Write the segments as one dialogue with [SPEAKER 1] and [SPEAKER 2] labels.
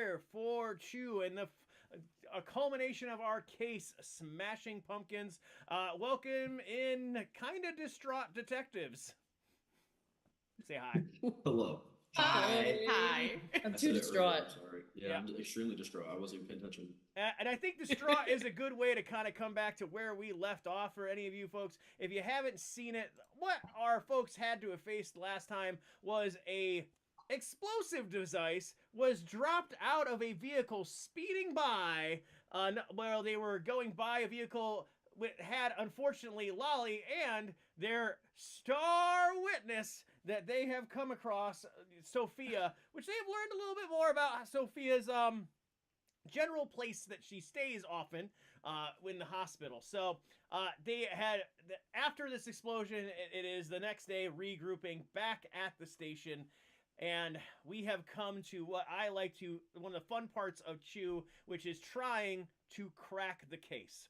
[SPEAKER 1] here for Chew and a culmination of our case, Smashing Pumpkins. Welcome in, kind of distraught detectives. Say hi.
[SPEAKER 2] Hello.
[SPEAKER 3] Hi.
[SPEAKER 4] Hi.
[SPEAKER 3] I'm
[SPEAKER 2] I
[SPEAKER 3] too
[SPEAKER 2] said it earlier, I'm
[SPEAKER 3] distraught.
[SPEAKER 2] sorry. Yeah,
[SPEAKER 1] Yeah.
[SPEAKER 2] I'm extremely distraught. I wasn't even paying attention.
[SPEAKER 1] And I think distraught is a good way to kind of come back to where we left off for any of you folks. If you haven't seen it, what our folks had to have faced last time was a explosive device was dropped out of a vehicle speeding by while they were going by a vehicle had unfortunately Lolly and their star witness that they have come across, Sophia, which they have learned a little bit more about Sophia's general place that she stays often in the hospital. So they had, after this explosion, it is the next day regrouping back at the station. And we have come to what I like to, one of the fun parts of Chew, which is trying to crack the case.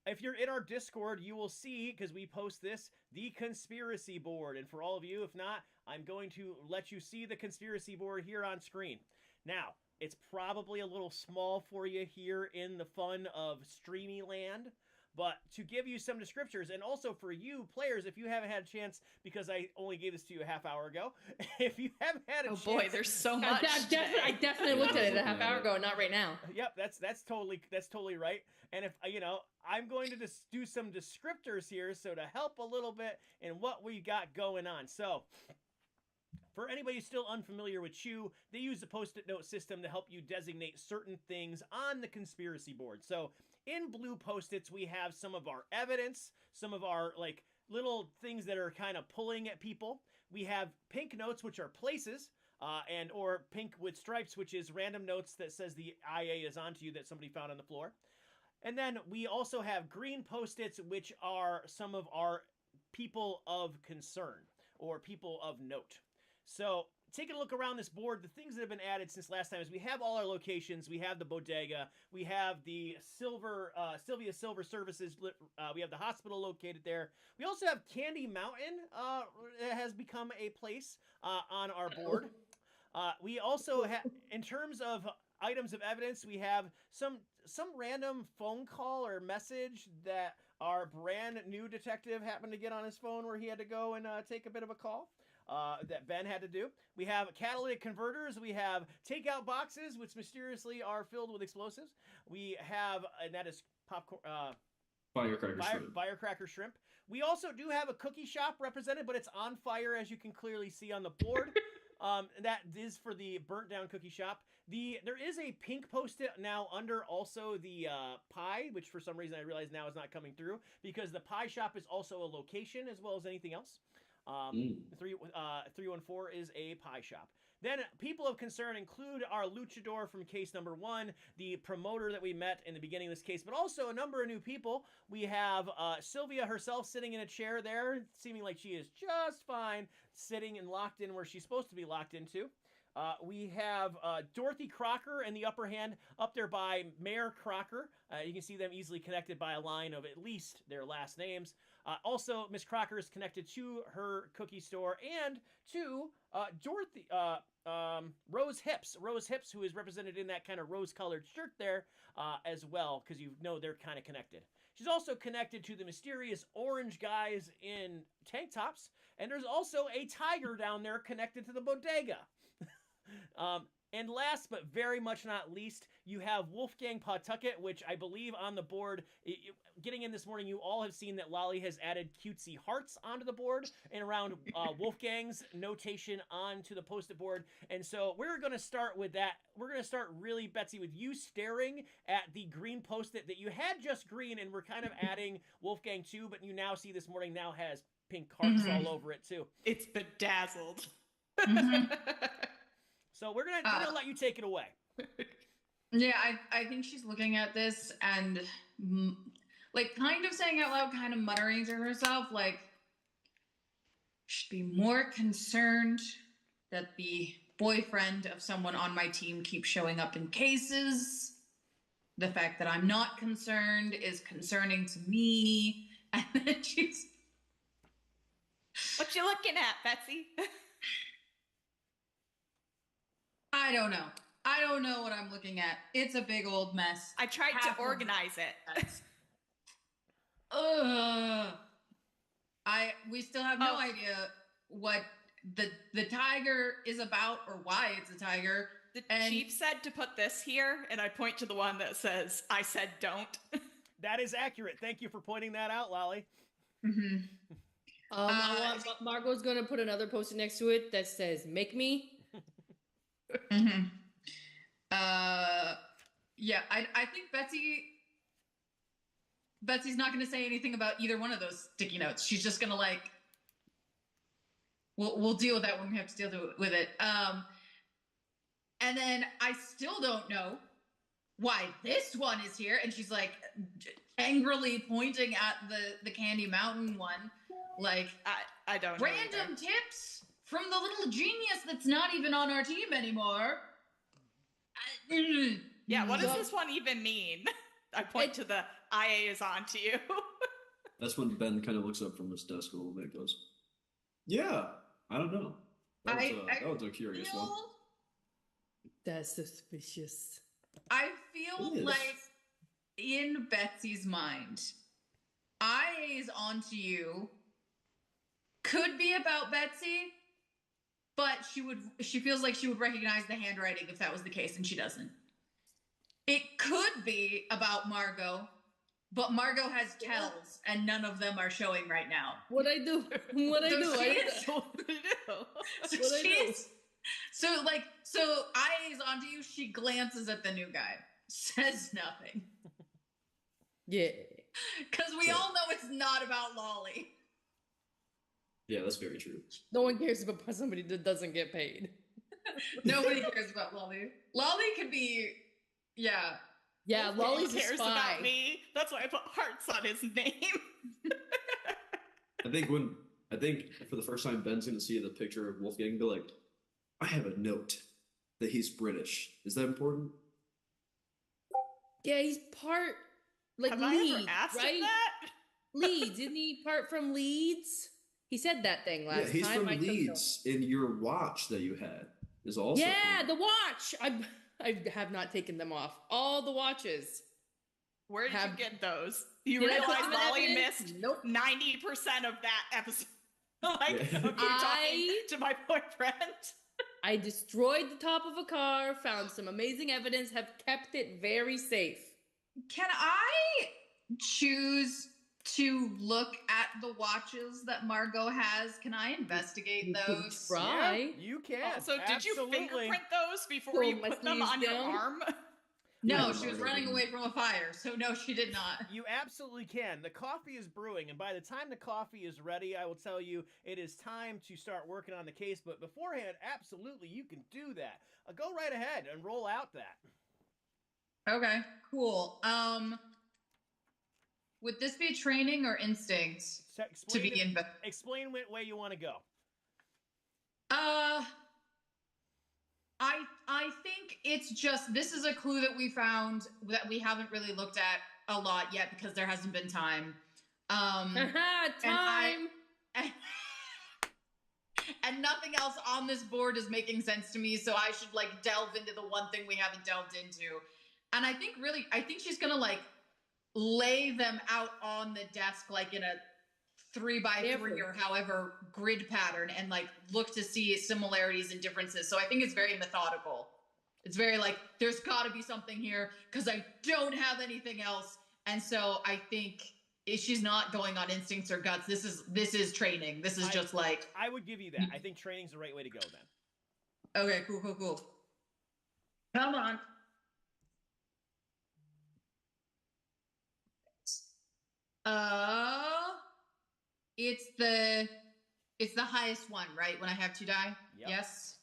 [SPEAKER 1] If you're in our Discord, you will see, because we post this, the conspiracy board. And for all of you, if not, I'm going to let you see the conspiracy board here on screen. Now, it's probably a little small for you here in the fun of streamy land, but to give you some descriptors, and also for you players, if you haven't had a chance, because I only gave this to you a half hour ago, if you haven't had a chance,
[SPEAKER 4] boy, there's so much.
[SPEAKER 3] I definitely looked at it a half hour ago, not right now.
[SPEAKER 1] Yep, that's totally right. And if I'm going to just do some descriptors here, so to help a little bit in what we got going on. So, for anybody still unfamiliar with Chew, they use the post-it note system to help you designate certain things on the conspiracy board. So in blue post-its, we have some of our evidence, some of our like little things that are kind of pulling at people. We have pink notes, which are places, and or pink with stripes, which is random notes that says the IA is onto you that somebody found on the floor. And then we also have green post-its, which are some of our people of concern or people of note. So, taking a look around this board, the things that have been added since last time is we have all our locations. We have the bodega. We have the Sylvia Silver Services. We have the hospital located there. We also have Candy Mountain. Has become a place on our board. We also have, in terms of items of evidence, we have some random phone call or message that our brand new detective happened to get on his phone where he had to go and take a bit of a call. That Ben had to do. We have catalytic converters. We have takeout boxes, which mysteriously are filled with explosives. We have, and that is popcorn. Firecracker shrimp. We also do have a cookie shop represented, but it's on fire, as you can clearly see on the board. That is for the burnt down cookie shop. There is a pink post-it now under also the pie, which for some reason I realize now is not coming through because the pie shop is also a location as well as anything else. 314 is a pie shop. Then people of concern include our luchador from case number 1, the promoter that we met in the beginning of this case, but also a number of new people. We have Sylvia herself sitting in a chair there, seeming like she is just fine, sitting and locked in where she's supposed to be locked into. We have Dorothy Crocker in the upper hand up there by Mayor Crocker. You can see them easily connected by a line of at least their last names. Also, Miss Crocker is connected to her cookie store and to Dorothy Rose Hips. Rose Hips, who is represented in that kind of rose-colored shirt there as well, because you know they're kind of connected. She's also connected to the mysterious orange guys in tank tops, and there's also a tiger down there connected to the bodega. And last but very much not least, you have Wolfgang Pawtucket, which I believe on the board, getting in this morning, you all have seen that Lolly has added cutesy hearts onto the board and around Wolfgang's notation onto the post-it board. And so we're going to start with that. We're going to start really, Betsy, with you staring at the green post-it that you had just green, and we're kind of adding Wolfgang too, but you now see this morning now has pink hearts all over it too.
[SPEAKER 4] It's bedazzled.
[SPEAKER 1] So we're gonna let you take it away.
[SPEAKER 5] Yeah, I think she's looking at this and like kind of saying out loud, kind of muttering to herself, like, should be more concerned that the boyfriend of someone on my team keeps showing up in cases. The fact that I'm not concerned is concerning to me. And then she's...
[SPEAKER 4] What you looking at, Betsy?
[SPEAKER 5] I don't know. I don't know what I'm looking at. It's a big old mess.
[SPEAKER 4] I tried
[SPEAKER 5] Half
[SPEAKER 4] to
[SPEAKER 5] of
[SPEAKER 4] organize it.
[SPEAKER 5] Ugh. We still have no
[SPEAKER 4] Oh.
[SPEAKER 5] idea what the tiger is about or why it's a tiger.
[SPEAKER 4] The
[SPEAKER 5] And-
[SPEAKER 4] chief said to put this here, and I point to the one that says, I said don't.
[SPEAKER 1] That is accurate. Thank you for pointing that out, Lolly.
[SPEAKER 5] Mhm.
[SPEAKER 3] I want Margot's gonna put another post next to it that says "Make me."
[SPEAKER 5] Mhm. Yeah, I think Betsy's not going to say anything about either one of those sticky notes. She's just going to like, we'll deal with that when we have to deal with it. And then I still don't know why this one is here. And she's like angrily pointing at the Candy Mountain one, like
[SPEAKER 4] I don't know
[SPEAKER 5] random
[SPEAKER 4] either.
[SPEAKER 5] tips from the little genius that's not even on our team anymore.
[SPEAKER 4] Yeah, what does
[SPEAKER 3] So-
[SPEAKER 4] this one even mean? I point to the IA is on to you.
[SPEAKER 2] That's when Ben kind of looks up from his desk a little bit and goes, yeah, I don't know. That was a curious one.
[SPEAKER 3] That's suspicious.
[SPEAKER 5] I feel
[SPEAKER 2] It is.
[SPEAKER 5] like in Betsy's mind, IA's onto you could be about Betsy, but she feels like she would recognize the handwriting if that was the case, and she doesn't. It could be about Margot, but Margot has tells, and none of them are showing right now.
[SPEAKER 3] What I do? What I
[SPEAKER 5] So
[SPEAKER 3] do?
[SPEAKER 5] she
[SPEAKER 3] I
[SPEAKER 5] is- So
[SPEAKER 3] What'd I do?
[SPEAKER 5] she's so IA's onto you. She glances at the new guy, says nothing.
[SPEAKER 3] yeah.
[SPEAKER 5] Because we all know it's not about Lolly.
[SPEAKER 2] Yeah, that's very true.
[SPEAKER 3] No one cares about somebody that doesn't get paid.
[SPEAKER 5] Nobody cares about Lolly. Lolly could be, yeah.
[SPEAKER 3] Yeah,
[SPEAKER 4] Wolfgang
[SPEAKER 3] Lolly's a
[SPEAKER 4] cares
[SPEAKER 3] spy.
[SPEAKER 4] about me. That's why I put hearts on his name.
[SPEAKER 2] I think for the first time, Ben's going to see the picture of Wolfgang and be like, I have a note that he's British. Is that important?
[SPEAKER 3] Yeah, he's part like
[SPEAKER 4] Have I
[SPEAKER 3] Leeds,
[SPEAKER 4] ever asked
[SPEAKER 3] right?
[SPEAKER 4] him that?
[SPEAKER 3] Leeds, isn't he part from Leeds? He said that thing last
[SPEAKER 2] Yeah, he's
[SPEAKER 3] time.
[SPEAKER 2] from
[SPEAKER 3] I took
[SPEAKER 2] Leeds, and your watch that you had is also
[SPEAKER 3] Yeah,
[SPEAKER 2] from-
[SPEAKER 3] the watch. I have not taken them off. All the watches.
[SPEAKER 4] Where did
[SPEAKER 3] Have-
[SPEAKER 4] you get those? You
[SPEAKER 3] Did I put
[SPEAKER 4] realize
[SPEAKER 3] them in
[SPEAKER 4] Molly
[SPEAKER 3] evidence?
[SPEAKER 4] missed
[SPEAKER 3] Nope.
[SPEAKER 4] 90% of that episode. Like,
[SPEAKER 2] Yeah.
[SPEAKER 4] of you talking to my boyfriend.
[SPEAKER 3] I destroyed the top of a car, found some amazing evidence, have kept it very safe.
[SPEAKER 5] Can I choose to look at the watches that Margot has? Can I investigate
[SPEAKER 3] You can
[SPEAKER 5] those?
[SPEAKER 3] try.
[SPEAKER 1] Yeah, you can.
[SPEAKER 4] Also, did you
[SPEAKER 1] Absolutely.
[SPEAKER 4] fingerprint those before
[SPEAKER 3] Pull
[SPEAKER 4] you
[SPEAKER 3] my
[SPEAKER 4] put them
[SPEAKER 3] sleeves
[SPEAKER 4] on your
[SPEAKER 3] down.
[SPEAKER 4] arm?
[SPEAKER 5] No,
[SPEAKER 2] Yeah,
[SPEAKER 5] she was
[SPEAKER 2] Margot
[SPEAKER 5] running
[SPEAKER 2] didn't.
[SPEAKER 5] away from a fire, so no, she did not.
[SPEAKER 1] You absolutely can. The coffee is brewing, and by the time the coffee is ready, I will tell you it is time to start working on the case. But beforehand, absolutely, you can do that. Go right ahead and roll out that.
[SPEAKER 5] Okay, cool. Would this be training or instinct
[SPEAKER 1] So
[SPEAKER 5] to
[SPEAKER 1] explain,
[SPEAKER 5] be in?
[SPEAKER 1] explain what way you want to go.
[SPEAKER 5] I think it's just this is a clue that we found that we haven't really looked at a lot yet because there hasn't been time.
[SPEAKER 3] Haha, time.
[SPEAKER 5] And nothing else on this board is making sense to me, so I should like delve into the one thing we haven't delved into. And I think she's gonna like lay them out on the desk like in a 3x3 or however grid pattern and like look to see similarities and differences. So I think it's very methodical. It's very like there's got to be something here because I don't have anything else. And so I think she's not going on instincts or guts. This is training. This is just like
[SPEAKER 1] I would give you that. I think training's the right way to go then.
[SPEAKER 5] okay, cool. Come on. It's the highest one, right? When I have 2 die?
[SPEAKER 1] Yep.
[SPEAKER 5] Yes.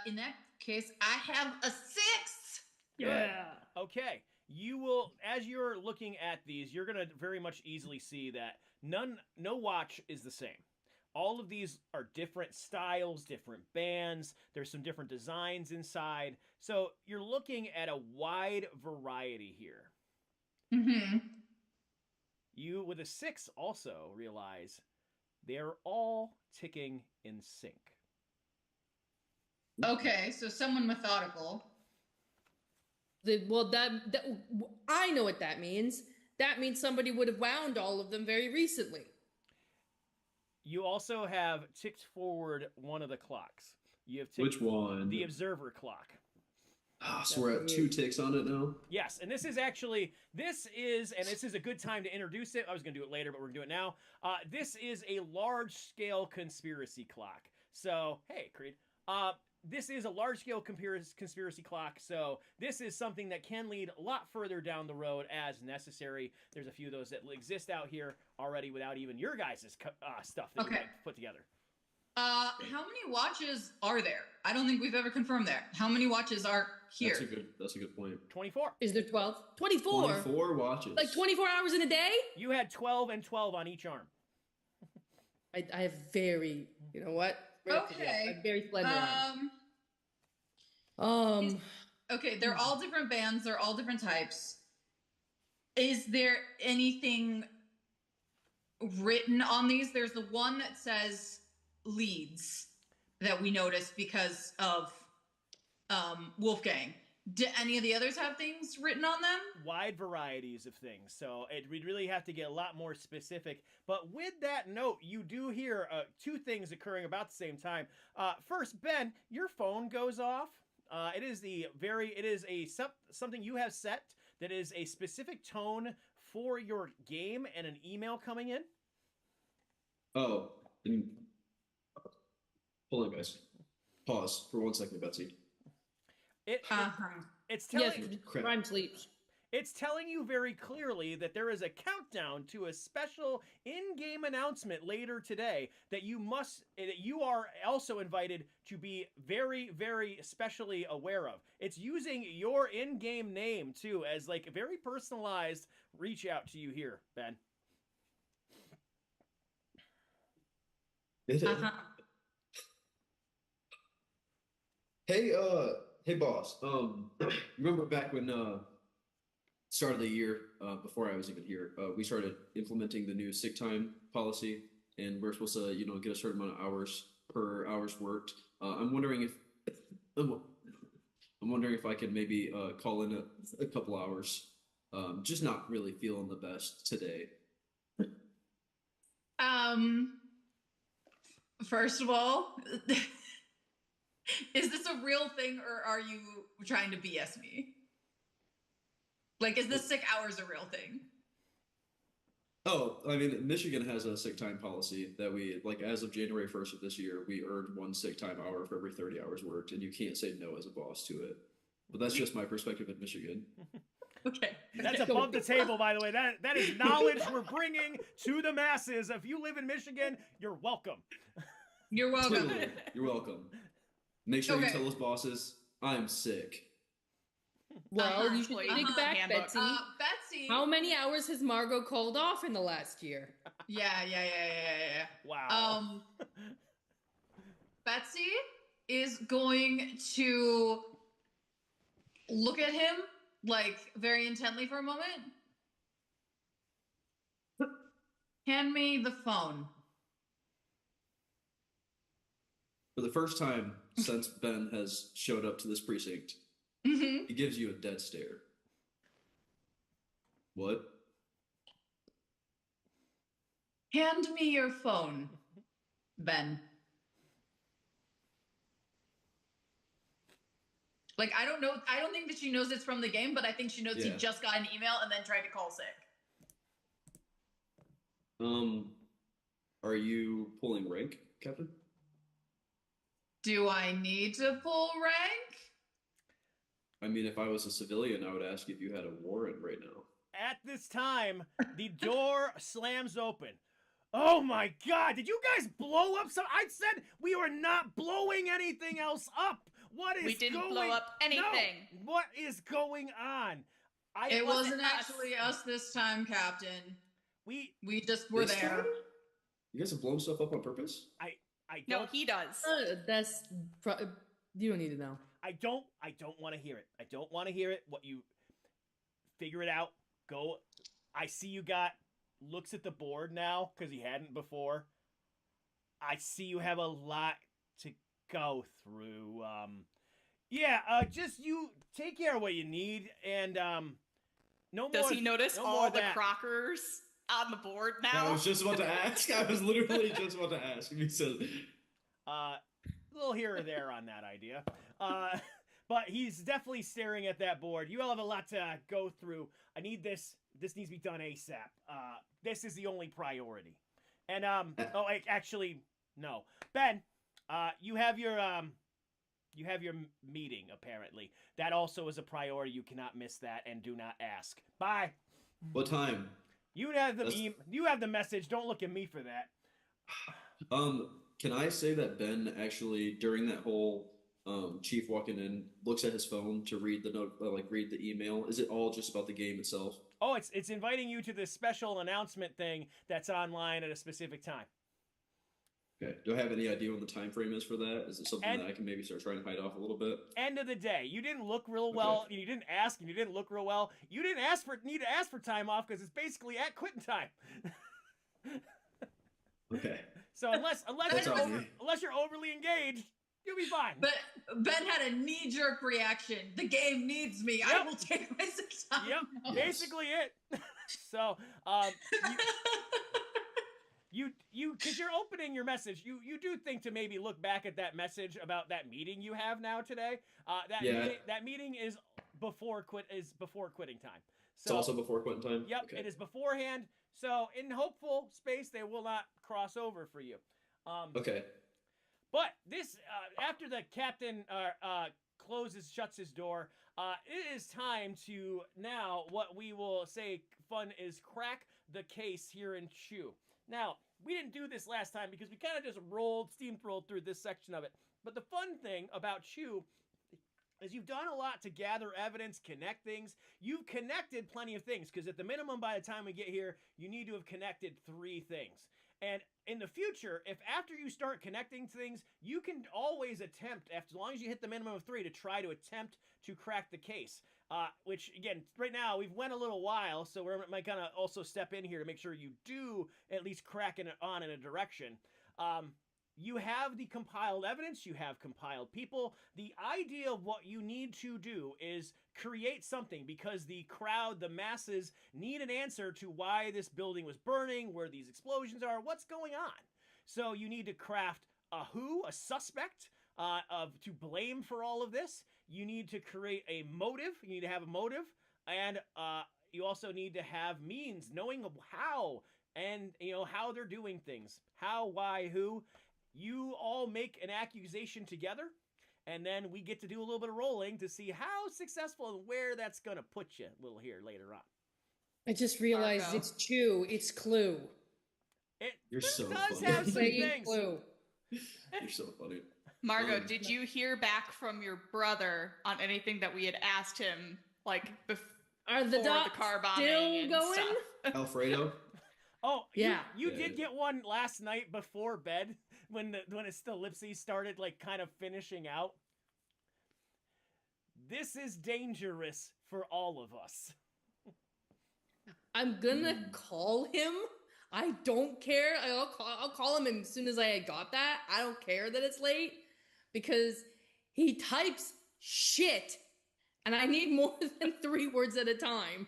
[SPEAKER 5] In that case, I have a 6.
[SPEAKER 3] Yeah.
[SPEAKER 1] Okay. You will, as you're looking at these, you're going to very much easily see that no watch is the same. All of these are different styles, different bands. There's some different designs inside. So you're looking at a wide variety here.
[SPEAKER 5] Mm-hmm.
[SPEAKER 1] You, with a 6, also realize they're all ticking in sync.
[SPEAKER 5] Okay, so someone methodical.
[SPEAKER 3] Well, I know what that means. That means somebody would have wound all of them very recently.
[SPEAKER 1] You also have ticked forward one of the clocks. You have ticked
[SPEAKER 2] Which one?
[SPEAKER 1] the observer clock.
[SPEAKER 2] Ah, so we're at 2 ticks on it now.
[SPEAKER 1] Yes, and this is a good time to introduce it. I was going to do it later, but we're going to do it now. This is a large-scale conspiracy clock. So, hey, Creed. This is a large-scale conspiracy clock, so this is something that can lead a lot further down the road as necessary. There's a few of those that exist out here already without even your guys' stuff that you
[SPEAKER 5] Okay.
[SPEAKER 1] might put together.
[SPEAKER 5] How many watches are there? I don't think we've ever confirmed that. How many watches are here?
[SPEAKER 2] That's a good point.
[SPEAKER 1] 24.
[SPEAKER 3] Is there 12? 24?
[SPEAKER 2] 24 watches.
[SPEAKER 3] Like 24 hours in a day?
[SPEAKER 1] You had 12 and 12 on each arm.
[SPEAKER 3] I have very, you know what?
[SPEAKER 5] Okay.
[SPEAKER 3] Very slender arms.
[SPEAKER 5] Okay, they're all different bands, they're all different types. Is there anything written on these? There's the one that says Leeds that we noticed because of Wolfgang. Do any of the others have things written on them?
[SPEAKER 1] Wide varieties of things, so we'd really have to get a lot more specific. But with that note, you do hear two things occurring about the same time. First, Ben, your phone goes off. It is something you have set that is a specific tone for your game and an email coming in.
[SPEAKER 2] Oh, hold on, guys. Pause for 1 second, Betsy.
[SPEAKER 1] It's telling
[SPEAKER 3] Yes,
[SPEAKER 2] Crap.
[SPEAKER 3] rhyme sleeps.
[SPEAKER 1] It's telling you very clearly that there is a countdown to a special in-game announcement later today that you are also invited to be very, very specially aware of. It's using your in-game name too as like a very personalized reach out to you here, Ben.
[SPEAKER 2] It is. Hey, boss. Remember back when start of the year, before I was even here, we started implementing the new sick time policy, and we're supposed to, get a certain amount of hours per hours worked. I'm wondering if I could maybe call in a couple hours. Just not really feeling the best today.
[SPEAKER 5] First of all, is this a real thing or are you trying to BS me? Like, is this sick hours a real thing?
[SPEAKER 2] Oh, I mean, Michigan has a sick time policy that we, like, as of January 1st of this year, we earned 1 sick time hour for every 30 hours worked, and you can't say no as a boss to it. But that's just my perspective in Michigan.
[SPEAKER 5] Okay.
[SPEAKER 1] That's above the table, by the way. That is knowledge we're bringing to the masses. If you live in Michigan, you're welcome.
[SPEAKER 5] You're welcome.
[SPEAKER 2] Totally. You're welcome. Make sure you
[SPEAKER 5] Okay.
[SPEAKER 2] tell those bosses, I'm sick.
[SPEAKER 3] Well, you should
[SPEAKER 4] Employee
[SPEAKER 3] think back,
[SPEAKER 4] handbook.
[SPEAKER 3] Betsy.
[SPEAKER 5] Betsy.
[SPEAKER 3] How many hours has Margot called off in the last year?
[SPEAKER 5] Yeah.
[SPEAKER 1] Wow.
[SPEAKER 5] Betsy is going to look at him like very intently for a moment. Hand me the phone.
[SPEAKER 2] For the first time since Ben has showed up to this precinct,
[SPEAKER 5] Mm-hmm.
[SPEAKER 2] he gives you a dead stare. What?
[SPEAKER 5] Hand me your phone, Ben. Like, I don't know. I don't think that she knows it's from the game, but I think she knows he
[SPEAKER 2] Yeah.
[SPEAKER 5] just got an email and then tried to call sick.
[SPEAKER 2] Are you pulling rank, Captain?
[SPEAKER 5] Do I need to pull rank?
[SPEAKER 2] I mean, if I was a civilian, I would ask if you had a warrant right now.
[SPEAKER 1] At this time, the door slams open. Oh my god, did you guys blow up some? I said we were not blowing anything else up. What is
[SPEAKER 4] We didn't
[SPEAKER 1] going
[SPEAKER 4] blow up anything.
[SPEAKER 1] No. What is going on?
[SPEAKER 5] It wasn't
[SPEAKER 4] us.
[SPEAKER 5] actually us this time, Captain.
[SPEAKER 1] We
[SPEAKER 5] We just were
[SPEAKER 2] This
[SPEAKER 5] there.
[SPEAKER 2] time? You guys have blown stuff up on purpose?
[SPEAKER 1] I
[SPEAKER 4] No,
[SPEAKER 1] don't
[SPEAKER 4] he does.
[SPEAKER 3] You don't need to know.
[SPEAKER 1] I don't want to hear it. I don't want to hear it. What you figure it out. Go. I see you got looks at the board now because he hadn't before. I see you have a lot to go through. Just you take care of what you need, and no more.
[SPEAKER 4] Does he notice
[SPEAKER 1] no more
[SPEAKER 4] all
[SPEAKER 1] of
[SPEAKER 4] the
[SPEAKER 1] that.
[SPEAKER 4] crockers on the board
[SPEAKER 2] I
[SPEAKER 4] now?
[SPEAKER 2] was just about to ask. I was literally just about to ask if he said.
[SPEAKER 1] A little here or there on that idea. But he's definitely staring at that board. You all have a lot to go through. I need this. This needs to be done ASAP. This is the only priority. And actually, no. Ben, you have your meeting apparently. That also is a priority. You cannot miss that, and do not ask. Bye.
[SPEAKER 2] What time?
[SPEAKER 1] You have the message. Don't look at me for that.
[SPEAKER 2] Can I say that Ben actually during that whole chief walking in looks at his phone to read the note, read the email? Is it all just about the game itself?
[SPEAKER 1] Oh, it's inviting you to this special announcement thing that's online at a specific time.
[SPEAKER 2] Okay. Do I have any idea when the time frame is for that? Is it something that I can maybe start trying to hide off a little bit?
[SPEAKER 1] End of the day, you didn't look real well. You didn't ask, and you didn't look real well. You didn't need to ask for time off because it's basically at quitting time.
[SPEAKER 2] Okay.
[SPEAKER 1] So unless you're overly engaged, you'll be fine.
[SPEAKER 5] But Ben had a knee-jerk reaction. The game needs me. I will take my 6 times.
[SPEAKER 1] Yep, basically it. So, because you're opening your message, you do think to maybe look back at that message about that meeting you have now today. That meeting is before quitting time. So,
[SPEAKER 2] It's also before quitting time?
[SPEAKER 1] Yep,
[SPEAKER 2] Okay.
[SPEAKER 1] it is beforehand. So in hopeful space, they will not cross over for you.
[SPEAKER 2] Okay.
[SPEAKER 1] But this, after the captain shuts his door, it is time to now what we will say fun is crack the case here in Chew. Now, we didn't do this last time because we kind of just steamrolled through this section of it. But the fun thing about Chew is you've done a lot to gather evidence, connect things. You've connected plenty of things because at the minimum by the time we get here, you need to have connected 3 things. And in the future, if after you start connecting things, you can always attempt, as long as you hit the minimum of 3, to try to attempt to crack the case. Which, again, right now, we've went a little while, so we might kind of also step in here to make sure you do at least crack it on in a direction. You have the compiled evidence, you have compiled people. The idea of what you need to do is create something because the crowd, the masses, need an answer to why this building was burning, where these explosions are, what's going on. So you need to craft a suspect to blame for all of this. You need to create a motive. You need to have a motive. And you also need to have means, knowing how and how they're doing things. How, why, who. You all make an accusation together, and then we get to do a little bit of rolling to see how successful and where that's going to put you a little here later on.
[SPEAKER 3] I just realized
[SPEAKER 4] Marco.
[SPEAKER 3] it's Chew, it's Clue.
[SPEAKER 2] You're so
[SPEAKER 1] does
[SPEAKER 2] funny.
[SPEAKER 1] have some
[SPEAKER 3] Saying
[SPEAKER 1] things.
[SPEAKER 3] Clue.
[SPEAKER 2] You're so funny.
[SPEAKER 4] Margot, did you hear back from your brother on anything that we had asked him, before
[SPEAKER 3] Are the dots
[SPEAKER 4] the car bombing
[SPEAKER 3] still
[SPEAKER 4] and
[SPEAKER 3] going?
[SPEAKER 4] stuff?
[SPEAKER 2] Alfredo?
[SPEAKER 1] Oh,
[SPEAKER 3] Yeah.
[SPEAKER 1] You
[SPEAKER 2] Yeah.
[SPEAKER 1] did get one last night before bed when it's still Lipsy started kind of finishing out. This is dangerous for all of us.
[SPEAKER 3] I'm gonna call him. I don't care. I'll call him as soon as I got that. I don't care that it's late because he types shit, and I need more than 3 words at a time.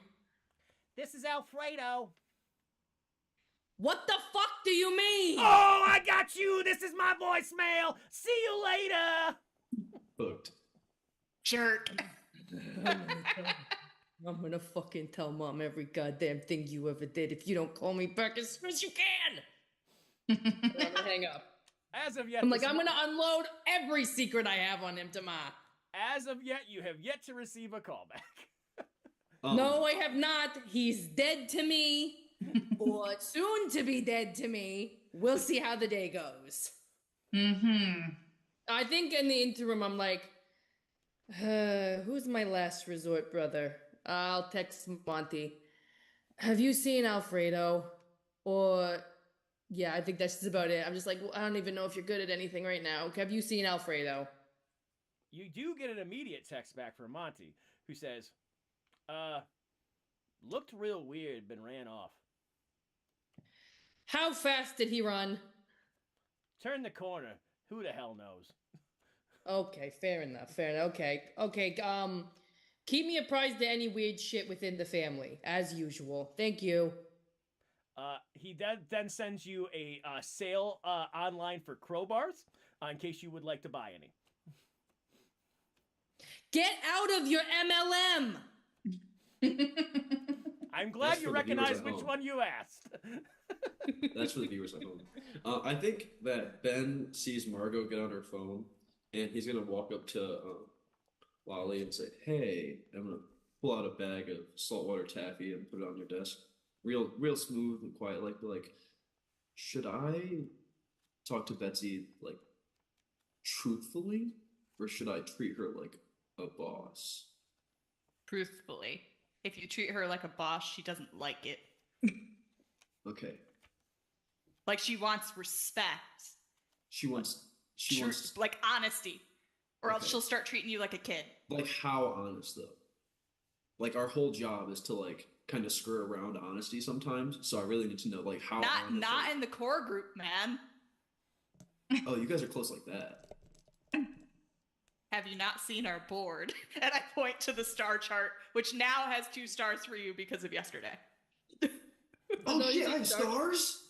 [SPEAKER 1] This is Alfredo.
[SPEAKER 3] What the fuck do you mean?
[SPEAKER 1] Oh, I got you. This is my voicemail. See you later.
[SPEAKER 2] Hooked.
[SPEAKER 4] Jerk.
[SPEAKER 3] I'm gonna fucking tell Mom every goddamn thing you ever did if you don't call me back as soon as you can. I'm gonna hang up.
[SPEAKER 1] As of yet,
[SPEAKER 3] I'm gonna unload every secret I have on him to Ma.
[SPEAKER 1] As of yet, you have yet to receive a callback.
[SPEAKER 3] No, I have not. He's dead to me, or soon to be dead to me. We'll see how the day goes.
[SPEAKER 5] Mm-hmm.
[SPEAKER 3] I think in the interim, I'm like, who's my last resort brother? I'll text Monty. Have you seen Alfredo? Or, yeah, I think that's just about it. I'm just like, well, I don't even know if you're good at anything right now. Have you seen Alfredo?
[SPEAKER 1] You do get an immediate text back from Monty, who says, looked real weird, but ran off.
[SPEAKER 3] How fast did he run?
[SPEAKER 1] Turn the corner. Who the hell knows?
[SPEAKER 3] Okay, fair enough. Fair enough. Okay. Okay. Keep me apprised of any weird shit within the family, as usual. Thank you.
[SPEAKER 1] He then sends you a sale online for crowbars in case you would like to buy any.
[SPEAKER 3] Get out of your MLM!
[SPEAKER 1] I'm glad
[SPEAKER 2] That's
[SPEAKER 1] you
[SPEAKER 2] for the viewers
[SPEAKER 1] recognize
[SPEAKER 2] at
[SPEAKER 1] which
[SPEAKER 2] home.
[SPEAKER 1] one you asked.
[SPEAKER 2] That's for the viewers at home. I think that Ben sees Margot get on her phone, and he's gonna walk up to Lolly and say, "Hey," I'm gonna pull out a bag of saltwater taffy and put it on your desk, real smooth and quiet, like, should I talk to Betsy like truthfully, or should I treat her like a boss?
[SPEAKER 4] Truthfully, if you treat her like a boss, she doesn't like it.
[SPEAKER 2] Okay,
[SPEAKER 4] Like she wants respect,
[SPEAKER 2] she wants
[SPEAKER 4] like honesty, or else
[SPEAKER 2] Okay.
[SPEAKER 4] she'll start treating you like a kid.
[SPEAKER 2] like how honest though? Like our whole job is to like kind of skirt around honesty sometimes. So I really need to know like how honest.
[SPEAKER 4] Not in the core group, man.
[SPEAKER 2] Oh, you guys are close like that.
[SPEAKER 4] Have you not seen our board? And I point to the star chart, which now has 2 stars for you because of yesterday.
[SPEAKER 2] Oh
[SPEAKER 3] No, you
[SPEAKER 2] shit, I
[SPEAKER 3] see
[SPEAKER 2] have
[SPEAKER 3] stars?
[SPEAKER 2] stars.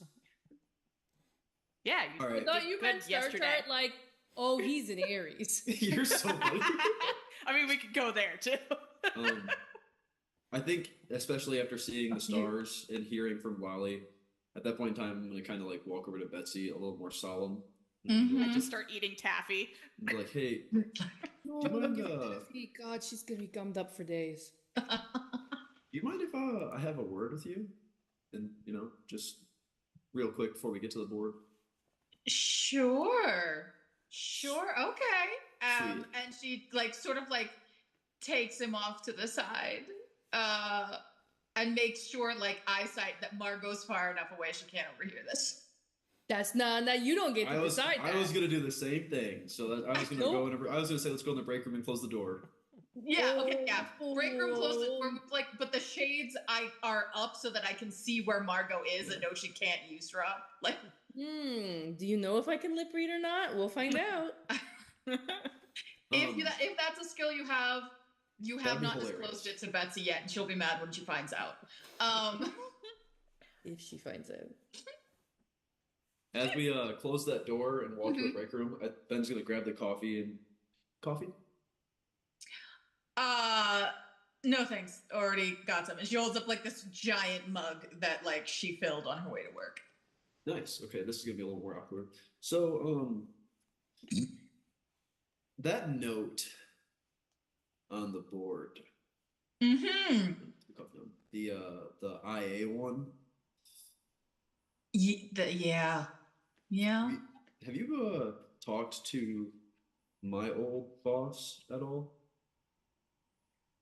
[SPEAKER 4] Yeah, you
[SPEAKER 2] All right.
[SPEAKER 3] I thought
[SPEAKER 4] did
[SPEAKER 3] you
[SPEAKER 4] good
[SPEAKER 3] meant Star
[SPEAKER 4] yesterday.
[SPEAKER 3] Chart like, oh, he's an Aries.
[SPEAKER 2] You're so funny.
[SPEAKER 4] I mean, we could go there too.
[SPEAKER 2] I think especially after seeing the stars and hearing from Wally, at that point in time, I'm gonna kind of like walk over to Betsy a little more solemn.
[SPEAKER 5] Mhm.
[SPEAKER 4] I just start eating taffy.
[SPEAKER 2] And be like, hey,
[SPEAKER 3] No,
[SPEAKER 2] Do you mind,
[SPEAKER 3] give me
[SPEAKER 2] uh,
[SPEAKER 3] Taffy. God, she's gonna be gummed up for days.
[SPEAKER 2] do you mind if I have a word with you? And just real quick before we get to the board.
[SPEAKER 5] Sure. Okay.
[SPEAKER 2] Sweet.
[SPEAKER 5] And she like sort of like takes him off to the side, and makes sure like eyesight that Margot's far enough away she can't overhear this.
[SPEAKER 3] That's not, you don't get to
[SPEAKER 2] I was
[SPEAKER 3] decide that.
[SPEAKER 2] gonna do the same thing. So that, I was gonna
[SPEAKER 3] Nope.
[SPEAKER 2] go in. I was gonna say let's go in the break room and close the door.
[SPEAKER 5] Yeah. Okay. Yeah. Break room close the
[SPEAKER 3] Oh.
[SPEAKER 5] door. Like, but the shades are up so that I can see where Margot is and know she can't eavesdrop. Like,
[SPEAKER 3] Do you know if I can lip read or not? We'll find out.
[SPEAKER 5] if that's a skill you have
[SPEAKER 2] That'd be
[SPEAKER 5] not
[SPEAKER 2] hilarious.
[SPEAKER 5] disclosed it to Betsy yet, and she'll be mad when she finds out.
[SPEAKER 3] If she finds out.
[SPEAKER 2] As we close that door and walk to the
[SPEAKER 5] Mhm.
[SPEAKER 2] break room, Ben's gonna grab the coffee and coffee.
[SPEAKER 5] No thanks. Already got some. And she holds up like this giant mug that like she filled on her way to work.
[SPEAKER 2] Nice. Okay, this is gonna be a little more awkward. So, that note on the board,
[SPEAKER 5] Mm-hmm.
[SPEAKER 2] the IA one.
[SPEAKER 5] Yeah.
[SPEAKER 2] Have you talked to my old boss at all?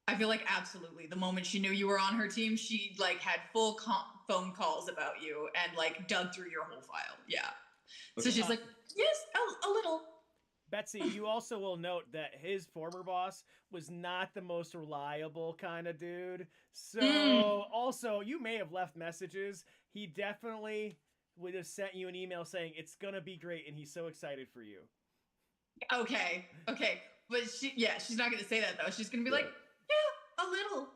[SPEAKER 5] I feel like absolutely. The moment she knew you were on her team, she like had full phone calls about you and like dug through your whole file. Yeah. So
[SPEAKER 2] Okay.
[SPEAKER 5] she's like, yes, a little.
[SPEAKER 1] Betsy, you also will note that his former boss was not the most reliable kind of dude. So, also, you may have left messages. He definitely would have sent you an email saying it's gonna be great, and he's so excited for you.
[SPEAKER 5] Okay. But she's not gonna say that though. She's gonna be like, yeah, a little.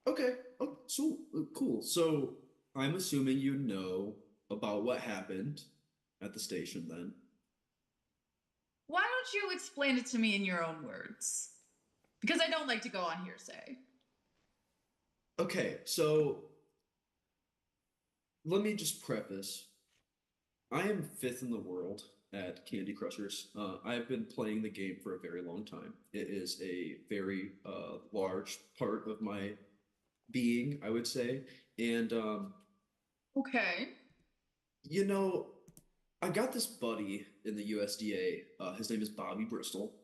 [SPEAKER 2] Okay. Oh, so cool. So I'm assuming you know about what happened at the station then.
[SPEAKER 5] Why don't you explain it to me in your own words? Because I don't like to go on hearsay.
[SPEAKER 2] Okay, so let me just preface. I am fifth in the world at Candy Crushers. I've been playing the game for a very long time. It is a very large part of my being, I would say. And
[SPEAKER 5] Okay.
[SPEAKER 2] I got this buddy in the USDA. His name is Bobby Bristol.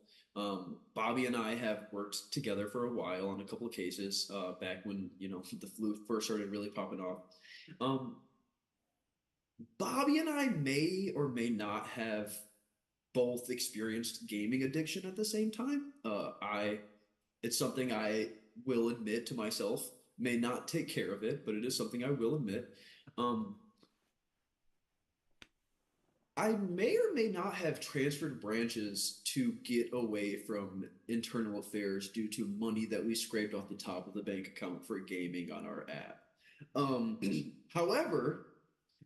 [SPEAKER 2] Bobby and I have worked together for a while on a couple of cases back when, the flu first started really popping off. Bobby and I may or may not have both experienced gaming addiction at the same time. It's something I will admit to myself. May not take care of it, but it is something I will admit. I may or may not have transferred branches to get away from internal affairs due to money that we scraped off the top of the bank account for gaming on our app. Um, however,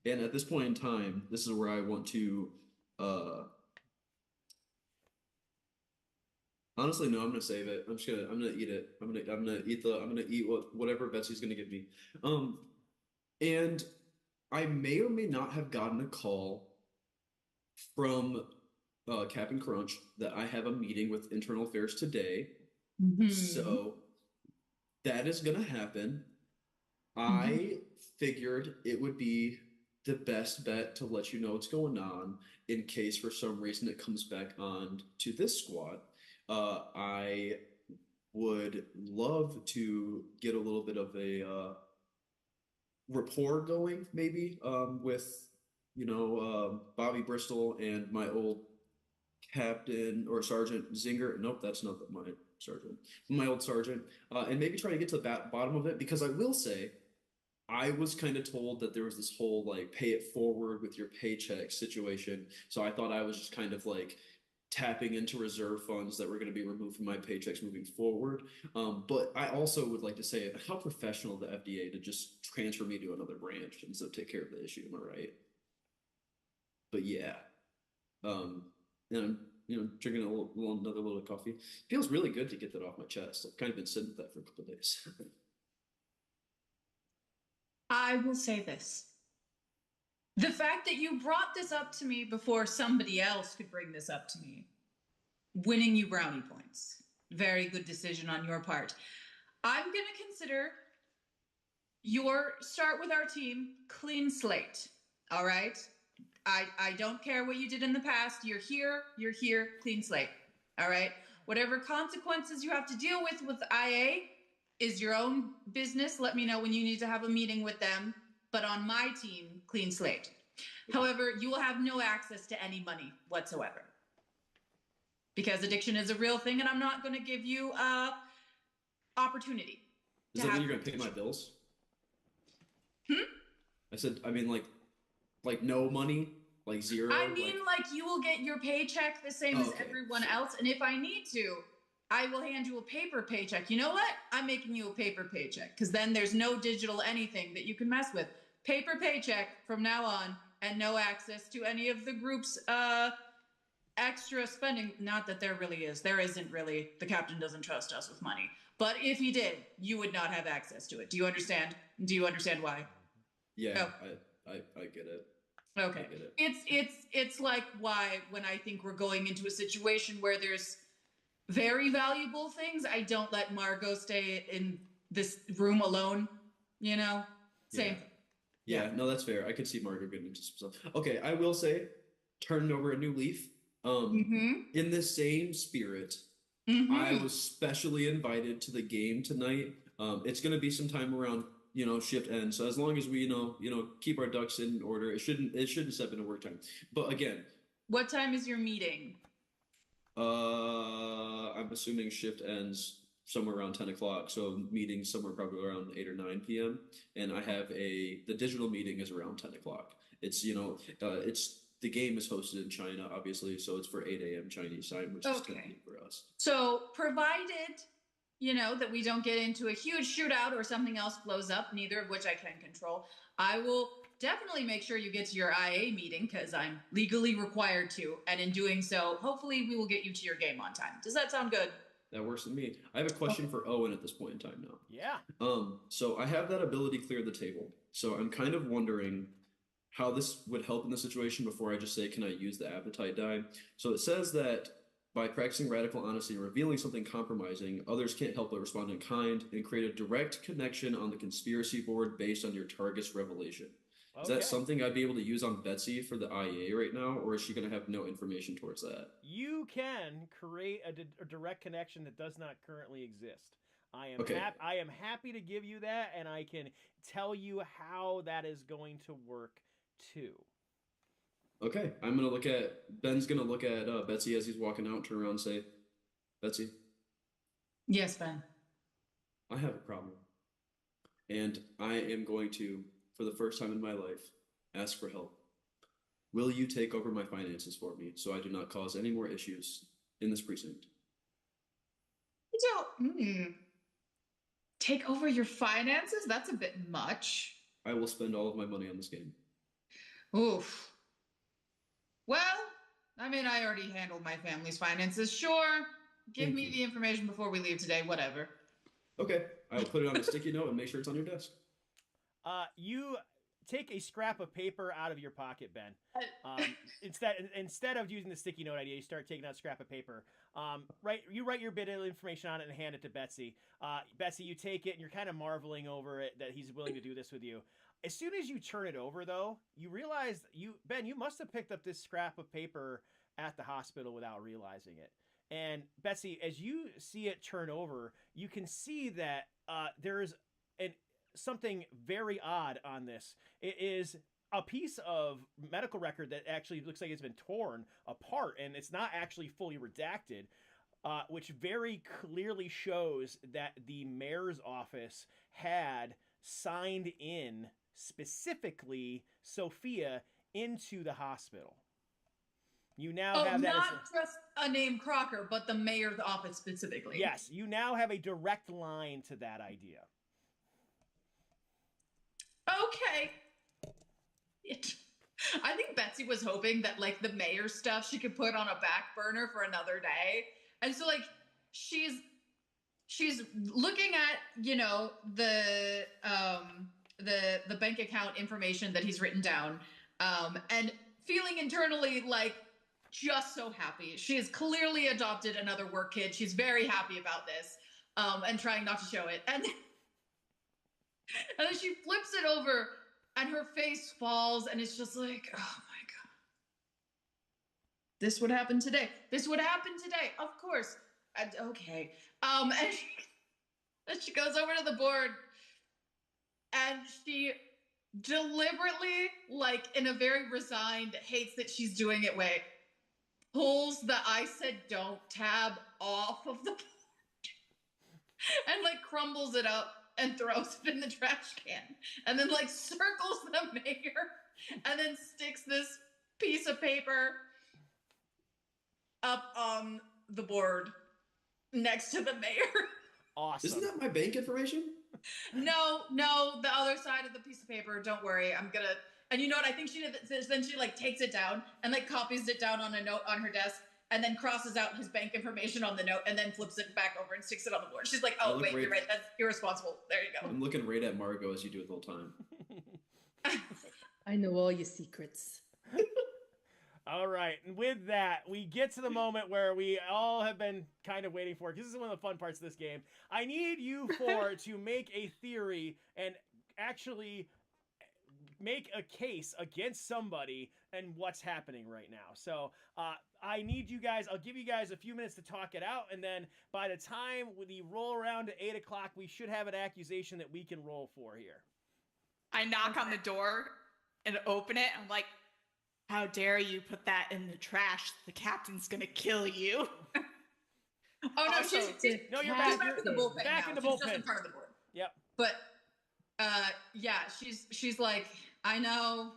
[SPEAKER 2] and at this point in time, this is where I want to uh honestly no, I'm gonna save it. I'm gonna eat it. I'm gonna eat whatever Betsy's gonna give me. Um, and I may or may not have gotten a call from Captain Crunch that I have a meeting with Internal Affairs today.
[SPEAKER 5] Mhm.
[SPEAKER 2] So that is gonna happen.
[SPEAKER 5] Mm-hmm.
[SPEAKER 2] I figured it would be the best bet to let you know what's going on in case for some reason it comes back on to this squad. I would love to get a little bit of a rapport going, maybe with Bobby Bristol and my old Captain or Sergeant Zinger. Nope, that's not my sergeant. My old sergeant, and maybe try to get to the bottom of it because I will say I was kind of told that there was this whole like pay it forward with your paycheck situation. So I thought I was just kind of like tapping into reserve funds that were going to be removed from my paychecks moving forward. But I also would like to say how professional the FDA to just transfer me to another branch and so take care of the issue. Am I right? But yeah, um, and I'm drinking another little coffee. Feels really good to get that off my chest. I've kind of been sitting with that for a couple of days.
[SPEAKER 5] I will say this. The fact that you brought this up to me before somebody else could bring this up to me, winning you brownie points. Very good decision on your part. I'm going to consider your start with our team clean slate. All right? I don't care what you did in the past. You're here, clean slate. All right? Whatever consequences you have to deal with IA is your own business. Let me know when you need to have a meeting with them. But on my team, clean slate. However, you will have no access to any money whatsoever. Because addiction is a real thing, and I'm not going to give you opportunity.
[SPEAKER 2] Does that mean you're going to pay my bills? I said, I mean, like no money, like zero.
[SPEAKER 5] I mean, like you will get your paycheck the same as everyone else, and if I need to, I will hand you a paper paycheck. You know what? I'm making you a paper paycheck because then there's no digital anything that you can mess with. Paper paycheck from now on, and no access to any of the group's extra spending. Not that there really is. There isn't really. The captain doesn't trust us with money. But if he did, you would not have access to it. Do you understand? Do you understand why?
[SPEAKER 2] Yeah, I get it.
[SPEAKER 5] Okay.
[SPEAKER 2] I get it.
[SPEAKER 5] It's like why when I think we're going into a situation where there's very valuable things, I don't let Margot stay in this room alone. You know? Same.
[SPEAKER 2] Yeah, no, that's fair. I could see Margot getting into some stuff. Okay, I will say, turning over a new leaf. In the same spirit, I was specially invited to the game tonight. It's going to be sometime around shift end. So as long as we keep our ducks in order, it shouldn't step into work time. But again,
[SPEAKER 5] what time is your meeting?
[SPEAKER 2] I'm assuming shift ends somewhere around 10 o'clock. So meeting somewhere probably around 8 or 9 p.m. And I have the digital meeting is around 10 o'clock. It's the game is hosted in China, obviously, so it's for 8 a.m. Chinese time, which is 10 p.m. for us.
[SPEAKER 5] So provided, that we don't get into a huge shootout or something else blows up, neither of which I can control, I will definitely make sure you get to your IA meeting because I'm legally required to. And in doing so, hopefully we will get you to your game on time. Does that sound good?
[SPEAKER 2] That works with me. I have a question for Owen at this point in time now.
[SPEAKER 1] Yeah.
[SPEAKER 2] So I have that ability clear the table. So I'm kind of wondering how this would help in the situation before I just say, can I use the appetite die? So it says that by practicing radical honesty and revealing something compromising, others can't help but respond in kind and create a direct connection on the conspiracy board based on your target's revelation. Is that something I'd be able to use on Betsy for the IA right now, or is she going to have no information towards that?
[SPEAKER 1] You can create a direct connection that does not currently exist. I am happy to give you that, and I can tell you how that is going to work too.
[SPEAKER 2] Okay, Ben's gonna look at Betsy as he's walking out, turn around and say, Betsy.
[SPEAKER 5] Yes, Ben.
[SPEAKER 2] I have a problem. And I am going to, for the first time in my life, ask for help. Will you take over my finances for me so I do not cause any more issues in this precinct?
[SPEAKER 5] Take over your finances? That's a bit much.
[SPEAKER 2] I will spend all of my money on this game.
[SPEAKER 5] Oof. Well, I mean, I already handled my family's finances. Sure. Give
[SPEAKER 2] Thank
[SPEAKER 5] me
[SPEAKER 2] you.
[SPEAKER 5] the information before we leave today, whatever.
[SPEAKER 2] Okay, I will put it on a sticky note and make sure it's on your desk.
[SPEAKER 1] You take a scrap of paper out of your pocket, Ben. Instead of using the sticky note idea, you start taking out a scrap of paper. You write your bit of information on it and hand it to Betsy. Betsy, you take it and you're kind of marveling over it that he's willing to do this with you. As soon as you turn it over, though, you realize you must have picked up this scrap of paper at the hospital without realizing it. And Betsy, as you see it turn over, you can see that there's something very odd on this. It is a piece of medical record that actually looks like it's been torn apart, and it's not actually fully redacted, which very clearly shows that the mayor's office had signed in specifically Sophia into the hospital. You now have that.
[SPEAKER 5] Not just a name Crocker, but the mayor's office specifically.
[SPEAKER 1] Yes, you now have a direct line to that idea.
[SPEAKER 5] Okay. I think Betsy was hoping that like the mayor stuff she could put on a back burner for another day. And so like she's looking at, you know, the bank account information that he's written down, and feeling internally like just so happy. She has clearly adopted another work kid. She's very happy about this, and trying not to show it. And then she flips it over and her face falls and it's just like, oh my God. This would happen today. This would happen today. Of course. Okay. And she goes over to the board and she deliberately, like in a very resigned, hates that she's doing it way, pulls the I said don't tab off of the board and like crumbles it up and throws it in the trash can, and then like circles the mayor, and then sticks this piece of paper up on the board next to the mayor.
[SPEAKER 1] Awesome.
[SPEAKER 2] Isn't that my bank information?
[SPEAKER 5] No, the other side of the piece of paper. Don't worry, I'm gonna. And you know what? I think she did. Then she like takes it down and like copies it down on a note on her desk, and then crosses out his bank information on the note, and then flips it back over and sticks it on the board. She's like, "Oh wait, you're right. That's irresponsible." There you go.
[SPEAKER 2] I'm looking right at Margot as you do it the whole time.
[SPEAKER 3] I know all your secrets.
[SPEAKER 1] All right, and with that, we get to the moment where we all have been kind of waiting for, because this is one of the fun parts of this game. I need you four to make a theory and actually make a case against somebody and what's happening right now. So I need you guys, I'll give you guys a few minutes to talk it out, and then by the time we roll around to 8 o'clock, we should have an accusation that we can roll for here.
[SPEAKER 4] I knock on the door and open it. I'm like, how dare you put that in the trash? The captain's gonna kill you.
[SPEAKER 5] Oh no,
[SPEAKER 4] Also,
[SPEAKER 1] No, you're
[SPEAKER 5] she's
[SPEAKER 1] back.
[SPEAKER 5] back in the bullpen
[SPEAKER 1] Back
[SPEAKER 5] now.
[SPEAKER 1] in the
[SPEAKER 5] She's just
[SPEAKER 1] bullpen.
[SPEAKER 5] in front of the board.
[SPEAKER 1] Yep.
[SPEAKER 5] But yeah, she's like, I know.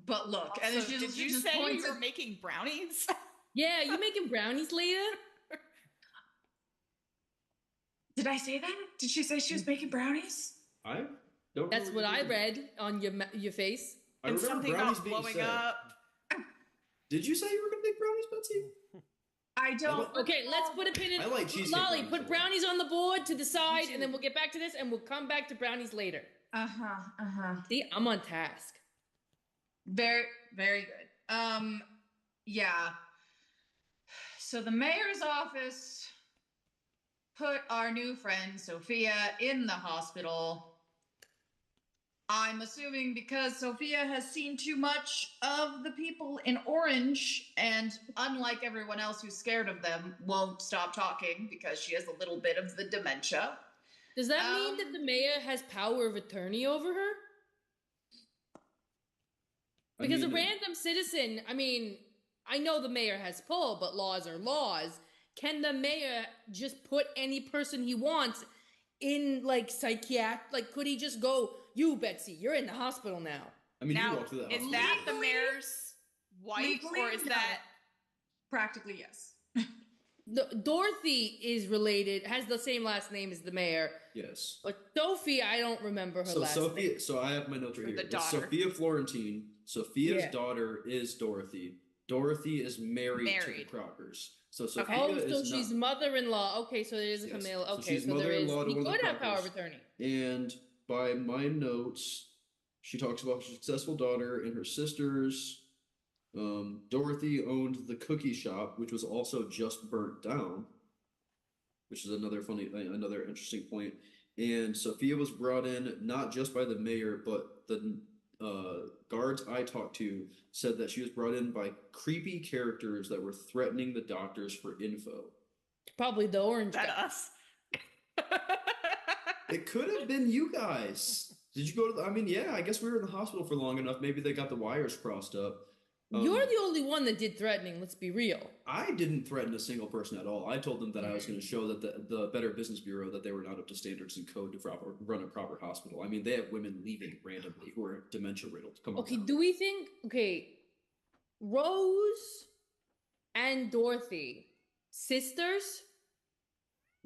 [SPEAKER 5] But look, and then
[SPEAKER 4] Also,
[SPEAKER 5] she
[SPEAKER 4] did
[SPEAKER 5] she
[SPEAKER 4] you
[SPEAKER 5] just
[SPEAKER 4] say
[SPEAKER 5] points
[SPEAKER 4] you were
[SPEAKER 5] at-
[SPEAKER 4] making brownies?
[SPEAKER 3] Yeah, you making brownies, Leah?
[SPEAKER 5] Did I say that? Did she say she was making brownies?
[SPEAKER 2] I don't.
[SPEAKER 3] That's what I
[SPEAKER 2] remember.
[SPEAKER 3] read on your face.
[SPEAKER 2] I
[SPEAKER 4] And
[SPEAKER 2] remember
[SPEAKER 4] something
[SPEAKER 2] brownies
[SPEAKER 4] about
[SPEAKER 2] being
[SPEAKER 4] blowing
[SPEAKER 2] said.
[SPEAKER 4] up.
[SPEAKER 2] Did you say you were gonna make brownies, Betsy?
[SPEAKER 5] I don't.
[SPEAKER 3] Okay, let's put a pin in.
[SPEAKER 2] I like cheesecake
[SPEAKER 3] Lolly,
[SPEAKER 2] brownies a
[SPEAKER 3] put
[SPEAKER 2] lot.
[SPEAKER 3] brownies on the board to the side, and then we'll get back to this, and we'll come back to brownies later. See, I'm on task.
[SPEAKER 5] Very, very good. Yeah. So the mayor's office put our new friend Sophia in the hospital. I'm assuming because Sophia has seen too much of the people in orange, and unlike everyone else who's scared of them, won't stop talking because she has a little bit of the dementia.
[SPEAKER 3] Does that mean that the mayor has power of attorney over her? Because a random citizen, I mean, I know the mayor has pull, but laws are laws. Can the mayor just put any person he wants in, like, psychiatric? Like, could he just go, you, Betsy, you're in the hospital now?
[SPEAKER 2] I mean, you
[SPEAKER 4] Now,
[SPEAKER 2] walk through that
[SPEAKER 4] is
[SPEAKER 2] hospital.
[SPEAKER 4] that the
[SPEAKER 5] Legally-
[SPEAKER 4] mayor's wife,
[SPEAKER 5] legally,
[SPEAKER 4] or is
[SPEAKER 5] no.
[SPEAKER 4] that
[SPEAKER 5] Practically, yes.
[SPEAKER 3] Dorothy is related, has the same last name as the mayor.
[SPEAKER 2] Yes.
[SPEAKER 3] But Sophie, I don't remember her
[SPEAKER 2] So
[SPEAKER 3] last
[SPEAKER 2] Sophia,
[SPEAKER 3] name.
[SPEAKER 2] so I have my notes right
[SPEAKER 4] Or
[SPEAKER 2] here.
[SPEAKER 4] the
[SPEAKER 2] It's
[SPEAKER 4] daughter.
[SPEAKER 2] Sophia Florentine. Sophia's
[SPEAKER 3] Yeah.
[SPEAKER 2] daughter is Dorothy. Dorothy is married to the
[SPEAKER 4] Married.
[SPEAKER 2] Crockers. So Sophia
[SPEAKER 3] Oh, so
[SPEAKER 2] is
[SPEAKER 3] she's
[SPEAKER 2] not.
[SPEAKER 3] mother-in-law. Okay, so there is a
[SPEAKER 2] Yes.
[SPEAKER 3] familial.
[SPEAKER 2] So
[SPEAKER 3] Okay,
[SPEAKER 2] she's
[SPEAKER 3] so there is.
[SPEAKER 2] mother-in-law to
[SPEAKER 3] He
[SPEAKER 2] one of the
[SPEAKER 3] could have power of
[SPEAKER 2] Crockers.
[SPEAKER 3] attorney.
[SPEAKER 2] And by my notes, she talks about her successful daughter and her sisters. Dorothy owned the cookie shop, which was also just burnt down, which is another interesting point. And Sophia was brought in not just by the mayor, but the guards I talked to said that she was brought in by creepy characters that were threatening the doctors for info.
[SPEAKER 3] Probably the orange
[SPEAKER 4] that
[SPEAKER 3] guy.
[SPEAKER 4] us?
[SPEAKER 2] It could have been you guys. Did you go to I mean, yeah, I guess we were in the hospital for long enough. Maybe they got the wires crossed up.
[SPEAKER 3] You're the only one that did threatening. Let's be real.
[SPEAKER 2] I didn't threaten a single person at all. I told them that I was going to show that the Better Business Bureau that they were not up to standards and code to run a proper hospital. I mean, they have women leaving randomly who are dementia riddled. Come on.
[SPEAKER 3] Okay,
[SPEAKER 2] now.
[SPEAKER 3] do we think? Okay, Rose and Dorothy, sisters?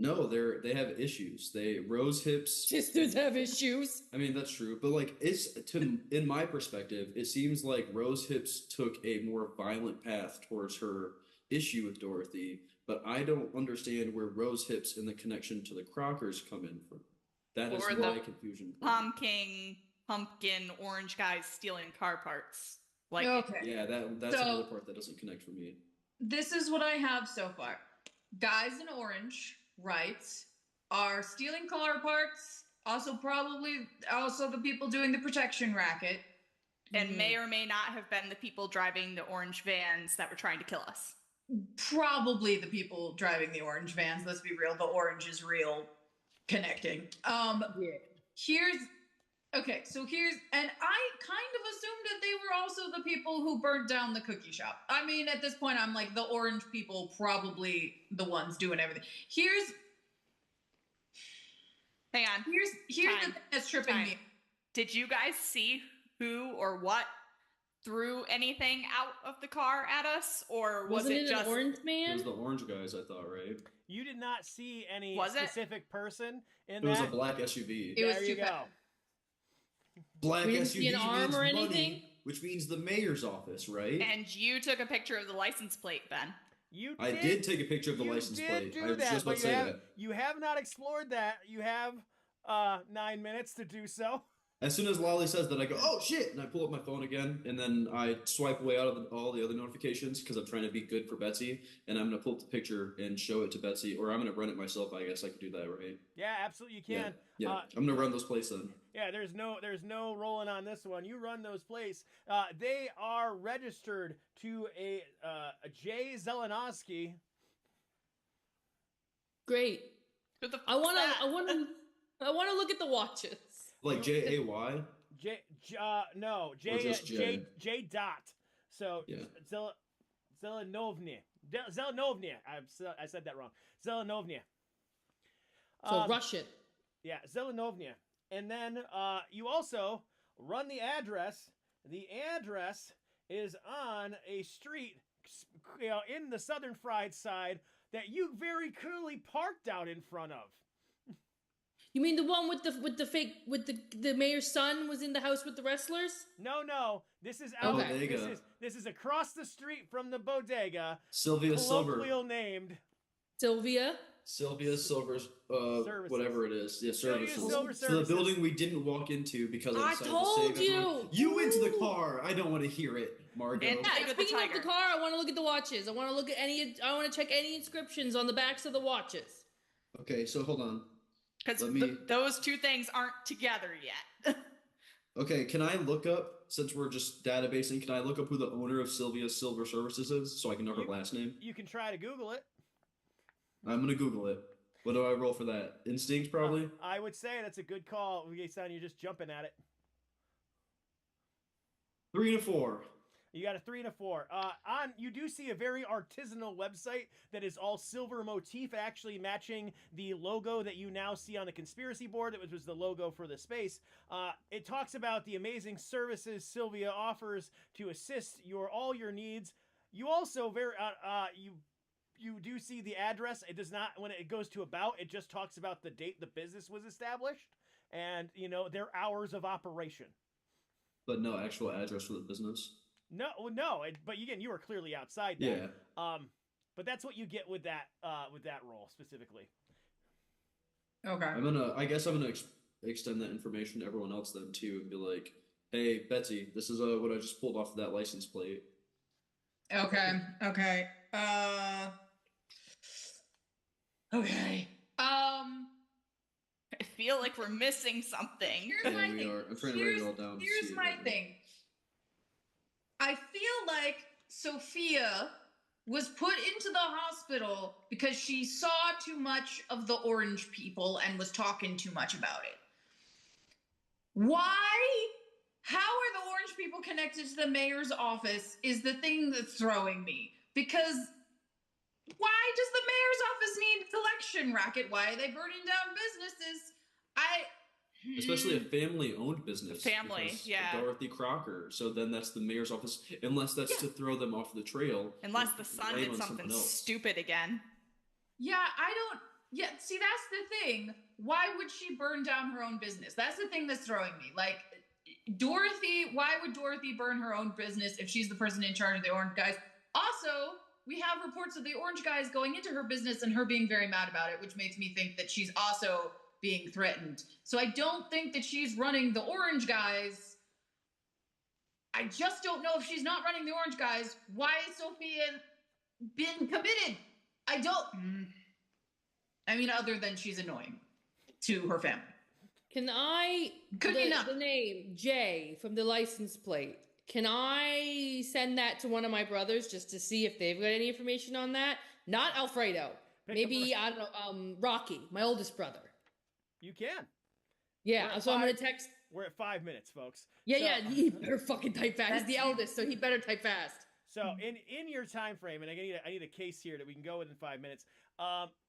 [SPEAKER 2] No, they have issues. Rose hips.
[SPEAKER 3] Sisters have issues.
[SPEAKER 2] I mean, that's true, but like in my perspective, it seems like Rose Hips took a more violent path towards her issue with Dorothy, but I don't understand where Rose Hips and the connection to the Crockers come in from. That is
[SPEAKER 4] Or
[SPEAKER 2] my
[SPEAKER 4] the
[SPEAKER 2] confusion.
[SPEAKER 4] pumpkin orange guys stealing car parts. Like,
[SPEAKER 5] Okay.
[SPEAKER 2] Yeah, that's
[SPEAKER 5] So-
[SPEAKER 2] another part that doesn't connect for me.
[SPEAKER 5] This is what I have so far. Guys in orange, right, are stealing car parts. Also, probably also the people doing the protection racket.
[SPEAKER 4] and may or may not have been the people driving the orange vans that were trying to kill us.
[SPEAKER 5] Probably the people driving the orange vans. Let's be real. The orange is real connecting.
[SPEAKER 3] Yeah.
[SPEAKER 5] And I kind of assumed that they were also the people who burnt down the cookie shop. I mean, at this point, I'm like, the orange people probably the ones doing everything.
[SPEAKER 4] Hang on.
[SPEAKER 5] Here's the
[SPEAKER 4] Time.
[SPEAKER 5] thing that's tripping
[SPEAKER 4] Time.
[SPEAKER 5] me.
[SPEAKER 4] Did you guys see who or what threw anything out of the car at us, or was
[SPEAKER 3] Wasn't
[SPEAKER 4] it
[SPEAKER 3] it
[SPEAKER 4] just
[SPEAKER 3] an orange
[SPEAKER 2] It
[SPEAKER 3] man?
[SPEAKER 2] was the orange guys, I thought, right?
[SPEAKER 1] You did not see any
[SPEAKER 4] Was it?
[SPEAKER 1] specific person in
[SPEAKER 2] It
[SPEAKER 1] that.
[SPEAKER 2] was a black SUV.
[SPEAKER 5] It was
[SPEAKER 1] there you
[SPEAKER 5] too
[SPEAKER 1] go.
[SPEAKER 5] fast.
[SPEAKER 2] Black
[SPEAKER 3] We didn't
[SPEAKER 2] SUV
[SPEAKER 3] see an arm
[SPEAKER 2] means
[SPEAKER 3] or
[SPEAKER 2] money,
[SPEAKER 3] anything?
[SPEAKER 2] which means the mayor's office, right?
[SPEAKER 4] And you took a picture of the license plate, Ben.
[SPEAKER 1] You
[SPEAKER 2] I did take a picture of the
[SPEAKER 1] you
[SPEAKER 2] license
[SPEAKER 1] did
[SPEAKER 2] plate.
[SPEAKER 1] do
[SPEAKER 2] I was
[SPEAKER 1] that,
[SPEAKER 2] just about
[SPEAKER 1] but
[SPEAKER 2] to say that.
[SPEAKER 1] you have not explored that. You have 9 minutes to do so.
[SPEAKER 2] As soon as Lolly says that, I go, "Oh shit!" and I pull up my phone again, and then I swipe away out of all the other notifications because I'm trying to be good for Betsy, and I'm gonna pull up the picture and show it to Betsy, or I'm gonna run it myself. I guess I could do that, right?
[SPEAKER 1] Yeah, absolutely, you can.
[SPEAKER 2] Yeah, I'm gonna run those plays then.
[SPEAKER 1] Yeah, there's no rolling on this one. You run those plays. They are registered to a Jay Zelenoski.
[SPEAKER 3] Great.
[SPEAKER 4] Who the
[SPEAKER 3] I
[SPEAKER 4] fuck's
[SPEAKER 3] wanna
[SPEAKER 4] that?
[SPEAKER 3] I wanna look at the watches.
[SPEAKER 2] Like JAY.
[SPEAKER 1] No,
[SPEAKER 2] Or just J.
[SPEAKER 1] J dot. So
[SPEAKER 2] Yeah.
[SPEAKER 1] Zelenovny. Zelenovny. I said that wrong. Zelenovny.
[SPEAKER 3] So Russian.
[SPEAKER 1] Yeah, Zelenovny. And then you also run the address. The address is on a street, in the Southern Fried side that you very clearly parked out in front of.
[SPEAKER 3] You mean the one with the mayor's son was in the house with the wrestlers?
[SPEAKER 1] No. This is
[SPEAKER 3] Okay.
[SPEAKER 1] out.
[SPEAKER 2] Bodega.
[SPEAKER 1] This is across the street from the bodega,
[SPEAKER 2] Sylvia Silver.
[SPEAKER 1] colloquial named.
[SPEAKER 3] Sylvia?
[SPEAKER 2] Sylvia Silver's,
[SPEAKER 1] Services.
[SPEAKER 2] whatever it is. Yeah,
[SPEAKER 1] Sylvia
[SPEAKER 2] services.
[SPEAKER 1] Silver
[SPEAKER 2] So the
[SPEAKER 1] Services.
[SPEAKER 2] building we didn't walk into because I
[SPEAKER 3] I
[SPEAKER 2] decided
[SPEAKER 3] told
[SPEAKER 2] to save everyone.
[SPEAKER 3] you.
[SPEAKER 2] You went to the
[SPEAKER 3] Ooh.
[SPEAKER 2] car. I don't want to hear it, Margot.
[SPEAKER 4] And-
[SPEAKER 3] Yeah,
[SPEAKER 4] Play with the
[SPEAKER 3] speaking of the
[SPEAKER 4] tiger.
[SPEAKER 3] car, I want to look at the watches. I want to look at I want to check any inscriptions on the backs of the watches.
[SPEAKER 2] Okay, so hold on.
[SPEAKER 4] Because
[SPEAKER 2] Let me-
[SPEAKER 4] those two things aren't together yet.
[SPEAKER 2] Okay, can I look up, since we're just databasing, can I look up who the owner of Sylvia Silver Services is so I can know her last name?
[SPEAKER 1] You can try to Google it.
[SPEAKER 2] I'm gonna Google it. What do I roll for that? Instinct, probably?
[SPEAKER 1] I would say that's a good call. Based on you just jumping at it.
[SPEAKER 2] 3 and a 4.
[SPEAKER 1] You got a 3 and a 4. You do see a very artisanal website that is all silver motif, actually matching the logo that you now see on the conspiracy board. That was the logo for the space. It talks about the amazing services Sylvia offers to assist all your needs. You also you do see the address. It does not, when it goes to about, it just talks about the date the business was established and, their hours of operation.
[SPEAKER 2] But no actual address for the business.
[SPEAKER 1] No, but again, you were clearly outside that.
[SPEAKER 2] Yeah.
[SPEAKER 1] But that's what you get with that role specifically.
[SPEAKER 5] Okay.
[SPEAKER 2] I guess I'm gonna extend that information to everyone else then too, and be like, hey, Betsy, this is what I just pulled off of that license plate.
[SPEAKER 5] Okay. Okay. Okay.
[SPEAKER 4] I feel like we're missing something.
[SPEAKER 5] Here's
[SPEAKER 2] Yeah,
[SPEAKER 5] my
[SPEAKER 2] we
[SPEAKER 5] thing.
[SPEAKER 2] are. I'm trying to write it all down. to
[SPEAKER 5] Here's
[SPEAKER 2] see it
[SPEAKER 5] my
[SPEAKER 2] right now.
[SPEAKER 5] thing. I feel like Sophia was put into the hospital because she saw too much of the orange people and was talking too much about it. Why? How are the orange people connected to the mayor's office is the thing that's throwing me. Because why does the mayor's office need a collection racket? Why are they burning down businesses?
[SPEAKER 2] Especially a family-owned business.
[SPEAKER 4] Family,
[SPEAKER 2] because of
[SPEAKER 4] yeah.
[SPEAKER 2] Dorothy Crocker. So then that's the mayor's office, unless that's to throw them off the trail.
[SPEAKER 4] Unless the son
[SPEAKER 2] blame
[SPEAKER 4] did
[SPEAKER 2] on
[SPEAKER 4] something
[SPEAKER 2] someone else.
[SPEAKER 4] stupid again.
[SPEAKER 5] Yeah, I don't. Yeah, see, that's the thing. Why would she burn down her own business? That's the thing that's throwing me. Like, Dorothy, why would Dorothy burn her own business if she's the person in charge of the orange guys? Also, we have reports of the orange guys going into her business and her being very mad about it, which makes me think that she's also being threatened. So I don't think that she's running the orange guys. I just don't know if she's not running the orange guys. Why has Sophia been committed? I don't. I mean, other than she's annoying to her family.
[SPEAKER 3] Can I
[SPEAKER 5] Could be not.
[SPEAKER 3] the name Jay from the license plate? Can I send that to one of my brothers just to see if they've got any information on that? Not Alfredo. Maybe I don't know. Rocky, my oldest brother.
[SPEAKER 1] You can.
[SPEAKER 3] Yeah.
[SPEAKER 1] We're
[SPEAKER 3] So I'm gonna
[SPEAKER 1] at
[SPEAKER 3] text.
[SPEAKER 1] We're at 5 minutes, folks.
[SPEAKER 3] Yeah,
[SPEAKER 1] So-
[SPEAKER 3] yeah. He better fucking type fast. He's the eldest, so he better type fast.
[SPEAKER 1] So in your time frame, and I need a case here that we can go within 5 minutes.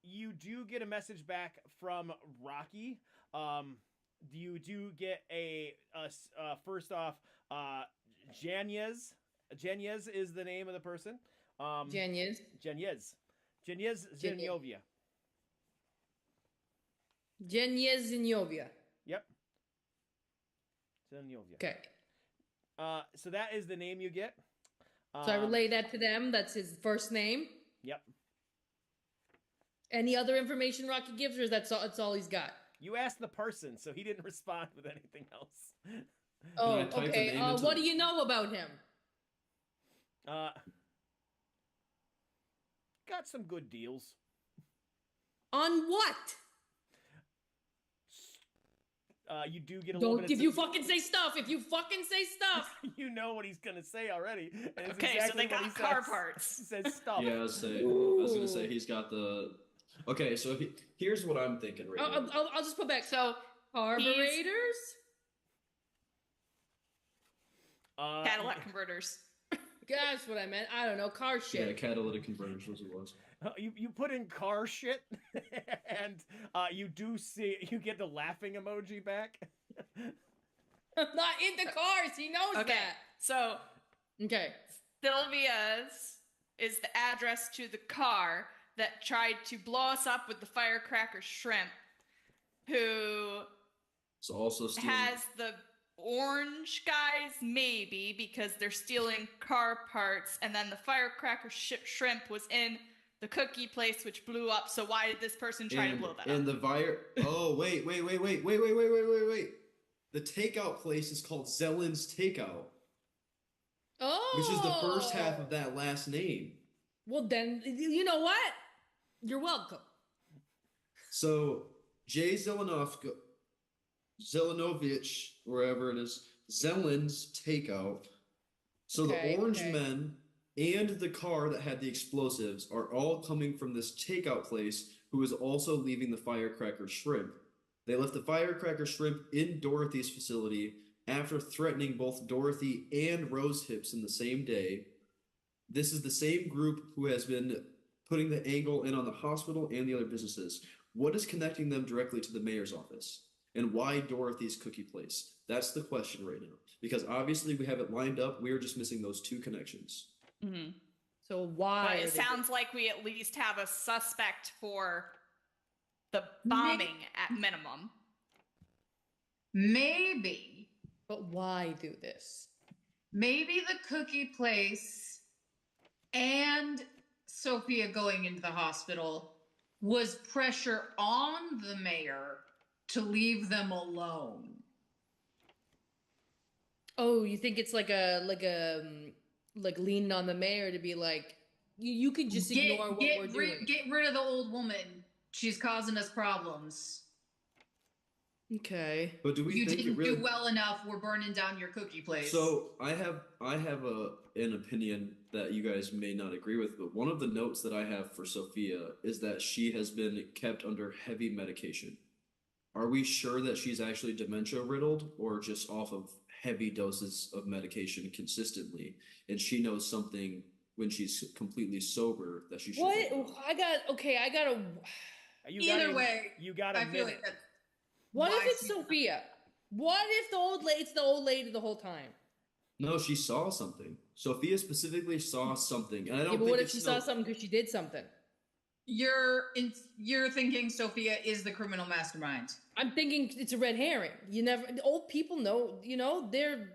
[SPEAKER 1] You do get a message back from Rocky. You do get a first off, Janyez. Janyez is the name of the person.
[SPEAKER 3] Janyez.
[SPEAKER 1] Janyez Zinovia.
[SPEAKER 3] Janyez Zinovia.
[SPEAKER 1] Yep. Zinovia.
[SPEAKER 3] Okay.
[SPEAKER 1] So that is the name you get.
[SPEAKER 3] So I relay that to them. That's his first name.
[SPEAKER 1] Yep.
[SPEAKER 3] Any other information Rocky gives, or that's all he's got?
[SPEAKER 1] You asked the person, so he didn't respond with anything else.
[SPEAKER 3] Oh,
[SPEAKER 2] I type the
[SPEAKER 3] okay.
[SPEAKER 2] name into
[SPEAKER 3] What
[SPEAKER 2] the-
[SPEAKER 3] do you know about him?
[SPEAKER 1] Got some good deals.
[SPEAKER 3] On what?
[SPEAKER 1] You do get a little
[SPEAKER 3] Don't
[SPEAKER 1] bit
[SPEAKER 3] if
[SPEAKER 1] of
[SPEAKER 3] you fucking say stuff. If you fucking say stuff.
[SPEAKER 1] you know what he's gonna say already. And it's
[SPEAKER 4] Okay,
[SPEAKER 1] exactly
[SPEAKER 4] so they
[SPEAKER 1] what he
[SPEAKER 4] got car
[SPEAKER 1] says.
[SPEAKER 4] parts.
[SPEAKER 1] He says stuff.
[SPEAKER 2] Yeah, I was gonna say he's got the. Okay, so here's what I'm thinking right now.
[SPEAKER 3] I'll just put back.
[SPEAKER 4] So
[SPEAKER 3] Carburetors?
[SPEAKER 4] Cadillac converters.
[SPEAKER 3] That's what I meant. I don't know. Car
[SPEAKER 2] Yeah,
[SPEAKER 3] shit.
[SPEAKER 2] catalytic converters was what it was.
[SPEAKER 1] You put in car shit, and you do see you get the laughing emoji back.
[SPEAKER 3] I'm not into cars. He knows
[SPEAKER 4] Okay,
[SPEAKER 3] that.
[SPEAKER 4] so
[SPEAKER 3] Okay.
[SPEAKER 4] Sylvia's is the address to the car that tried to blow us up with the firecracker shrimp, who
[SPEAKER 2] So also stealing.
[SPEAKER 4] has the orange guys, maybe, because they're stealing car parts, and then the firecracker shrimp was in the cookie place, which blew up. So why did this person try to blow that
[SPEAKER 2] and
[SPEAKER 4] up?
[SPEAKER 2] the Oh wait. The takeout place is called Zellen's Takeout,
[SPEAKER 3] Oh.
[SPEAKER 2] which is the first half of that last name.
[SPEAKER 3] Well, then, you know what? You're welcome.
[SPEAKER 2] So Jay Zelenovich, wherever it is, Zellen's Takeout. So
[SPEAKER 3] Okay,
[SPEAKER 2] the orange
[SPEAKER 3] okay.
[SPEAKER 2] men and the car that had the explosives are all coming from this takeout place, who is also leaving the firecracker shrimp. They left the firecracker shrimp in Dorothy's facility, after threatening both Dorothy and Rose Hips in the same day. This is the same group who has been putting the angle in on the hospital and the other businesses. What is connecting them directly to the mayor's office? And why Dorothy's Cookie Place? That's the question right now. Because obviously we have it lined up. We are just missing those two connections.
[SPEAKER 4] Mm-hmm.
[SPEAKER 3] So why?
[SPEAKER 4] But
[SPEAKER 3] are
[SPEAKER 4] it
[SPEAKER 3] they
[SPEAKER 4] sounds like we at least have a suspect for the bombing at minimum.
[SPEAKER 5] Maybe.
[SPEAKER 3] But why do this?
[SPEAKER 5] Maybe the Cookie Place and Sophia going into the hospital was pressure on the mayor to leave them alone.
[SPEAKER 3] Oh, you think it's like leaning on the mayor to be like, you can just ignore what we're doing.
[SPEAKER 5] Get rid of the old woman. She's causing us problems.
[SPEAKER 3] Okay.
[SPEAKER 2] But do we
[SPEAKER 5] You
[SPEAKER 2] think
[SPEAKER 5] didn't
[SPEAKER 2] it really
[SPEAKER 5] do well enough. We're burning down your cookie place.
[SPEAKER 2] So I have an opinion that you guys may not agree with, but one of the notes that I have for Sophia is that she has been kept under heavy medication. Are we sure that she's actually dementia riddled or just off of heavy doses of medication consistently, and she knows something when she's completely sober that she should
[SPEAKER 3] What? I gotta.
[SPEAKER 5] Either way,
[SPEAKER 1] you got a
[SPEAKER 5] I feel
[SPEAKER 1] minute.
[SPEAKER 5] like that.
[SPEAKER 3] What
[SPEAKER 5] Why
[SPEAKER 3] if it's
[SPEAKER 5] she's-
[SPEAKER 3] Sophia? What if it's the old lady the whole time?
[SPEAKER 2] No, she saw something. Sophia specifically saw something, and I don't
[SPEAKER 3] Yeah, but
[SPEAKER 2] think
[SPEAKER 3] what if
[SPEAKER 2] it's
[SPEAKER 3] she saw something because she did something?
[SPEAKER 5] You're thinking Sophia is the criminal mastermind.
[SPEAKER 3] I'm thinking it's a red herring. Old people know, they're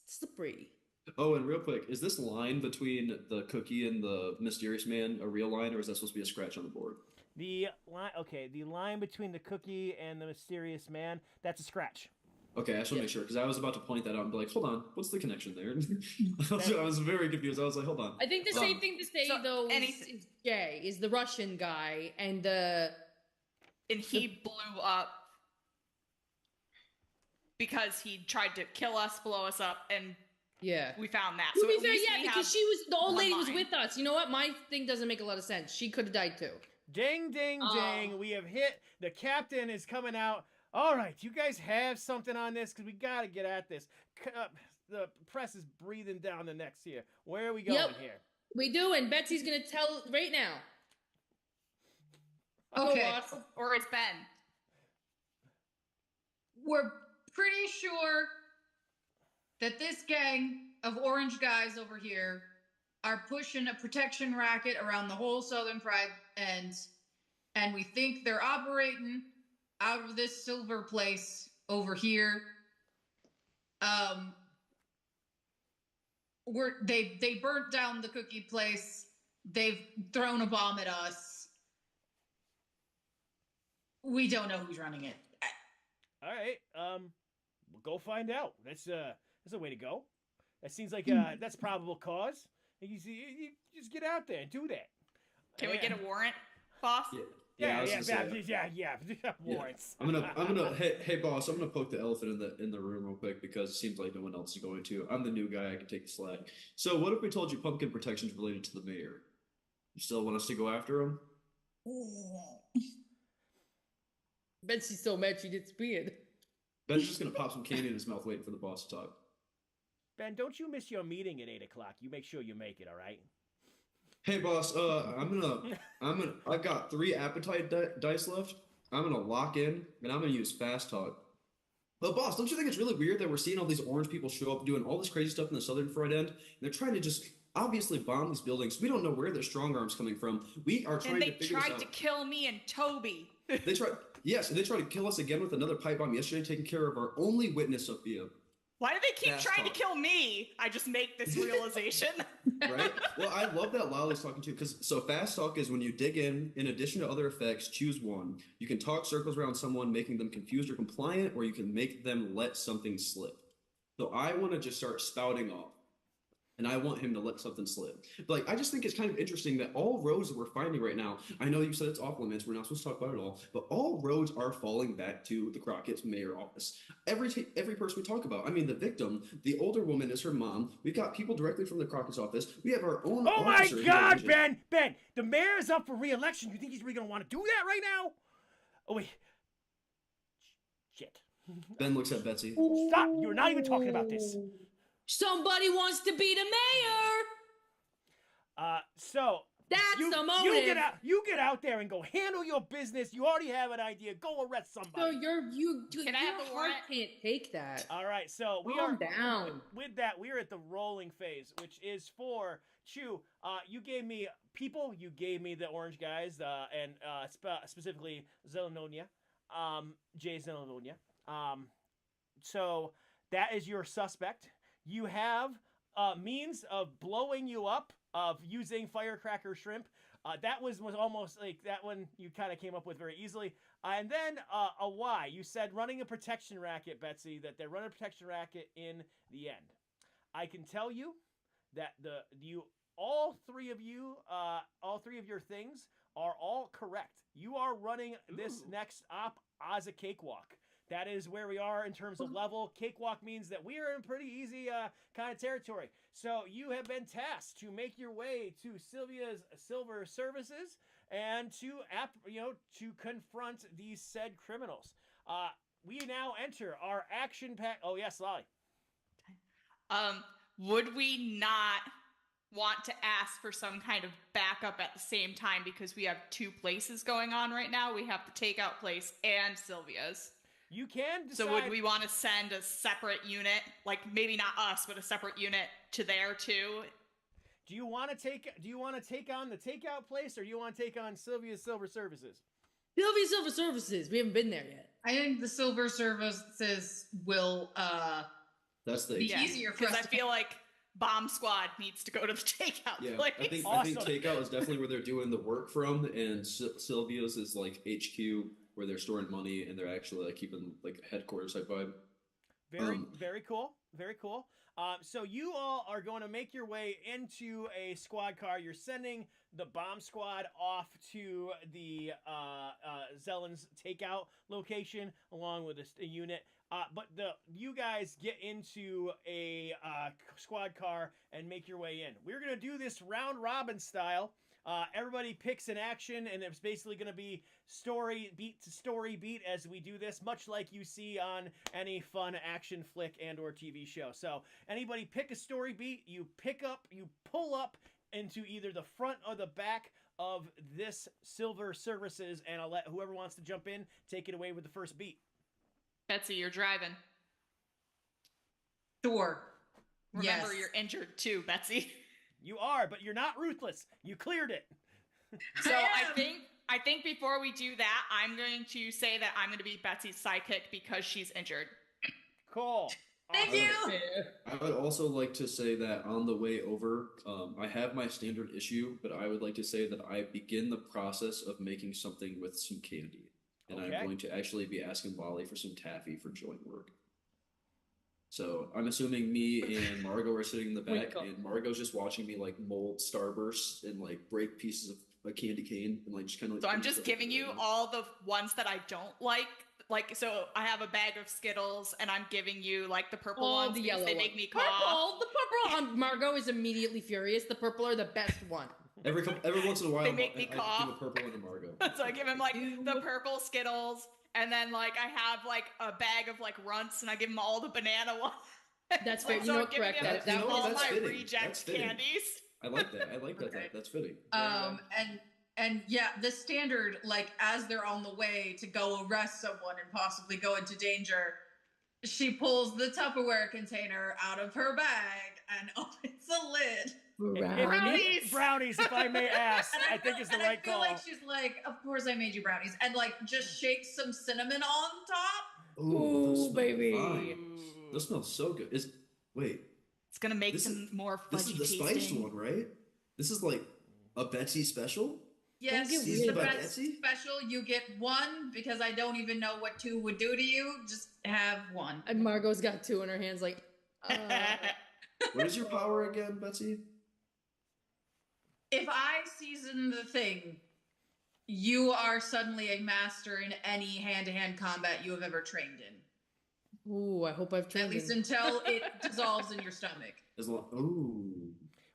[SPEAKER 3] slippery.
[SPEAKER 2] Oh, and real quick, is this line between the cookie and the mysterious man a real line, or is that supposed to be a scratch on the board?
[SPEAKER 1] The line between the cookie and the mysterious man, that's a scratch.
[SPEAKER 2] Okay, I just want to make sure, because I was about to point that out and be like, hold on, what's the connection there? I was very confused. I was like, hold on.
[SPEAKER 3] I think the same thing to say,
[SPEAKER 4] so
[SPEAKER 3] though,
[SPEAKER 4] anything-
[SPEAKER 3] is Jay, is the Russian guy, and
[SPEAKER 4] And he blew up because he tried to kill us, blow us up, and
[SPEAKER 3] yeah.
[SPEAKER 4] we found that.
[SPEAKER 3] To
[SPEAKER 4] So
[SPEAKER 3] be
[SPEAKER 4] at
[SPEAKER 3] fair,
[SPEAKER 4] least
[SPEAKER 3] yeah,
[SPEAKER 4] we
[SPEAKER 3] because
[SPEAKER 4] have
[SPEAKER 3] the old
[SPEAKER 4] one
[SPEAKER 3] lady was
[SPEAKER 4] line.
[SPEAKER 3] with us. You know what? My thing doesn't make a lot of sense. She could have died too.
[SPEAKER 1] Ding, ding, ding. We have hit. The captain is coming out. All right, you guys have something on this because we got to get at this. The press is breathing down the necks here. Where are we going
[SPEAKER 3] Yep.
[SPEAKER 1] here?
[SPEAKER 3] We do, and Betsy's gonna tell right now.
[SPEAKER 5] Okay.
[SPEAKER 3] Go, Ross.
[SPEAKER 4] Or it's Ben.
[SPEAKER 5] We're pretty sure that this gang of orange guys over here are pushing a protection racket around the whole Southern Pride end, and we think they're operating out of this silver place over here. They burnt down the cookie place. They've thrown a bomb at us. We don't know who's running it.
[SPEAKER 1] All right. We'll go find out. That's a way to go. That seems like that's probable cause. You just get out there and do that.
[SPEAKER 4] Can we get a warrant, boss?
[SPEAKER 2] I was gonna say,
[SPEAKER 1] Yeah. Warrants.
[SPEAKER 2] I'm gonna hey boss, I'm gonna poke the elephant in the room real quick because it seems like no one else is going to. I'm the new guy, I can take the slack. So what if we told you pumpkin protection's related to the mayor? You still want us to go after him?
[SPEAKER 3] Betsy's so mad she disappeared.
[SPEAKER 2] Ben's just gonna pop some candy in his mouth waiting for the boss to talk.
[SPEAKER 1] Ben, don't you miss your meeting at 8 o'clock. You make sure you make it, all right?
[SPEAKER 2] Hey boss, I've got 3 appetite dice left. I'm gonna lock in and I'm gonna use fast talk. But boss, don't you think it's really weird that we're seeing all these orange people show up doing all this crazy stuff in the Southern Front End? And they're trying to just obviously bomb these buildings. We don't know where their strong arm's coming from. We are trying
[SPEAKER 4] And they
[SPEAKER 2] to figure this
[SPEAKER 4] tried
[SPEAKER 2] out.
[SPEAKER 4] to kill me and Toby.
[SPEAKER 2] They tried, yes, and they tried to kill us again with another pipe bomb yesterday, taking care of our only witness, Sophia.
[SPEAKER 4] Why do they keep
[SPEAKER 2] Fast
[SPEAKER 4] trying
[SPEAKER 2] talk.
[SPEAKER 4] to kill me? I just make this realization.
[SPEAKER 2] Right? Well, I love that Lolly's talking too, because so fast talk is when you dig in addition to other effects, choose one. You can talk circles around someone, making them confused or compliant, or you can make them let something slip. So I want to just start spouting off. And I want him to let something slip. But I just think it's kind of interesting that all roads that we're finding right now, I know you said it's off limits, we're not supposed to talk about it all, but all roads are falling back to the Crockett's mayor office. Every person we talk about, I mean, the victim, the older woman is her mom. We've got people directly from the Crockett's office. We have our own
[SPEAKER 1] Oh my
[SPEAKER 2] officer in
[SPEAKER 1] God,
[SPEAKER 2] the division.
[SPEAKER 1] Ben! The mayor's up for re-election. You think he's really gonna want to do that right now? Oh wait. Shit.
[SPEAKER 2] Ben looks at Betsy.
[SPEAKER 1] Stop! You're not even talking about this.
[SPEAKER 3] Somebody wants to be the mayor.
[SPEAKER 1] So
[SPEAKER 3] That's
[SPEAKER 1] you,
[SPEAKER 3] the motive.
[SPEAKER 1] you get out there and go handle your business. You already have an idea. Go arrest
[SPEAKER 3] So
[SPEAKER 1] somebody.
[SPEAKER 3] you
[SPEAKER 4] Can I have the
[SPEAKER 3] heart
[SPEAKER 4] warrant?
[SPEAKER 3] can't take that.
[SPEAKER 1] All right, so we
[SPEAKER 3] Calm
[SPEAKER 1] are
[SPEAKER 3] down.
[SPEAKER 1] with that. We are at the rolling phase, which is for Chew. You gave me people. You gave me the orange guys, and specifically Zelenonia, Jay Zelenonia. So that is your suspect. You have means of blowing you up, of using firecracker shrimp. That was almost like that one you kind of came up with very easily. And then a why. You said running a protection racket, Betsy, that they're running a protection racket in the end. I can tell you that all three of your things are all correct. You are running this next op as a cakewalk. That is where we are in terms of level. Cakewalk means that we are in pretty easy kind of territory. So you have been tasked to make your way to Sylvia's Silver Services and to confront these said criminals. We now enter our action pack. Oh yes, Lolly.
[SPEAKER 4] Would we not want to ask for some kind of backup at the same time because we have two places going on right now? We have the takeout place and Sylvia's.
[SPEAKER 1] You can decide.
[SPEAKER 4] So would we want to send a separate unit, like maybe not us, but a separate unit to there too?
[SPEAKER 1] Do you want to take on the takeout place, or do you want to take on Sylvia's Silver Services?
[SPEAKER 3] Sylvia Silver Services. We haven't been there yet.
[SPEAKER 5] I think the silver services will
[SPEAKER 2] That's the
[SPEAKER 5] be easier for
[SPEAKER 4] because
[SPEAKER 5] us.
[SPEAKER 4] I feel like Bomb Squad needs to go to the takeout
[SPEAKER 2] Yeah,
[SPEAKER 4] place.
[SPEAKER 2] I think
[SPEAKER 1] Awesome.
[SPEAKER 2] takeout is definitely where they're doing the work from, and Sylvia's is like HQ where they're storing money and they're actually like keeping like a headquarters type vibe.
[SPEAKER 1] Very cool. Very cool. So you all are going to make your way into a squad car. You're sending the bomb squad off to the Zellen's takeout location along with a unit. But you guys get into a squad car and make your way in. We're going to do this round robin style. Everybody picks an action, and it's basically going to be story beat to story beat as we do this, much like you see on any fun action flick and or TV show. So anybody pick a story beat, you pull up into either the front or the back of this Silver Services, and I'll let whoever wants to jump in take it away with the first beat.
[SPEAKER 4] Betsy, you're driving.
[SPEAKER 5] Sure.
[SPEAKER 4] Remember,
[SPEAKER 5] Yes.
[SPEAKER 4] you're injured too, Betsy.
[SPEAKER 1] You are, but you're not ruthless. You cleared it.
[SPEAKER 4] So
[SPEAKER 5] I
[SPEAKER 4] I
[SPEAKER 5] am.
[SPEAKER 4] think before we do that, I'm going to say that I'm going to be Betsy's sidekick because she's injured.
[SPEAKER 1] Cool.
[SPEAKER 5] Thank
[SPEAKER 1] Awesome.
[SPEAKER 5] you.
[SPEAKER 2] I would also like to say that on the way over, I have my standard issue, but I would like to say that I begin the process of making something with some candy. And
[SPEAKER 1] Okay.
[SPEAKER 2] I'm going to actually be asking Bali for some taffy for joint work. So I'm assuming me and Margot are sitting in the back, and Margot's just watching me like mold Starbursts and like break pieces of a candy cane and like just kind of.
[SPEAKER 4] So I'm just giving you all the ones that I don't like. Like, so I have a bag of Skittles, and I'm giving you like the purple
[SPEAKER 3] Oh,
[SPEAKER 4] ones
[SPEAKER 3] the
[SPEAKER 4] because
[SPEAKER 3] yellow
[SPEAKER 4] they
[SPEAKER 3] one.
[SPEAKER 4] make me cough.
[SPEAKER 3] Purple. The purple. Margot is immediately furious. The purple are the best one.
[SPEAKER 2] Every once in a while,
[SPEAKER 4] They make me
[SPEAKER 2] I
[SPEAKER 4] cough.
[SPEAKER 2] do a purple and a Margot.
[SPEAKER 4] So I give him like the purple Skittles, and then like I have like a bag of like Runts, and I give him all the banana ones.
[SPEAKER 3] That's fair.
[SPEAKER 4] So
[SPEAKER 3] You know
[SPEAKER 4] I'm
[SPEAKER 3] what?
[SPEAKER 4] giving
[SPEAKER 3] Correct.
[SPEAKER 4] him
[SPEAKER 3] That
[SPEAKER 2] you know what?
[SPEAKER 4] all
[SPEAKER 2] That's
[SPEAKER 4] my
[SPEAKER 2] fitting.
[SPEAKER 4] reject
[SPEAKER 2] That's fitting.
[SPEAKER 4] candies.
[SPEAKER 2] I like that. I like that.
[SPEAKER 5] Okay.
[SPEAKER 2] That's fitting.
[SPEAKER 5] And yeah, the standard, like as they're on the way to go arrest someone and possibly go into danger, she pulls the Tupperware container out of her bag and opens the lid.
[SPEAKER 4] Brownies!
[SPEAKER 1] Brownies, if I may ask,
[SPEAKER 5] And
[SPEAKER 1] I think is the
[SPEAKER 5] and
[SPEAKER 1] right
[SPEAKER 5] I feel
[SPEAKER 1] call.
[SPEAKER 5] like she's like, of course I made you brownies, and like just shakes some cinnamon on top.
[SPEAKER 3] Ooh,
[SPEAKER 2] those smell
[SPEAKER 3] baby.
[SPEAKER 2] fine. Those smell so good. Wait,
[SPEAKER 4] It's gonna make
[SPEAKER 2] This
[SPEAKER 4] them more
[SPEAKER 2] this is
[SPEAKER 4] fudgy
[SPEAKER 2] the spiced
[SPEAKER 4] tasting.
[SPEAKER 2] one, right? This is like a Betsy special.
[SPEAKER 5] Yes,
[SPEAKER 3] get
[SPEAKER 5] the
[SPEAKER 3] weird
[SPEAKER 2] about
[SPEAKER 5] best
[SPEAKER 2] Etsy.
[SPEAKER 5] special. You get one because I don't even know what two would do to you. Just have one.
[SPEAKER 3] And Margot's got two in her hands, like.
[SPEAKER 2] What is your power again, Betsy?
[SPEAKER 5] If I season the thing, you are suddenly a master in any hand-to-hand combat you have ever trained in.
[SPEAKER 3] Ooh, I hope I've
[SPEAKER 5] At
[SPEAKER 3] trained
[SPEAKER 5] least
[SPEAKER 3] him.
[SPEAKER 5] until it dissolves in your stomach.
[SPEAKER 2] As long. Ooh.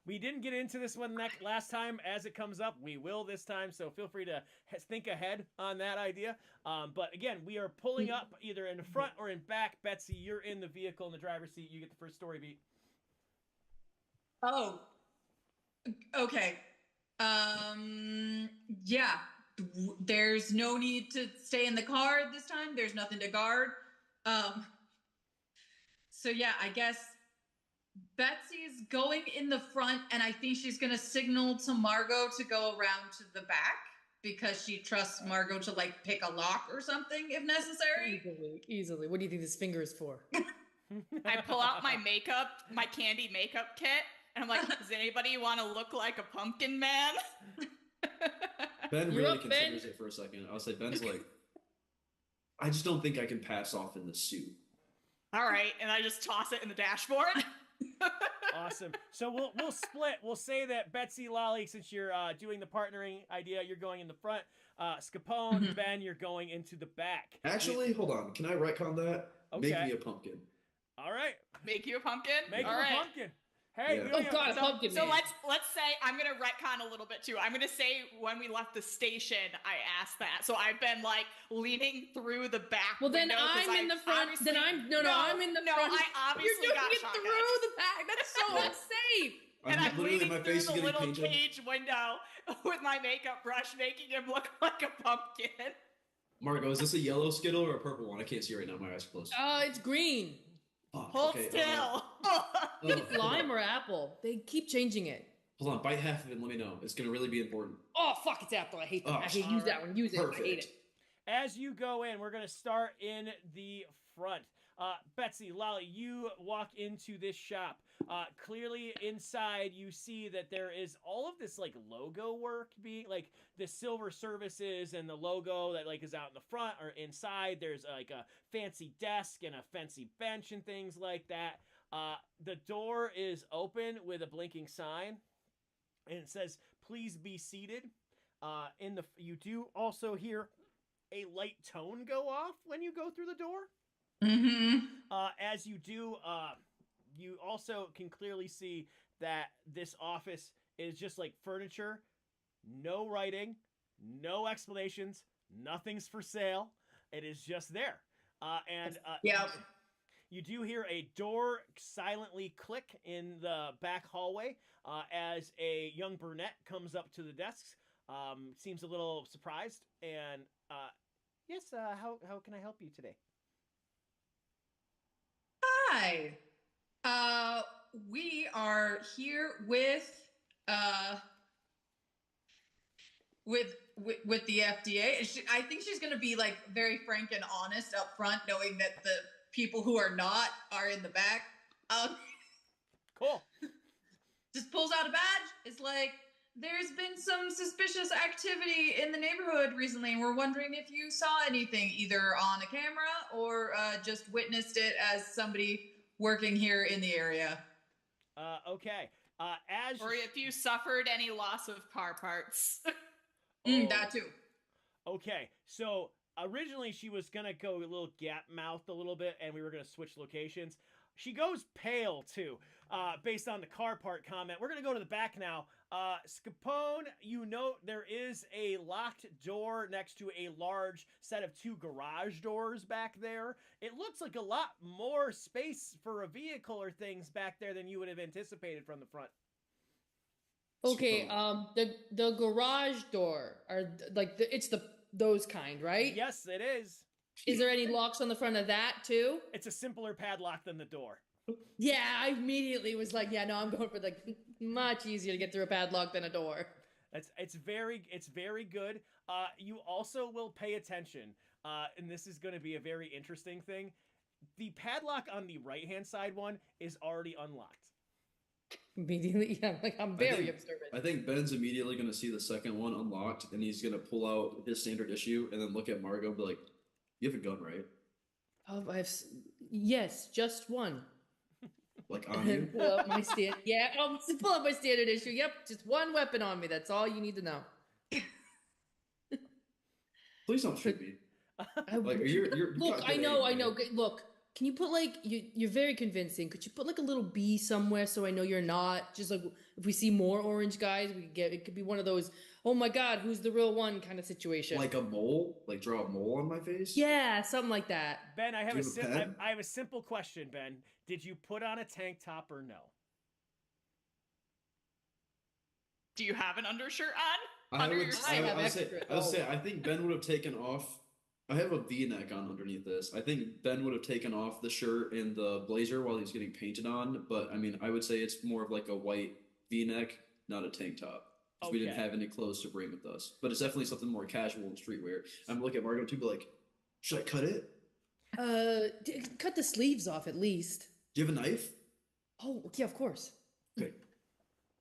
[SPEAKER 1] We didn't get into this one last time. As it comes up, we will this time. So feel free to think ahead on that idea. But again, we are pulling up either in the front or in back. Betsy, you're in the vehicle in the driver's seat. You get the first story beat.
[SPEAKER 5] Oh, okay. Yeah. There's no need to stay in the car this time. There's nothing to guard. So yeah, I guess Betsy's going in the front, and I think she's gonna signal to Margot to go around to the back because she trusts Margot to like pick a lock or something if necessary.
[SPEAKER 3] Easily. What do you think this finger is for?
[SPEAKER 4] I pull out my makeup, my candy makeup kit, and I'm like, does anybody want to look like a pumpkin man?
[SPEAKER 2] Ben
[SPEAKER 3] You're
[SPEAKER 2] really
[SPEAKER 3] up,
[SPEAKER 2] considers
[SPEAKER 3] Ben.
[SPEAKER 2] it for a second. I'll say Ben's like, I just don't think I can pass off in the suit.
[SPEAKER 4] All right, and I just toss it in the dashboard.
[SPEAKER 1] Awesome. So we'll split. We'll say that Betsy, Lolly, since you're doing the partnering idea, you're going in the front. Scapone, Ben, you're going into the back.
[SPEAKER 2] Actually, hold on. Can I retcon that?
[SPEAKER 1] Okay.
[SPEAKER 2] Make me a pumpkin.
[SPEAKER 1] All right.
[SPEAKER 4] Make you a pumpkin?
[SPEAKER 1] Make
[SPEAKER 4] All
[SPEAKER 1] him
[SPEAKER 4] right.
[SPEAKER 1] a pumpkin. Hey,
[SPEAKER 2] Yeah.
[SPEAKER 1] we
[SPEAKER 3] Oh
[SPEAKER 1] only have-
[SPEAKER 3] God, a pumpkin
[SPEAKER 4] So
[SPEAKER 3] man.
[SPEAKER 4] let's say I'm gonna retcon a little bit too. I'm gonna say when we left the station, I asked that. So I've been like leaning through the back.
[SPEAKER 3] Well, then
[SPEAKER 4] window 'cause
[SPEAKER 3] I'm in
[SPEAKER 4] I
[SPEAKER 3] the front. Then
[SPEAKER 4] obviously-
[SPEAKER 3] I'm in the
[SPEAKER 4] no,
[SPEAKER 3] front.
[SPEAKER 4] I obviously
[SPEAKER 3] You're doing
[SPEAKER 4] got
[SPEAKER 3] it
[SPEAKER 4] shotgun.
[SPEAKER 3] through the back. That's so unsafe.
[SPEAKER 4] And I'm
[SPEAKER 2] literally,
[SPEAKER 4] leaning
[SPEAKER 2] my
[SPEAKER 4] through
[SPEAKER 2] face is
[SPEAKER 4] the
[SPEAKER 2] getting
[SPEAKER 4] little
[SPEAKER 2] painted.
[SPEAKER 4] cage window with my makeup brush, making him look like a pumpkin.
[SPEAKER 2] Margot, is this a yellow Skittle or a purple one? I can't see right now. My eyes are closed.
[SPEAKER 3] It's green.
[SPEAKER 2] Fuck,
[SPEAKER 4] Hold
[SPEAKER 2] okay,
[SPEAKER 4] still.
[SPEAKER 3] It's lime or apple. They keep changing it.
[SPEAKER 2] Hold on, bite half of it and let me know. It's gonna really be important.
[SPEAKER 3] Oh fuck, it's apple. I hate that.
[SPEAKER 2] Oh,
[SPEAKER 3] I hate
[SPEAKER 1] all
[SPEAKER 3] use
[SPEAKER 1] right.
[SPEAKER 3] that one. Use it. I hate it.
[SPEAKER 1] As you go in, we're going to start in the front. Betsy, Lolly, you walk into this shop. Clearly inside, you see that there is all of this like logo work being like the silver services and the logo that like is out in the front or inside. There's like a fancy desk and a fancy bench and things like that. The door is open with a blinking sign, and it says, "Please be seated." You do also hear a light tone go off when you go through the door. As you do, you also can clearly see that this office is just like furniture, no writing, no explanations, nothing's for sale. It is just there.
[SPEAKER 5] Yep.
[SPEAKER 1] You do hear a door silently click in the back hallway as a young brunette comes up to the desks. Seems a little surprised and yes, how can I help you today?
[SPEAKER 5] Hi. We are here with the FDA. I think she's gonna be like very frank and honest up front, knowing that the people who are not are in the back.
[SPEAKER 1] Cool.
[SPEAKER 5] Just pulls out a badge. It's like, there's been some suspicious activity in the neighborhood recently, and we're wondering if you saw anything either on a camera or just witnessed it as somebody working here in the area.
[SPEAKER 1] Okay.
[SPEAKER 4] Or if you suffered any loss of car parts.
[SPEAKER 5] That too.
[SPEAKER 1] Okay, so originally she was gonna go a little gap mouthed a little bit, and we were gonna switch locations. She goes pale too, based on the car part comment. We're gonna go to the back now. Scapone, you note there is a locked door next to a large set of 2 garage doors back there. It looks like a lot more space for a vehicle or things back there than you would have anticipated from the front.
[SPEAKER 3] Okay, the garage door are it's those kind, right?
[SPEAKER 1] Yes, it is.
[SPEAKER 3] Is there any locks on the front of that too?
[SPEAKER 1] It's a simpler padlock than the door.
[SPEAKER 3] Yeah, I immediately was like, yeah, no, I'm going for like much easier to get through a padlock than a door.
[SPEAKER 1] It's very good. You also will pay attention, and this is going to be a very interesting thing. The padlock on the right-hand side one is already unlocked.
[SPEAKER 3] Immediately, yeah, I'm very observant.
[SPEAKER 2] I think Ben's immediately going to see the second one unlocked, and he's going to pull out his standard issue and then look at Margot and be like, "You have a gun, right?"
[SPEAKER 3] Oh, yes, just one.
[SPEAKER 2] Like on
[SPEAKER 3] And
[SPEAKER 2] you?
[SPEAKER 3] pull up my I'll pull up my standard issue. Yep, just one weapon on me. That's all you need to know.
[SPEAKER 2] Please don't shoot me.
[SPEAKER 3] I-
[SPEAKER 2] Like, you
[SPEAKER 3] Look,
[SPEAKER 2] got
[SPEAKER 3] I
[SPEAKER 2] good
[SPEAKER 3] know.
[SPEAKER 2] aim, right?
[SPEAKER 3] Look, can you put like you're very convincing. Could you put like a little B somewhere so I know you're not just like if we see more orange guys, we could get it could be one of those oh my god, who's the real one kind of situation.
[SPEAKER 2] Like a mole? Like draw a mole on my face?
[SPEAKER 3] Yeah, something like that.
[SPEAKER 1] Ben, I have
[SPEAKER 2] Do you have a pen?
[SPEAKER 1] I have a simple question, Ben. Did you put on a tank top or no?
[SPEAKER 4] Do you have an undershirt on?
[SPEAKER 2] I
[SPEAKER 4] Under
[SPEAKER 2] would,
[SPEAKER 4] your
[SPEAKER 3] I
[SPEAKER 2] I,
[SPEAKER 3] have
[SPEAKER 2] I would say,
[SPEAKER 3] extra.
[SPEAKER 2] I would say, I think Ben would have taken off. I have a V-neck on underneath this. I think Ben would have taken off the shirt and the blazer while he was getting painted on. But I mean, I would say it's more of like a white V-neck, not a tank top. Because we didn't
[SPEAKER 1] Okay.
[SPEAKER 2] have any clothes to bring with us. But it's definitely something more casual and streetwear. I'm looking at Margot too, be like, should I cut it?
[SPEAKER 3] Cut the sleeves off at least.
[SPEAKER 2] Do you have a knife?
[SPEAKER 3] Oh, yeah, of course.
[SPEAKER 2] Okay.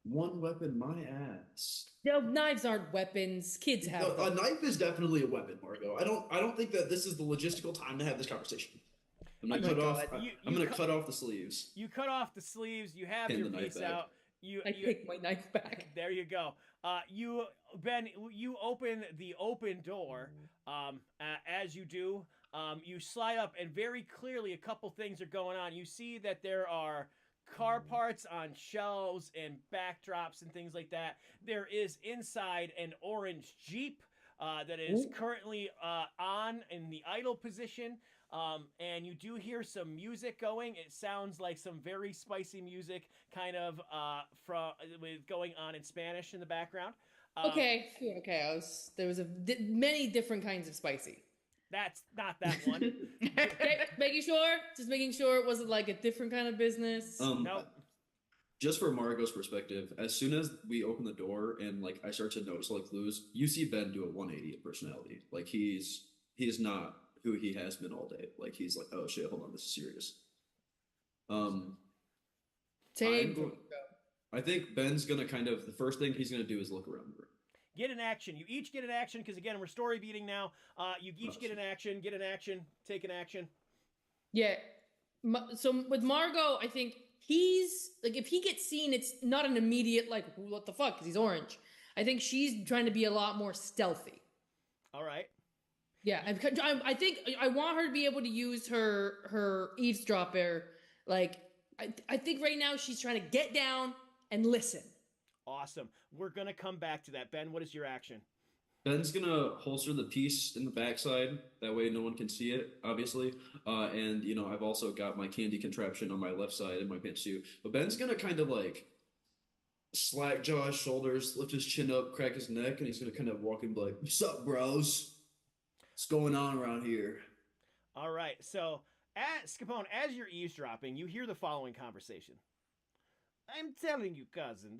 [SPEAKER 2] One weapon, my ass.
[SPEAKER 3] No, knives aren't weapons. Kids have
[SPEAKER 2] No, a
[SPEAKER 3] them.
[SPEAKER 2] knife is definitely a weapon, Margot. I don't think that this is the logistical time to have this conversation. I'm gonna
[SPEAKER 3] Oh my
[SPEAKER 2] cut off.
[SPEAKER 3] God.
[SPEAKER 2] I'm gonna cut off the sleeves.
[SPEAKER 1] You cut off the sleeves. You have
[SPEAKER 2] And
[SPEAKER 1] your
[SPEAKER 2] the knife
[SPEAKER 1] piece
[SPEAKER 2] back.
[SPEAKER 1] out. You
[SPEAKER 3] I take my knife back.
[SPEAKER 1] There you go. You Ben, you open the open door. As you do, you slide up, and very clearly, a couple things are going on. You see that there are car parts on shelves and backdrops and things like that. There is inside an orange Jeep that is
[SPEAKER 3] Ooh.
[SPEAKER 1] currently on in the idle position. And you do hear some music going. It sounds like some very spicy music, kind of from with going on in Spanish in the background.
[SPEAKER 3] Okay, phew, okay. There was many different kinds of spicy.
[SPEAKER 1] That's not that one.
[SPEAKER 3] Okay, just making sure it wasn't like a different kind of business.
[SPEAKER 1] Nope.
[SPEAKER 2] Just for Margot's perspective, as soon as we open the door and like I start to notice like clues, you see Ben do a 180 of personality. Like he's not who he has been all day. Like he's like, oh shit, hold on, this is serious.
[SPEAKER 3] Take
[SPEAKER 2] I'm go- I think Ben's gonna kind of the first thing he's gonna do is look around the room.
[SPEAKER 1] Get an action. You each get an action because again we're story beating now. You each get an action. Get an action. Take an action.
[SPEAKER 3] Yeah. So with Margot, I think he's like if he gets seen, it's not an immediate like what the fuck because he's orange. I think she's trying to be a lot more stealthy.
[SPEAKER 1] All right.
[SPEAKER 3] Yeah, I think I want her to be able to use her eavesdropper. Like I think right now she's trying to get down and listen.
[SPEAKER 1] Awesome. We're gonna come back to that. Ben, what is your action?
[SPEAKER 2] Ben's gonna holster the piece in the backside. That way, no one can see it, obviously. And you know, I've also got my candy contraption on my left side in my pantsuit. But Ben's gonna kind of like slack jaw his shoulders, lift his chin up, crack his neck, and he's gonna kind of walk and be like, "What's up, bros? What's going on around here?"
[SPEAKER 1] All right. So, Scapone, as you're eavesdropping, you hear the following conversation. I'm telling you, cousin,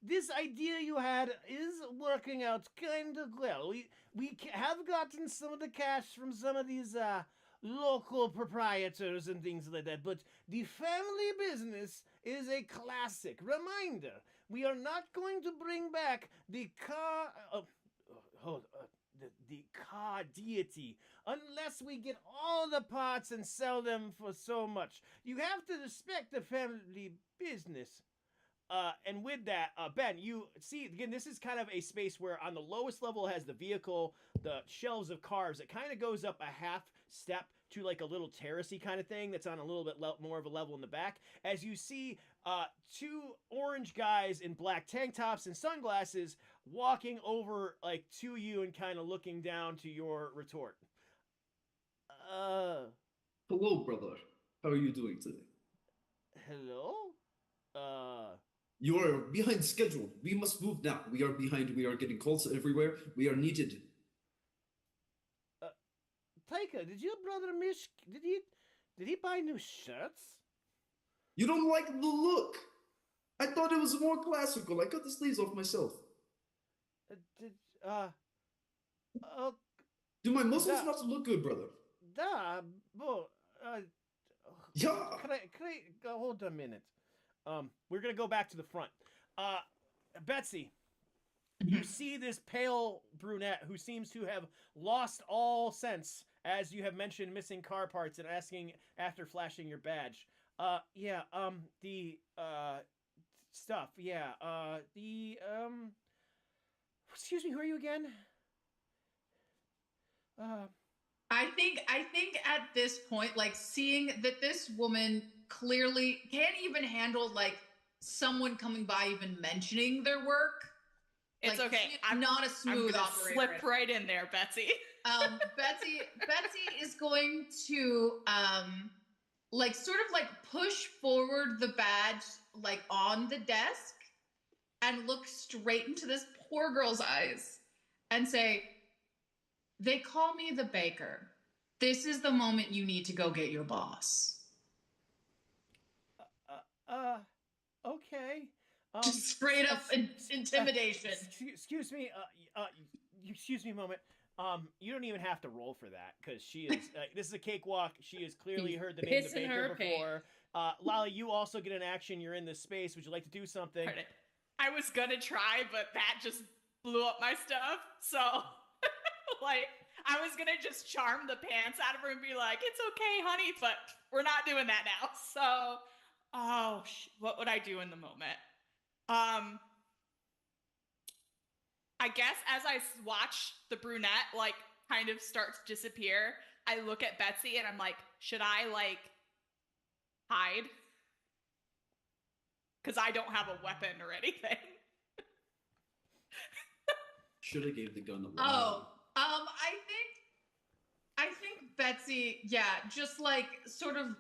[SPEAKER 1] this idea you had is working out kind of well. We have gotten some of the cash from some of these local proprietors and things like that, but the family business is a classic reminder. We are not going to bring back the the car deity unless we get all the parts and sell them for so much. You have to respect the family business. And with that, Ben, you see, again, this is kind of a space where on the lowest level has the vehicle, the shelves of cars. It kind of goes up a half step to like a little terracey kind of thing that's on a little bit more of a level in the back. As you see two orange guys in black tank tops and sunglasses walking over like to you and kind of looking down to your retort.
[SPEAKER 2] Hello, brother. How are you doing today?
[SPEAKER 1] Hello?
[SPEAKER 2] You are behind schedule. We must move now. We are behind. We are getting calls everywhere. We are needed.
[SPEAKER 1] Taika, did your brother did he buy new shirts?
[SPEAKER 2] You don't like the look. I thought it was more classical. I cut the sleeves off myself. Do my muscles
[SPEAKER 1] Da-
[SPEAKER 2] not look good, brother? Yeah.
[SPEAKER 1] Can I go hold a minute? We're gonna go back to the front. Betsy, you see this pale brunette who seems to have lost all sense, as you have mentioned missing car parts and asking after flashing your badge. The stuff, excuse me, who are you again?
[SPEAKER 5] I think at this point, like seeing that this woman clearly can't even handle like someone coming by even mentioning their work.
[SPEAKER 4] It's
[SPEAKER 5] Like,
[SPEAKER 4] okay.
[SPEAKER 5] she's
[SPEAKER 4] I'm
[SPEAKER 5] not a
[SPEAKER 4] I'm
[SPEAKER 5] smooth
[SPEAKER 4] gonna
[SPEAKER 5] operator.
[SPEAKER 4] slip right in there, Betsy.
[SPEAKER 5] Betsy is going to like sort of like push forward the badge like on the desk and look straight into this poor girl's eyes and say, "They call me the baker. This is the moment you need to go get your boss."
[SPEAKER 1] Okay.
[SPEAKER 5] Just straight up intimidation.
[SPEAKER 1] Excuse me. Excuse me a moment. You don't even have to roll for that because she is. This is a cakewalk. She has clearly
[SPEAKER 3] He's
[SPEAKER 1] heard the name of the
[SPEAKER 3] pissing
[SPEAKER 1] baker
[SPEAKER 3] her
[SPEAKER 1] before. Lolly, you also get an action. You're in this space. Would you like to do something?
[SPEAKER 4] Darn it. I was gonna try, but that just blew up my stuff. So, like, I was gonna just charm the pants out of her and be like, "It's okay, honey," but we're not doing that now. So, what would I do in the moment? I guess as I watch the brunette like kind of start to disappear, I look at Betsy and I'm like, should I like hide? Because I don't have a weapon or anything.
[SPEAKER 2] Should have gave the gun to Lolly.
[SPEAKER 5] Oh, I think Betsy, yeah, just like sort of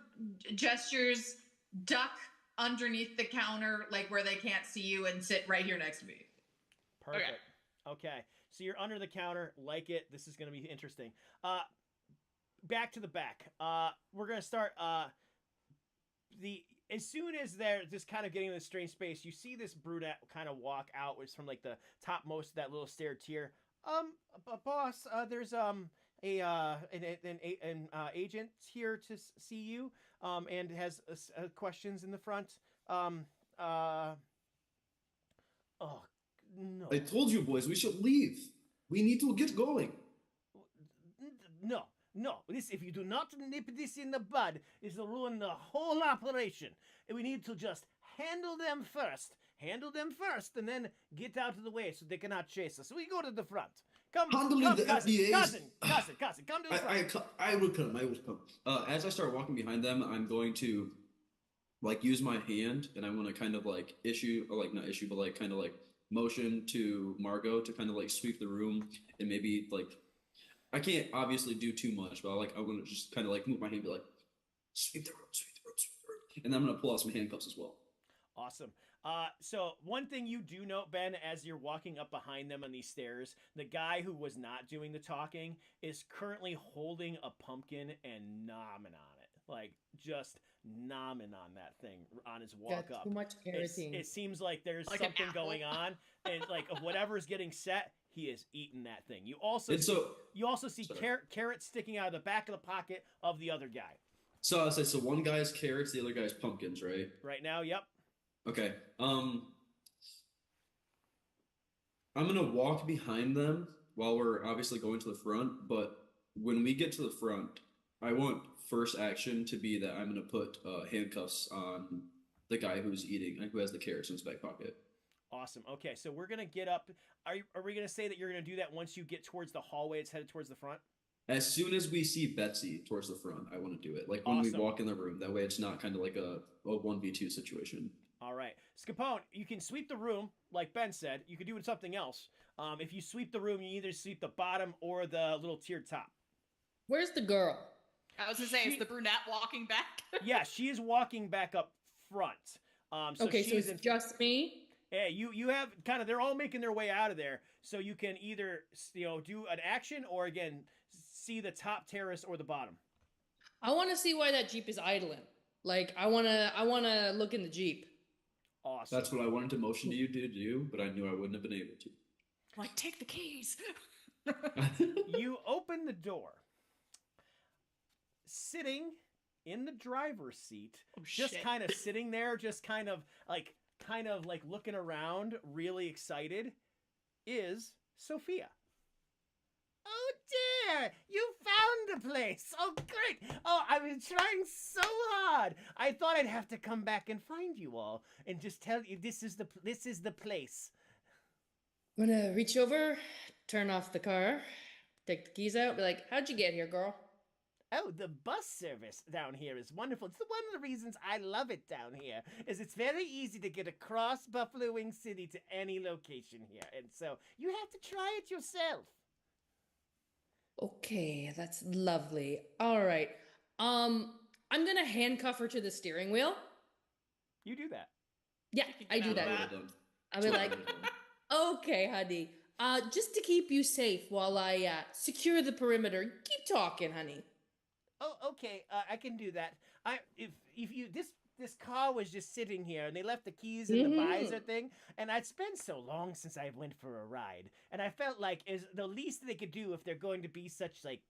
[SPEAKER 5] gestures, duck underneath the counter, like where they can't see you, and sit right here next to me.
[SPEAKER 1] Perfect. Okay. So you're under the counter. Like it. This is going to be interesting. Back to the back. We're going to start. As soon as they're just kind of getting in this strange space, you see this brunette kind of walk out, which from like the topmost of that little stair tier. Boss, there's an agent here to see you. And has questions in the front. Oh no.
[SPEAKER 2] I told you, boys, we should leave. We need to get going.
[SPEAKER 1] No. If you do not nip this in the bud, it will ruin the whole operation. And we need to just handle them first, and then get out of the way so they cannot chase us. So we go to the front.
[SPEAKER 2] Handling the FBA's...
[SPEAKER 1] cousin, come to the front.
[SPEAKER 2] I will come. As I start walking behind them, I'm going to like use my hand, and I want to kind of like kind of like motion to Margot to kind of like sweep the room, and maybe like I can't obviously do too much, but I want to just kind of like move my hand and be like, sweep the room. And then I'm going to pull out some handcuffs as well.
[SPEAKER 1] Awesome. So one thing you do note, Ben, as you're walking up behind them on these stairs, the guy who was not doing the talking is currently holding a pumpkin and nomming on it. Like, just nomming on that thing on his walk
[SPEAKER 3] Got
[SPEAKER 1] up.
[SPEAKER 3] too much carotene.
[SPEAKER 1] It seems like there's
[SPEAKER 4] Like an
[SPEAKER 1] something
[SPEAKER 4] apple.
[SPEAKER 1] going on, and like of whatever's getting set, he is eating that thing. You also
[SPEAKER 2] And
[SPEAKER 1] see
[SPEAKER 2] sorry.
[SPEAKER 1] carrots sticking out of the back of the pocket of the other guy.
[SPEAKER 2] So I say, so one guy's carrots, the other guy's pumpkins, right?
[SPEAKER 1] Right now, yep.
[SPEAKER 2] Okay. I'm gonna walk behind them while we're obviously going to the front, but when we get to the front, I want first action to be that I'm gonna put handcuffs on the guy who has the carrots in his back pocket.
[SPEAKER 1] Awesome. Okay, so we're gonna get up. Are we gonna say that you're gonna do that once you get towards the hallway? It's headed towards the front.
[SPEAKER 2] As soon as we see Betsy towards the front, I want to do it. Like when we
[SPEAKER 1] Awesome.
[SPEAKER 2] walk in the room. That way it's not kind of like a 1v2 situation.
[SPEAKER 1] All right, Scapone, you can sweep the room, like Ben said. You could do something else. If you sweep the room, you either sweep the bottom or the little tiered top.
[SPEAKER 3] Where's the girl?
[SPEAKER 4] I was gonna say, is the brunette walking back?
[SPEAKER 1] Yeah, she is walking back up front. So
[SPEAKER 3] Okay, so
[SPEAKER 1] she's
[SPEAKER 3] it's just me.
[SPEAKER 1] Yeah, you have kind of, they're all making their way out of there, so you can either do an action or again see the top terrace or the bottom.
[SPEAKER 3] I want to see why that Jeep is idling. Like, I wanna look in the Jeep.
[SPEAKER 1] Awesome.
[SPEAKER 2] That's what I wanted to motion to you to do, but I knew I wouldn't have been able to.
[SPEAKER 4] Like, take the keys.
[SPEAKER 1] You open the door. Sitting in the driver's seat,
[SPEAKER 4] Oh,
[SPEAKER 1] just
[SPEAKER 4] shit.
[SPEAKER 1] kind of sitting there, just kind of like looking around, really excited, is Sophia. Oh dear, you found the place. Oh great. Oh, I've been trying so hard. I thought I'd have to come back and find you all and just tell you this is the place.
[SPEAKER 3] I'm gonna reach over, turn off the car, Take the keys out. Be like, how'd you get here, girl?
[SPEAKER 1] Oh, the bus service down here is wonderful. It's one of the reasons I love it down here. Is it's very easy to get across Buffalo Wing City to any location here, and so you have to try it yourself.
[SPEAKER 3] Okay, that's lovely. All right. I'm gonna handcuff her to the steering wheel.
[SPEAKER 1] You do that.
[SPEAKER 3] Yeah,
[SPEAKER 4] You
[SPEAKER 3] I do
[SPEAKER 4] can
[SPEAKER 2] That's
[SPEAKER 3] that.
[SPEAKER 2] what I
[SPEAKER 4] that.
[SPEAKER 2] would've done.
[SPEAKER 3] I'll be
[SPEAKER 2] That's what I
[SPEAKER 3] like,
[SPEAKER 2] would've done.
[SPEAKER 3] okay, honey. Just to keep you safe while I secure the perimeter. Keep talking, honey.
[SPEAKER 1] Oh, okay. I can do that. If you this car was just sitting here and they left the keys in the visor thing, and it's been so long since I went for a ride, and I felt like is the least they could do if they're going to be such like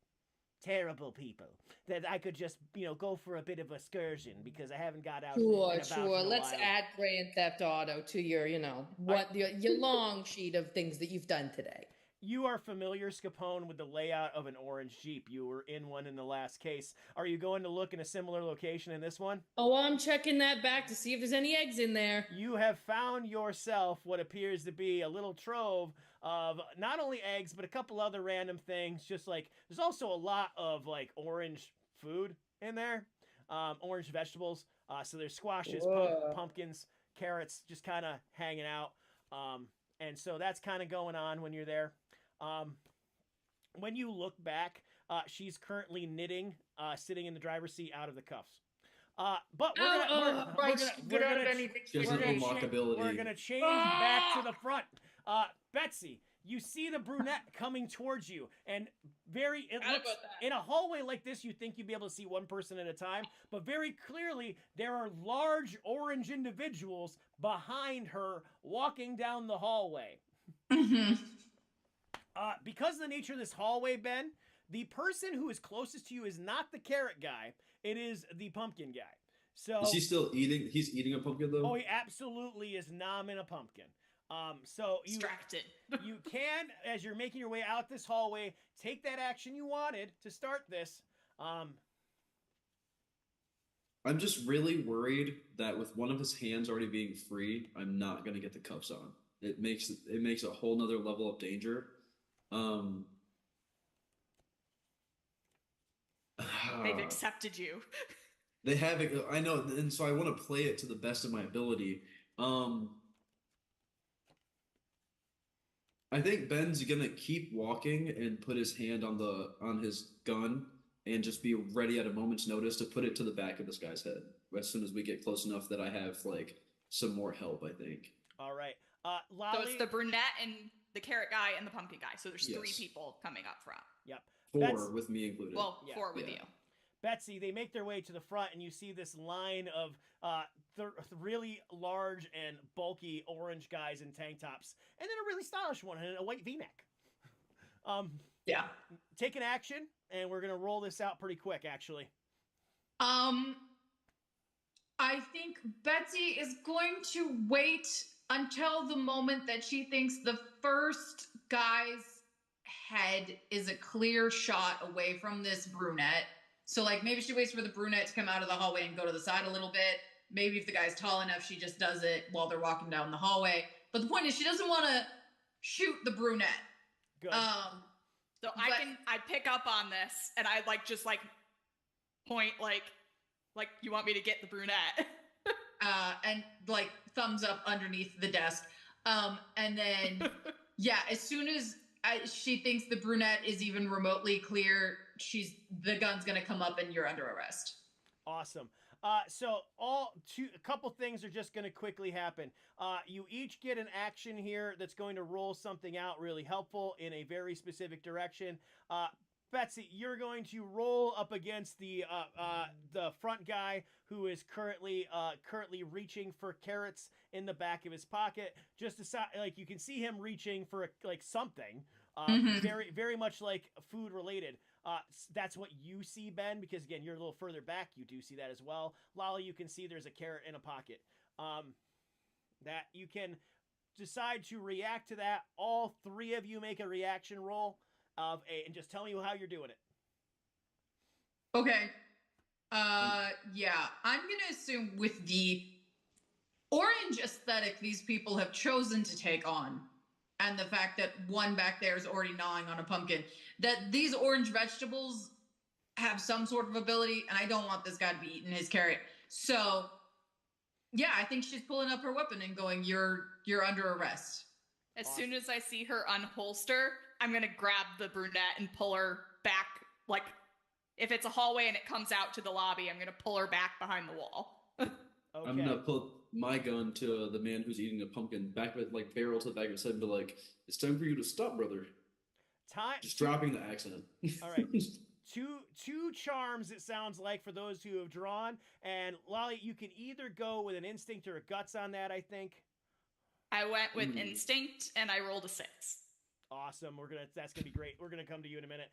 [SPEAKER 1] terrible people that I could just go for a bit of excursion because I haven't got out.
[SPEAKER 3] Sure,
[SPEAKER 1] and about
[SPEAKER 3] sure.
[SPEAKER 1] in a
[SPEAKER 3] Let's
[SPEAKER 1] while.
[SPEAKER 3] add Grand Theft Auto to your, your long sheet of things that you've done today.
[SPEAKER 1] You are familiar, Scapone, with the layout of an orange Jeep. You were in one in the last case. Are you going to look in a similar location in this one?
[SPEAKER 3] Oh, I'm checking that back to see if there's any eggs in there.
[SPEAKER 1] You have found yourself what appears to be a little trove of not only eggs, but a couple other random things. Just like there's also a lot of like orange food in there, orange vegetables. So there's squashes, pumpkins, carrots, just kind of hanging out. And so that's kind of going on when you're there. When you look back, she's currently knitting, sitting in the driver's seat out of the cuffs. But we're
[SPEAKER 2] She has an unlock ability.
[SPEAKER 1] We're gonna change back to the front. Betsy, you see the brunette coming towards you, and it
[SPEAKER 4] Forgot
[SPEAKER 1] looks
[SPEAKER 4] about that.
[SPEAKER 1] in a hallway like this. You think you'd be able to see one person at a time, but very clearly there are large orange individuals behind her walking down the hallway.
[SPEAKER 5] Mhm.
[SPEAKER 1] Because of the nature of this hallway, Ben, the person who is closest to you is not the carrot guy. It is the pumpkin guy. So
[SPEAKER 2] Is he still eating? He's eating a pumpkin though.
[SPEAKER 1] oh, he absolutely is nomming a pumpkin. So
[SPEAKER 4] Distracted.
[SPEAKER 1] you can, as you're making your way out this hallway, take that action you wanted to start this.
[SPEAKER 2] I'm just really worried that with one of his hands already being free, I'm not gonna get the cuffs on. It makes a whole nother level of danger.
[SPEAKER 4] They've accepted you.
[SPEAKER 2] They have it. I know, and so I want to play it to the best of my ability. I think Ben's gonna keep walking and put his hand on his gun and just be ready at a moment's notice to put it to the back of this guy's head as soon as we get close enough that I have like some more help, I think.
[SPEAKER 1] All right.
[SPEAKER 4] So
[SPEAKER 1] Lolly.
[SPEAKER 4] it's the brunette and the carrot guy and the pumpkin guy. So there's three
[SPEAKER 2] Yes.
[SPEAKER 4] people coming up front.
[SPEAKER 1] Yep.
[SPEAKER 2] Four
[SPEAKER 1] That's-
[SPEAKER 2] with me included.
[SPEAKER 4] Well,
[SPEAKER 1] Yeah.
[SPEAKER 4] 4 with
[SPEAKER 2] Yeah.
[SPEAKER 4] you.
[SPEAKER 1] Betsy, they make their way to the front, and you see this line of really large and bulky orange guys in tank tops, and then a really stylish one in a white V-neck.
[SPEAKER 5] Yeah.
[SPEAKER 1] Take an action, and we're gonna roll this out pretty quick, actually.
[SPEAKER 5] I think Betsy is going to wait until the moment that she thinks the first guy's head is a clear shot away from this brunette. So, like, maybe she waits for the brunette to come out of the hallway and go to the side a little bit. Maybe if the guy's tall enough, she just does it while they're walking down the hallway. But the point is, she doesn't want to shoot the brunette.
[SPEAKER 1] Good.
[SPEAKER 4] So I pick up on this and I just point like you want me to get the brunette.
[SPEAKER 5] And like thumbs up underneath the desk. And then, yeah, as soon as she thinks the brunette is even remotely clear, the gun's gonna come up and you're under arrest.
[SPEAKER 1] Awesome. So a couple things are just going to quickly happen. You each get an action here that's going to roll something out really helpful in a very specific direction. Betsy, you're going to roll up against the front guy who is currently reaching for carrots in the back of his pocket. Just you can see him reaching for something. Very very much like food related. That's what you see, Ben, because again, you're a little further back. You do see that as well. Lolly, you can see there's a carrot in a pocket. That you can decide to react to that. All three of you make a reaction roll and just tell me how you're doing it.
[SPEAKER 5] Okay. Yeah, I'm gonna assume with the orange aesthetic these people have chosen to take on, and the fact that one back there is already gnawing on a pumpkin, that these orange vegetables have some sort of ability, and I don't want this guy to be eating his carrot. So, yeah, I think she's pulling up her weapon and going, "You're under arrest."
[SPEAKER 4] As soon as I see her unholster, I'm gonna grab the brunette and pull her back. Like, if it's a hallway and it comes out to the lobby, I'm gonna pull her back behind the wall.
[SPEAKER 1] Okay.
[SPEAKER 2] I'm gonna put my gun to the man who's eating a pumpkin, back with like barrel to the back of his head, and be like, "It's time for you to stop, brother."
[SPEAKER 1] Time.
[SPEAKER 2] Just dropping the accent.
[SPEAKER 1] All right. Two charms, it sounds like, for those who have drawn. And Lolly, you can either go with an instinct or a guts on that, I think.
[SPEAKER 4] I went with instinct and I rolled a 6.
[SPEAKER 1] Awesome. That's gonna be great. We're gonna come to you in a minute.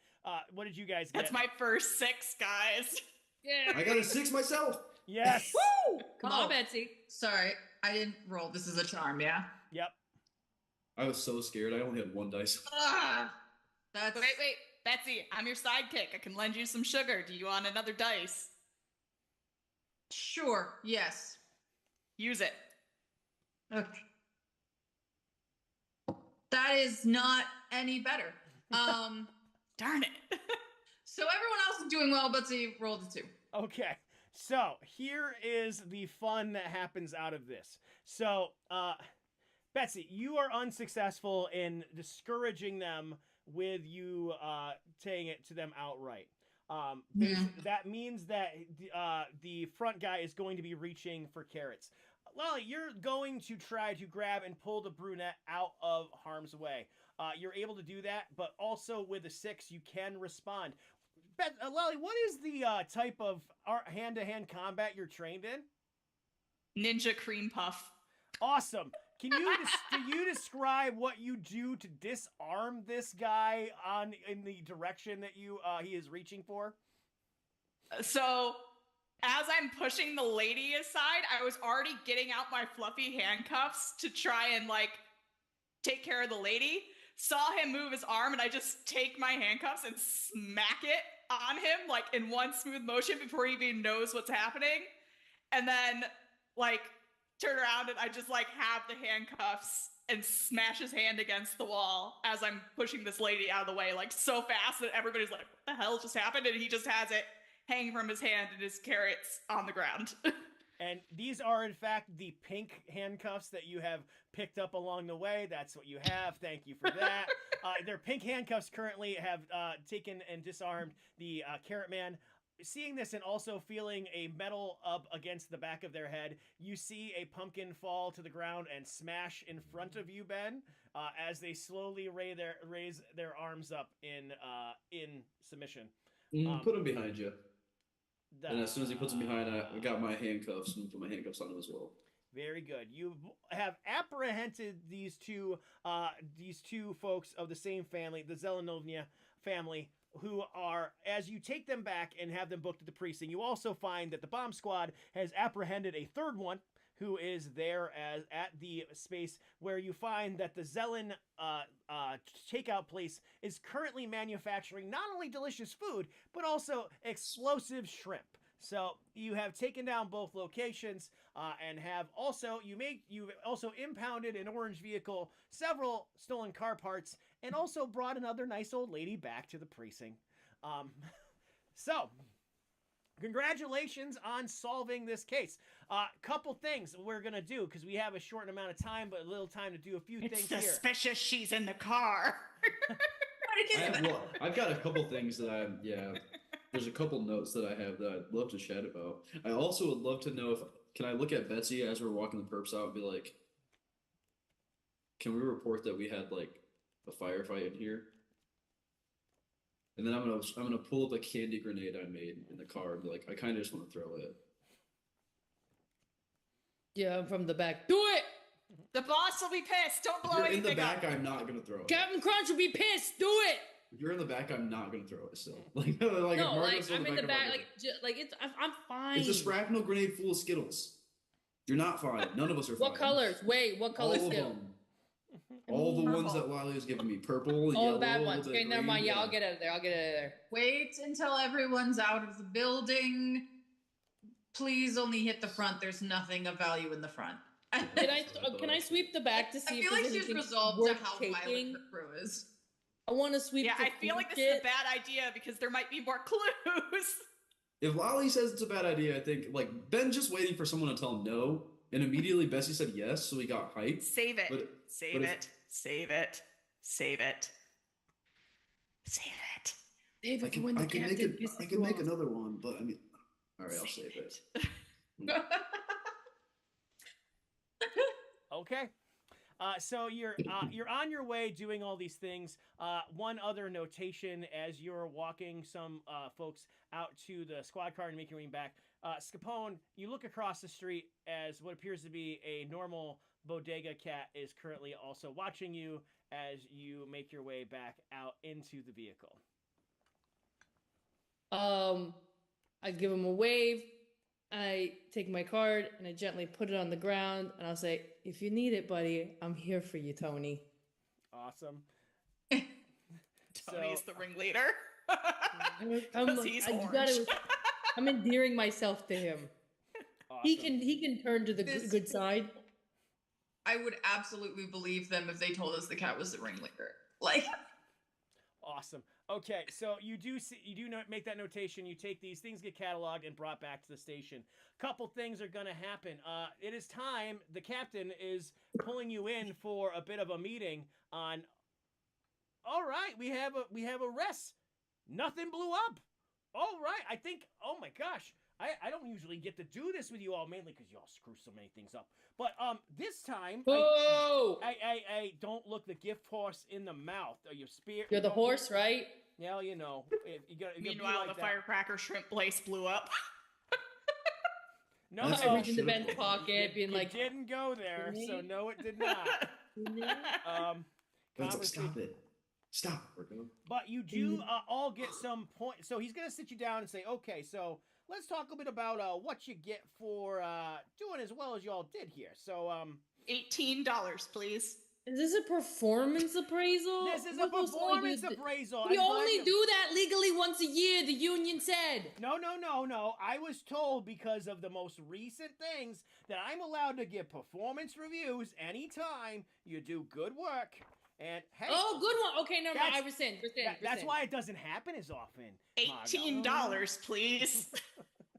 [SPEAKER 1] What did you guys get?
[SPEAKER 4] That's my first 6, guys.
[SPEAKER 3] Yeah.
[SPEAKER 2] I got a 6 myself.
[SPEAKER 1] Yes.
[SPEAKER 3] Woo! Come on, Betsy.
[SPEAKER 5] Sorry, I didn't roll. This is a charm, yeah?
[SPEAKER 1] Yep.
[SPEAKER 2] I was so scared. I only had 1 dice.
[SPEAKER 5] Ah, that's...
[SPEAKER 4] Wait, Betsy, I'm your sidekick. I can lend you some sugar. Do you want another dice?
[SPEAKER 5] Sure, yes.
[SPEAKER 4] Use it.
[SPEAKER 5] Okay. That is not any better.
[SPEAKER 4] Darn it.
[SPEAKER 5] So everyone else is doing well, Betsy rolled a 2.
[SPEAKER 1] Okay. So here is the fun that happens out of this. So, Betsy, you are unsuccessful in discouraging them with you saying it to them outright. That means that the front guy is going to be reaching for carrots. Lolly, you're going to try to grab and pull the brunette out of harm's way. You're able to do that, but also with a 6, you can respond. Lolly, what is the type of hand-to-hand combat you're trained in?
[SPEAKER 4] Ninja cream puff.
[SPEAKER 1] Awesome. Can you describe what you do to disarm this guy in the direction that he is reaching for?
[SPEAKER 4] So, as I'm pushing the lady aside, I was already getting out my fluffy handcuffs to try and take care of the lady. Saw him move his arm, and I just take my handcuffs and smack it on him in one smooth motion before he even knows what's happening. And then turn around and I just have the handcuffs and smash his hand against the wall as I'm pushing this lady out of the way so fast that everybody's like, what the hell just happened? And he just has it hanging from his hand and his carrots on the ground.
[SPEAKER 1] And these are, in fact, the pink handcuffs that you have picked up along the way. That's what you have. Thank you for that. Their pink handcuffs currently have taken and disarmed the Carrot Man. Seeing this and also feeling a metal up against the back of their head, you see a pumpkin fall to the ground and smash in front of you, Ben, as they slowly raise their arms up in submission.
[SPEAKER 2] Put him behind you. And as soon as he puts him behind, I got my handcuffs and put my handcuffs on him as well.
[SPEAKER 1] Very good. You have apprehended these two folks of the same family, the Zelenovnia family, who are, as you take them back and have them booked at the precinct, you also find that the bomb squad has apprehended a third one who is there at the space where you find that the Zelen takeout place is currently manufacturing not only delicious food, but also explosive shrimp. So you have taken down both locations and have also, you've also impounded an orange vehicle, several stolen car parts, and also brought another nice old lady back to the precinct. So, congratulations on solving this case. Couple things we're going to do, because we have a short amount of time, but a little time to do a few things here.
[SPEAKER 4] It's suspicious she's in the car.
[SPEAKER 2] I've got a couple things that there's a couple notes that I have that I'd love to chat about. I also would love to know can I look at Betsy as we're walking the perps out and be like, can we report that we had a firefight in here? And then I'm gonna pull the candy grenade I made in the car and be like, I kind of just want to throw it.
[SPEAKER 3] Yeah, I'm from the back. Do it!
[SPEAKER 4] The boss will be pissed. Don't blow
[SPEAKER 2] If you're
[SPEAKER 4] anything
[SPEAKER 2] in the back,
[SPEAKER 4] up.
[SPEAKER 2] I'm not gonna throw it.
[SPEAKER 3] Captain Crunch will be pissed. Do it!
[SPEAKER 2] If you're in the back, I'm not gonna throw it still.
[SPEAKER 3] No, I'm in the back. I'm fine.
[SPEAKER 2] It's a shrapnel grenade full of Skittles. You're not fine. None of us are fine.
[SPEAKER 3] What colors? Wait, what colors
[SPEAKER 2] All of
[SPEAKER 3] still?
[SPEAKER 2] them. All the ones that Lolly has given me. Purple,
[SPEAKER 3] All
[SPEAKER 2] yellow,
[SPEAKER 3] the bad ones.
[SPEAKER 2] the
[SPEAKER 3] Okay, never
[SPEAKER 2] green,
[SPEAKER 3] mind. Yeah, I'll get out of there. I'll get out of there.
[SPEAKER 5] Wait until everyone's out of the building. Please only hit the front. There's nothing of value in the front.
[SPEAKER 3] Can I sweep the back to see
[SPEAKER 5] I
[SPEAKER 3] if
[SPEAKER 5] feel
[SPEAKER 3] there's
[SPEAKER 5] like she's
[SPEAKER 3] anything
[SPEAKER 5] resolved to
[SPEAKER 3] worth
[SPEAKER 5] how
[SPEAKER 3] taking?
[SPEAKER 5] violent her crew is.
[SPEAKER 3] I want to sweep.
[SPEAKER 4] Yeah,
[SPEAKER 3] the
[SPEAKER 4] I feel like this
[SPEAKER 3] shit.
[SPEAKER 4] is a bad idea because there might be more clues.
[SPEAKER 2] If Lolly says it's a bad idea, I think like Ben just waiting for someone to tell him no, and immediately Bessie said yes, so he got hyped.
[SPEAKER 4] Save it.
[SPEAKER 2] But-
[SPEAKER 4] Save
[SPEAKER 2] but if-
[SPEAKER 4] it. Save it. Save it. Save it.
[SPEAKER 3] Save
[SPEAKER 2] I
[SPEAKER 3] it for when the
[SPEAKER 2] can make
[SPEAKER 3] captain
[SPEAKER 2] it.
[SPEAKER 3] pisses
[SPEAKER 2] I
[SPEAKER 3] you
[SPEAKER 2] can make
[SPEAKER 3] off.
[SPEAKER 2] another one, but I mean, all right, I'll save it.
[SPEAKER 1] Okay. So you're on your way doing all these things. One other notation as you're walking some folks out to the squad car and making your way back. Scapone, you look across the street as what appears to be a normal bodega cat is currently also watching you as you make your way back out into the vehicle.
[SPEAKER 3] I give him a wave. I take my card and I gently put it on the ground, and I'll say, "If you need it, buddy, I'm here for you, Tony."
[SPEAKER 1] Awesome.
[SPEAKER 4] Tony's
[SPEAKER 1] So-
[SPEAKER 4] the ringleader.
[SPEAKER 3] I'm,
[SPEAKER 4] He's
[SPEAKER 3] you
[SPEAKER 4] orange.
[SPEAKER 3] gotta, I'm endearing myself to him.
[SPEAKER 1] Awesome.
[SPEAKER 3] He can turn to the
[SPEAKER 5] This-
[SPEAKER 3] good side.
[SPEAKER 5] I would absolutely believe them if they told us the cat was the ringleader. Like,
[SPEAKER 1] Awesome. Okay, so you do make that notation. You take these things, get cataloged and brought back to the station. Couple things are gonna happen. It is time. The captain is pulling you in for a bit of a meeting on. All right, we have a rest. Nothing blew up. All right, I think. Oh my gosh, I don't usually get to do this with you all, mainly because you all screw so many things up. But this time.
[SPEAKER 3] Whoa!
[SPEAKER 1] I don't look the gift horse in the mouth or your spear.
[SPEAKER 3] You're the horse, right?
[SPEAKER 1] Yeah, you know.
[SPEAKER 4] Meanwhile, the firecracker shrimp place blew up.
[SPEAKER 1] No,
[SPEAKER 2] That's
[SPEAKER 3] I
[SPEAKER 2] what
[SPEAKER 3] reach in the
[SPEAKER 2] should've
[SPEAKER 3] Ben's
[SPEAKER 2] told me.
[SPEAKER 3] pocket, being like,
[SPEAKER 1] it didn't go there, so
[SPEAKER 3] Renee?
[SPEAKER 1] no, it did not.
[SPEAKER 2] Ben's like,
[SPEAKER 1] Conversation-
[SPEAKER 2] stop it. Stop. We're going.
[SPEAKER 1] But you do all get some point. So he's gonna sit you down and say, "Okay, so let's talk a bit about what you get for doing as well as y'all did here." So
[SPEAKER 4] $18, please.
[SPEAKER 3] "Is this a performance appraisal?
[SPEAKER 1] this is
[SPEAKER 3] We're
[SPEAKER 1] a
[SPEAKER 3] supposed to only
[SPEAKER 1] performance
[SPEAKER 3] do th-
[SPEAKER 1] appraisal.
[SPEAKER 3] We
[SPEAKER 1] I'm glad
[SPEAKER 3] only
[SPEAKER 1] you-
[SPEAKER 3] do that legally once a year. The union said."
[SPEAKER 1] No. I was told because of the most recent things that I'm allowed to give performance reviews anytime you do good work. And hey,
[SPEAKER 3] Oh, good one. Okay, never mind. I
[SPEAKER 1] That's-
[SPEAKER 3] rescind.
[SPEAKER 1] that's why it doesn't happen as often. Margo.
[SPEAKER 4] $18, please.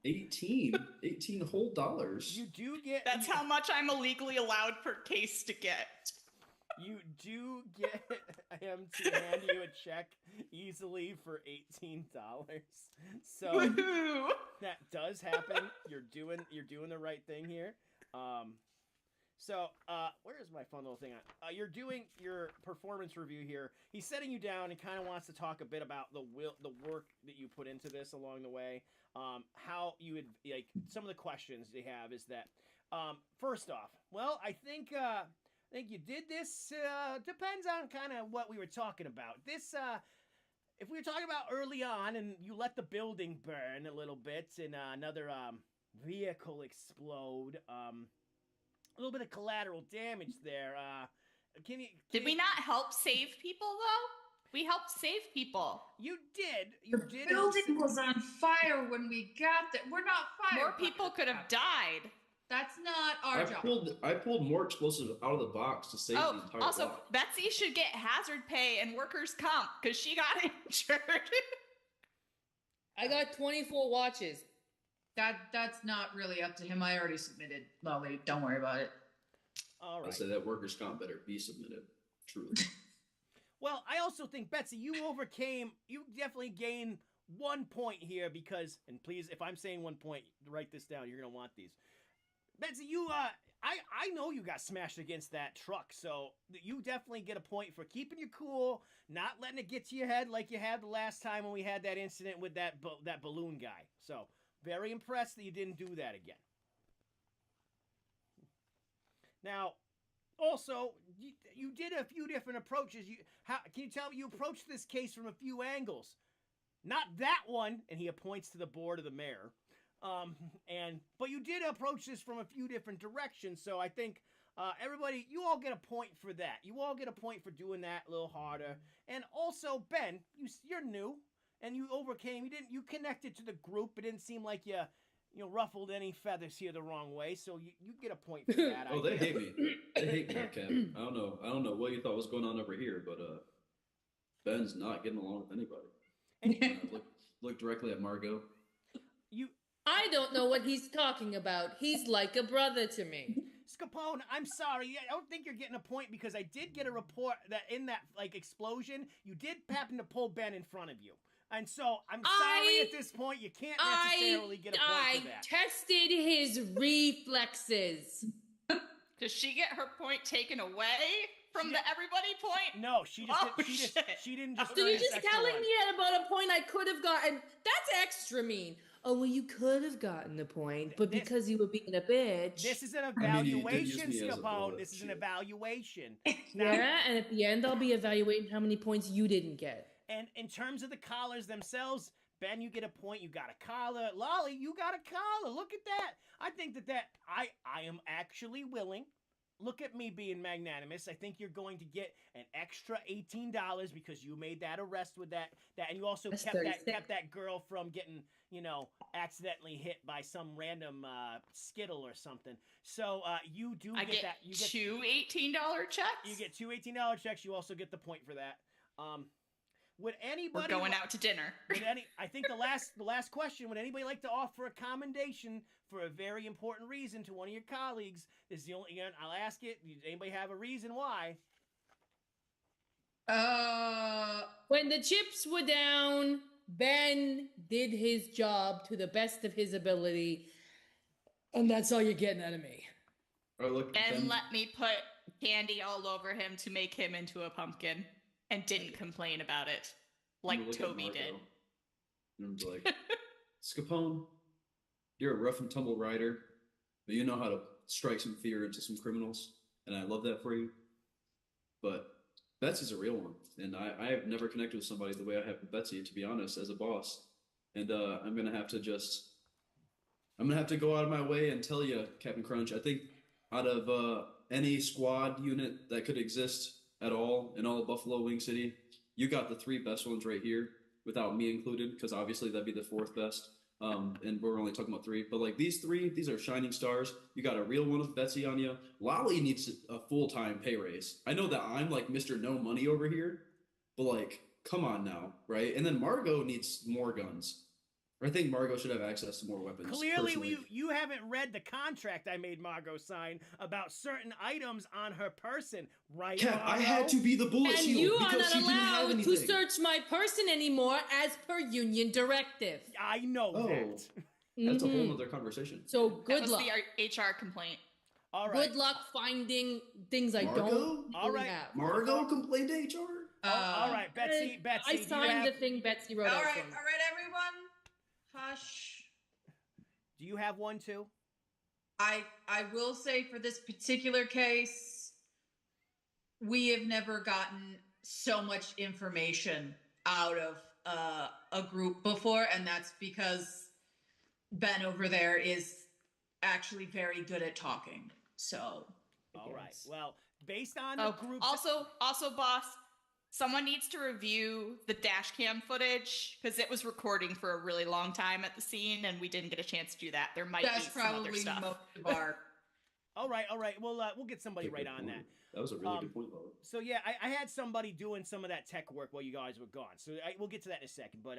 [SPEAKER 2] 18 whole dollars.
[SPEAKER 1] You do get.
[SPEAKER 4] That's how much I'm illegally allowed per case to get.
[SPEAKER 1] You do get him to hand you a check easily for $18. So
[SPEAKER 4] Woohoo!
[SPEAKER 1] that does happen. You're doing the right thing here. Where is my fun little thing? You're doing your performance review here. He's setting you down and kind of wants to talk a bit about the work that you put into this along the way. How you would like some of the questions they have is that first off, well, I think you did this. Depends on kind of what we were talking about. This, if we were talking about early on, and you let the building burn a little bit, and another vehicle explode. A little bit of collateral damage there.
[SPEAKER 4] Did we not help save people, though? We helped save people.
[SPEAKER 1] You did. You
[SPEAKER 5] the
[SPEAKER 1] did.
[SPEAKER 5] building was on fire when we got there. We're not fire.
[SPEAKER 4] More people could have died.
[SPEAKER 5] That's not our job.
[SPEAKER 2] I pulled more explosives out of the box to save the
[SPEAKER 4] Oh,
[SPEAKER 2] entire
[SPEAKER 4] also,
[SPEAKER 2] block.
[SPEAKER 4] Betsy should get hazard pay and workers' comp because she got injured.
[SPEAKER 3] I got 24 watches.
[SPEAKER 5] That's not really up to him. I already submitted. Lolly, don't worry about it.
[SPEAKER 1] All
[SPEAKER 2] I
[SPEAKER 1] right.
[SPEAKER 2] say that workers' comp better be submitted. Truly.
[SPEAKER 1] Well, I also think Betsy, you definitely gain 1 point here because, and please, if I'm saying 1 point, write this down. You're gonna want these. Betsy, I know you got smashed against that truck, so you definitely get a point for keeping you cool, not letting it get to your head like you had the last time when we had that incident with that balloon guy. So very impressed that you didn't do that again. Now, also, you did a few different approaches. Can you tell me you approached this case from a few angles? Not that one, and he points to the board of the mayor. But you did approach this from a few different directions. So I think everybody, you all get a point for that. You all get a point for doing that a little harder. And also, Ben, you're new, and you overcame. You connected to the group. It didn't seem like you ruffled any feathers here the wrong way, so you get a point for that.
[SPEAKER 2] Oh,
[SPEAKER 1] I
[SPEAKER 2] they
[SPEAKER 1] guess.
[SPEAKER 2] hate me. They hate me, Cap. I don't know what you thought was going on over here, but Ben's not getting along with anybody. Look directly at Margot.
[SPEAKER 1] You,
[SPEAKER 3] I don't know what he's talking about. He's like a brother to me.
[SPEAKER 1] Scapone, I'm sorry. I don't think you're getting a point because I did get a report that in that explosion, you did happen to pull Ben in front of you. And so I'm sorry at this point you can't necessarily get a point for that.
[SPEAKER 3] Tested his reflexes.
[SPEAKER 4] Does she get her point taken away from the everybody point?
[SPEAKER 1] No, she just
[SPEAKER 4] Oh,
[SPEAKER 1] she didn't just.
[SPEAKER 3] So
[SPEAKER 1] earn
[SPEAKER 3] you're
[SPEAKER 1] this
[SPEAKER 3] just
[SPEAKER 1] extra
[SPEAKER 3] telling
[SPEAKER 1] one.
[SPEAKER 3] me at about a point I could have gotten. That's extra mean. Oh, well, you could have gotten the point, but
[SPEAKER 1] This-
[SPEAKER 3] because you were being a bitch.
[SPEAKER 1] This is an
[SPEAKER 2] mean, you did use
[SPEAKER 1] evaluation,
[SPEAKER 2] me as a
[SPEAKER 1] Scapone.
[SPEAKER 2] bullet.
[SPEAKER 1] This is an
[SPEAKER 2] Shit.
[SPEAKER 1] evaluation. Now,
[SPEAKER 3] Yeah, and at the end, I'll be evaluating how many points you didn't get.
[SPEAKER 1] and in terms of the collars themselves, Ben, you get a point. You got a collar. Lolly, you got a collar. Look at that. I think that I am actually willing. Look at me being magnanimous. I think you're going to get an extra $18 because you made that arrest with that, and you also
[SPEAKER 3] That's
[SPEAKER 1] kept
[SPEAKER 3] 36.
[SPEAKER 1] that girl from getting, accidentally hit by some random skittle or something. So you do
[SPEAKER 4] I
[SPEAKER 1] get
[SPEAKER 4] get
[SPEAKER 1] that. You get
[SPEAKER 4] two $18 checks.
[SPEAKER 1] you get two $18 checks. You also get the point for that. Would anybody
[SPEAKER 4] We're going out to dinner.
[SPEAKER 1] I think the last question, would anybody like to offer a commendation for a very important reason to one of your colleagues? This is the only again, I'll ask it. Does anybody have a reason why?
[SPEAKER 3] When the chips were down, Ben did his job to the best of his ability. And that's all you're getting out of me.
[SPEAKER 2] Or look,
[SPEAKER 4] And let me put candy all over him to make him into a pumpkin, and didn't complain about it like
[SPEAKER 2] look at
[SPEAKER 4] Toby
[SPEAKER 2] Margot,
[SPEAKER 4] did.
[SPEAKER 2] And be like, Scapone, you're a rough and tumble rider, but you know how to strike some fear into some criminals, and I love that for you. But Betsy's a real one, and I have never connected with somebody the way I have with Betsy, to be honest, as a boss. And I'm gonna have to go out of my way and tell you, Captain Crunch, I think out of any squad unit that could exist at all in all of Buffalo Wing City, you got the three best ones right here, without me included, because obviously that'd be the fourth best. And we're only talking about three, but like these are shining stars. You got a real one of Betsy on you. Lolly needs a full-time pay raise. I know that I'm like Mr. No Money over here, but like, come on now, right? And then Margot needs more guns. I think Margot should have access to more weapons.
[SPEAKER 1] Clearly,
[SPEAKER 2] personally.
[SPEAKER 1] you haven't read the contract I made Margot sign about certain items on her person, right?
[SPEAKER 2] Cat, I
[SPEAKER 1] Margot?
[SPEAKER 2] had to be the bullet
[SPEAKER 3] And
[SPEAKER 2] shield
[SPEAKER 3] you are
[SPEAKER 2] because
[SPEAKER 3] not
[SPEAKER 2] she didn't have
[SPEAKER 3] allowed
[SPEAKER 2] anything.
[SPEAKER 3] to search my person anymore as per union directive.
[SPEAKER 1] I know
[SPEAKER 2] Oh.
[SPEAKER 1] that.
[SPEAKER 2] That's a whole
[SPEAKER 3] Mhm.
[SPEAKER 2] nother conversation.
[SPEAKER 3] So
[SPEAKER 4] That
[SPEAKER 3] good
[SPEAKER 4] was
[SPEAKER 3] luck.
[SPEAKER 4] the HR complaint.
[SPEAKER 1] All right.
[SPEAKER 3] Good luck finding things I
[SPEAKER 2] Margot?
[SPEAKER 3] don't
[SPEAKER 1] All
[SPEAKER 3] really
[SPEAKER 1] right.
[SPEAKER 3] have.
[SPEAKER 2] Margot complained to HR?
[SPEAKER 1] All right, Betsy.
[SPEAKER 3] I
[SPEAKER 1] do you
[SPEAKER 3] signed
[SPEAKER 1] have,
[SPEAKER 3] the thing Betsy wrote
[SPEAKER 5] All
[SPEAKER 3] out
[SPEAKER 5] right,
[SPEAKER 3] for me.
[SPEAKER 5] everyone, hush.
[SPEAKER 1] Do you have one too?
[SPEAKER 5] I will say for this particular case, we have never gotten so much information out of a group before, and that's because Ben over there is actually very good at talking. So,
[SPEAKER 1] All right.
[SPEAKER 3] Yes.
[SPEAKER 1] Well, based on the
[SPEAKER 4] Oh,
[SPEAKER 1] group.
[SPEAKER 4] also, boss, someone needs to review the dash cam footage because it was recording for a really long time at the scene, and we didn't get a chance to do that. There might
[SPEAKER 5] that's
[SPEAKER 4] be some other
[SPEAKER 5] probably
[SPEAKER 4] stuff.
[SPEAKER 5] most of our.
[SPEAKER 1] All right. We'll get somebody right on that.
[SPEAKER 2] That was a really
[SPEAKER 1] Um,
[SPEAKER 2] good point, Lolly.
[SPEAKER 1] So yeah, I had somebody doing some of that tech work while you guys were gone. So we'll get to that in a second. But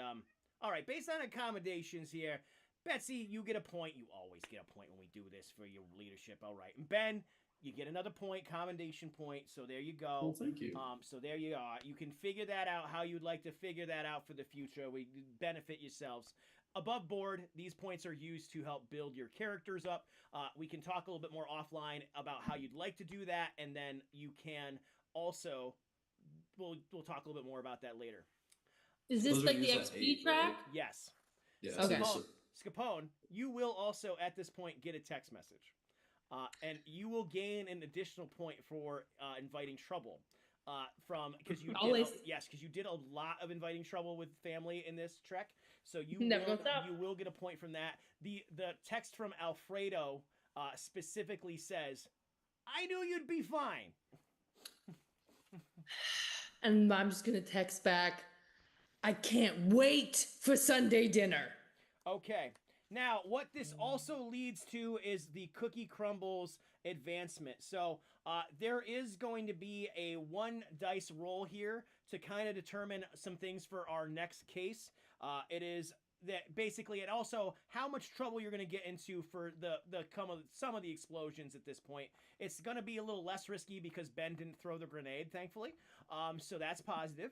[SPEAKER 1] all right. Based on accommodations here, Betsy, you get a point. You always get a point when we do this for your leadership. All right. And Ben, you get another point, commendation point. So there you go.
[SPEAKER 2] Well, thank you.
[SPEAKER 1] So there you are. You can figure that out how you'd like to figure that out for the future. We benefit yourselves. Above board, these points are used to help build your characters up. We can talk a little bit more offline about how you'd like to do that, and then you can also we'll talk a little bit more about that later.
[SPEAKER 3] Is this
[SPEAKER 2] Those are
[SPEAKER 3] like the
[SPEAKER 2] used at
[SPEAKER 3] XP
[SPEAKER 2] 8,
[SPEAKER 3] track?
[SPEAKER 2] right?
[SPEAKER 1] Yes.
[SPEAKER 2] Yeah.
[SPEAKER 3] Okay.
[SPEAKER 2] so-
[SPEAKER 1] Scapone, you will also at this point get a text message, and you will gain an additional point for inviting trouble. From because you
[SPEAKER 3] Always.
[SPEAKER 1] because you did a lot of inviting trouble with family in this trek, so you
[SPEAKER 3] Never
[SPEAKER 1] will,
[SPEAKER 3] goes up.
[SPEAKER 1] you will get a point from that. The text from Alfredo specifically says, "I knew you'd be fine."
[SPEAKER 3] And I'm just gonna text back, I can't wait for Sunday dinner.
[SPEAKER 1] Okay, Now, what this also leads to is the Cookie Crumbles advancement. So there is going to be a 1 dice roll here to kind of determine some things for our next case. It is that basically, and also how much trouble you're going to get into for some of the explosions at this point. It's going to be a little less risky because Ben didn't throw the grenade, thankfully. So that's positive.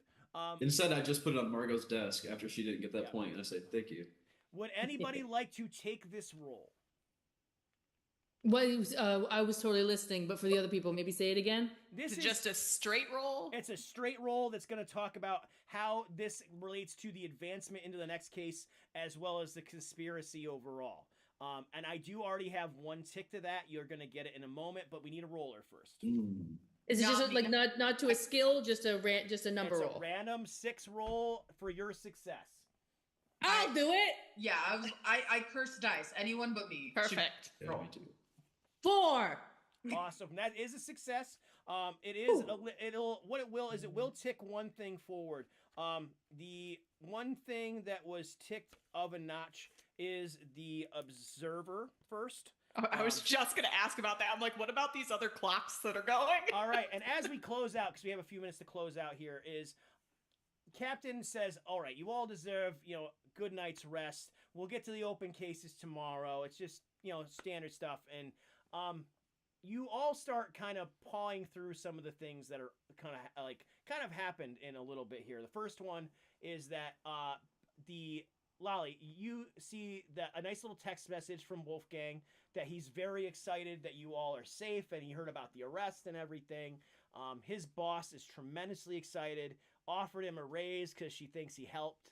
[SPEAKER 2] Instead, I just put it on Margot's desk after she didn't get that
[SPEAKER 1] Yeah.
[SPEAKER 2] point, and I said, "Thank you."
[SPEAKER 1] Would anybody like to take this role?
[SPEAKER 3] Well, I was totally listening, but for the other people, maybe say it again.
[SPEAKER 1] This
[SPEAKER 4] Is it
[SPEAKER 1] is
[SPEAKER 4] just a straight roll?
[SPEAKER 1] It's a straight roll that's going to talk about how this relates to the advancement into the next case, as well as the conspiracy overall. And I do already have 1 tick to that. You're going to get it in a moment, but we need a roller first.
[SPEAKER 3] Is it
[SPEAKER 5] No,
[SPEAKER 3] just like
[SPEAKER 5] because-
[SPEAKER 3] not to a skill, just a number
[SPEAKER 1] It's
[SPEAKER 3] roll?
[SPEAKER 1] a random 6 roll for your success.
[SPEAKER 3] I'll do it.
[SPEAKER 5] Yeah, I curse dice. Anyone but me. should
[SPEAKER 4] Perfect.
[SPEAKER 2] Yeah,
[SPEAKER 5] roll.
[SPEAKER 2] me too.
[SPEAKER 3] 4.
[SPEAKER 1] Awesome. That is a success. It is it will tick 1 thing forward. The one thing that was ticked of a notch is the observer first.
[SPEAKER 4] I was just going to ask about that. I'm like, what about these other clocks that are going?
[SPEAKER 1] All right, and as we close out, because we have a few minutes to close out here, is Captain says, "All right, you all deserve, good night's rest. We'll get to the open cases tomorrow. It's just, standard stuff." And you all start kind of pawing through some of the things that are kind of happened in a little bit here. The first one is that the Lolly, you see that a nice little text message from Wolfgang that he's very excited that you all are safe and he heard about the arrest and everything. His boss is tremendously excited, offered him a raise because she thinks he helped.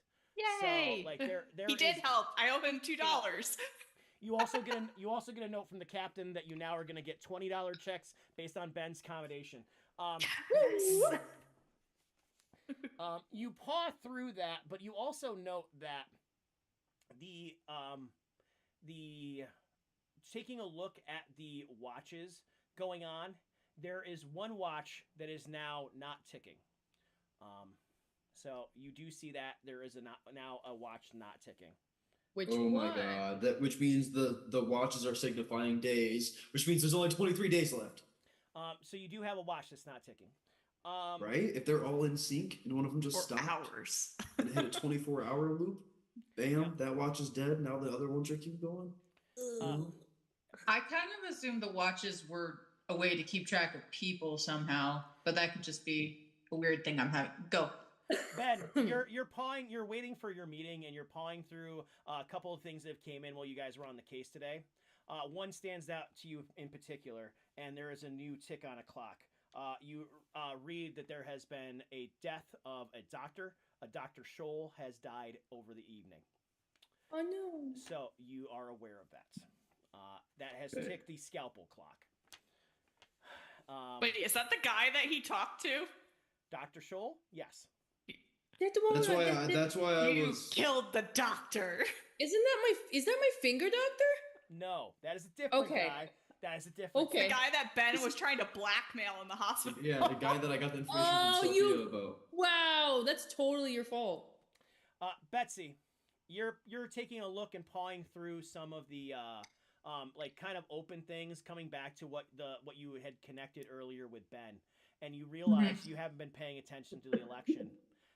[SPEAKER 4] Yay!
[SPEAKER 1] So, like, there
[SPEAKER 4] He did
[SPEAKER 1] is-
[SPEAKER 4] help. I owe him $2.
[SPEAKER 1] You also get a note from the captain that you now are going to get $20 checks based on Ben's accommodation. You paw through that, but you also note that the taking a look at the watches going on, there is 1 watch that is now not ticking. So you do see that there is now a watch not ticking.
[SPEAKER 3] Which
[SPEAKER 2] Oh my
[SPEAKER 3] one?
[SPEAKER 2] god! Which means the watches are signifying days, which means there's only 23 days left.
[SPEAKER 1] So you do have a watch that's not ticking.
[SPEAKER 2] Right? If they're all in sync and one of them just
[SPEAKER 4] For
[SPEAKER 2] stopped
[SPEAKER 4] hours.
[SPEAKER 2] and hit a 24-hour loop, bam,
[SPEAKER 1] Yeah.
[SPEAKER 2] that watch is dead. Now the other ones are keep going.
[SPEAKER 5] I kind of assumed the watches were a way to keep track of people somehow, but that could just be a weird thing I'm having. Go.
[SPEAKER 1] Ben, you're waiting for your meeting and you're pawing through a couple of things that came in while you guys were on the case today. One stands out to you in particular, and there is a new tick on a clock. You read that there has been a death of a doctor. A Dr. Scholl has died over the evening.
[SPEAKER 3] Oh no.
[SPEAKER 1] So you are aware of that. That has
[SPEAKER 2] Okay.
[SPEAKER 1] ticked the scalpel clock.
[SPEAKER 4] Wait, is that the guy that he talked to?
[SPEAKER 1] Dr. Scholl? Yes.
[SPEAKER 3] That's the one
[SPEAKER 2] That's
[SPEAKER 3] that-
[SPEAKER 2] why.
[SPEAKER 3] that-
[SPEAKER 2] That's why I
[SPEAKER 4] You
[SPEAKER 2] was.
[SPEAKER 4] killed the doctor.
[SPEAKER 3] Is that my finger doctor?
[SPEAKER 1] No, that is a different
[SPEAKER 3] Okay.
[SPEAKER 1] guy. That is a different
[SPEAKER 3] Okay.
[SPEAKER 4] The guy that Ben was trying to blackmail in the hospital.
[SPEAKER 2] Yeah, the guy that I got the information
[SPEAKER 3] Oh,
[SPEAKER 2] from
[SPEAKER 3] you-
[SPEAKER 2] Sophia about.
[SPEAKER 3] Wow, that's totally your fault.
[SPEAKER 1] Betsy, you're taking a look and pawing through some of the kind of open things, coming back to what you had connected earlier with Ben, and you realize you haven't been paying attention to the election.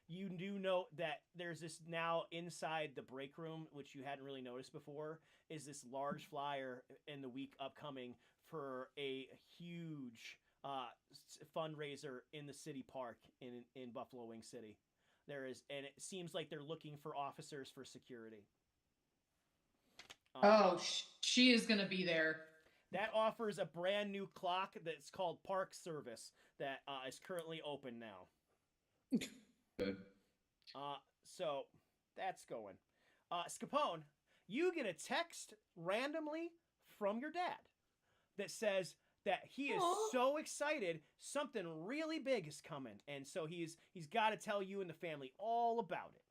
[SPEAKER 1] You do note that there's this now inside the break room, which you hadn't really noticed before, is this large flyer in the week upcoming for a huge fundraiser in the city park in Buffalo Wing City. There is, and it seems like they're looking for officers for security.
[SPEAKER 5] Oh, she is gonna be there.
[SPEAKER 1] That offers a brand new clock that's called Park Service that is currently open now.
[SPEAKER 2] Okay.
[SPEAKER 1] So that's going. Scapone, you get a text randomly from your dad that says that he is
[SPEAKER 3] Aw.
[SPEAKER 1] so excited something really big is coming, and so he's got to tell you and the family all about it.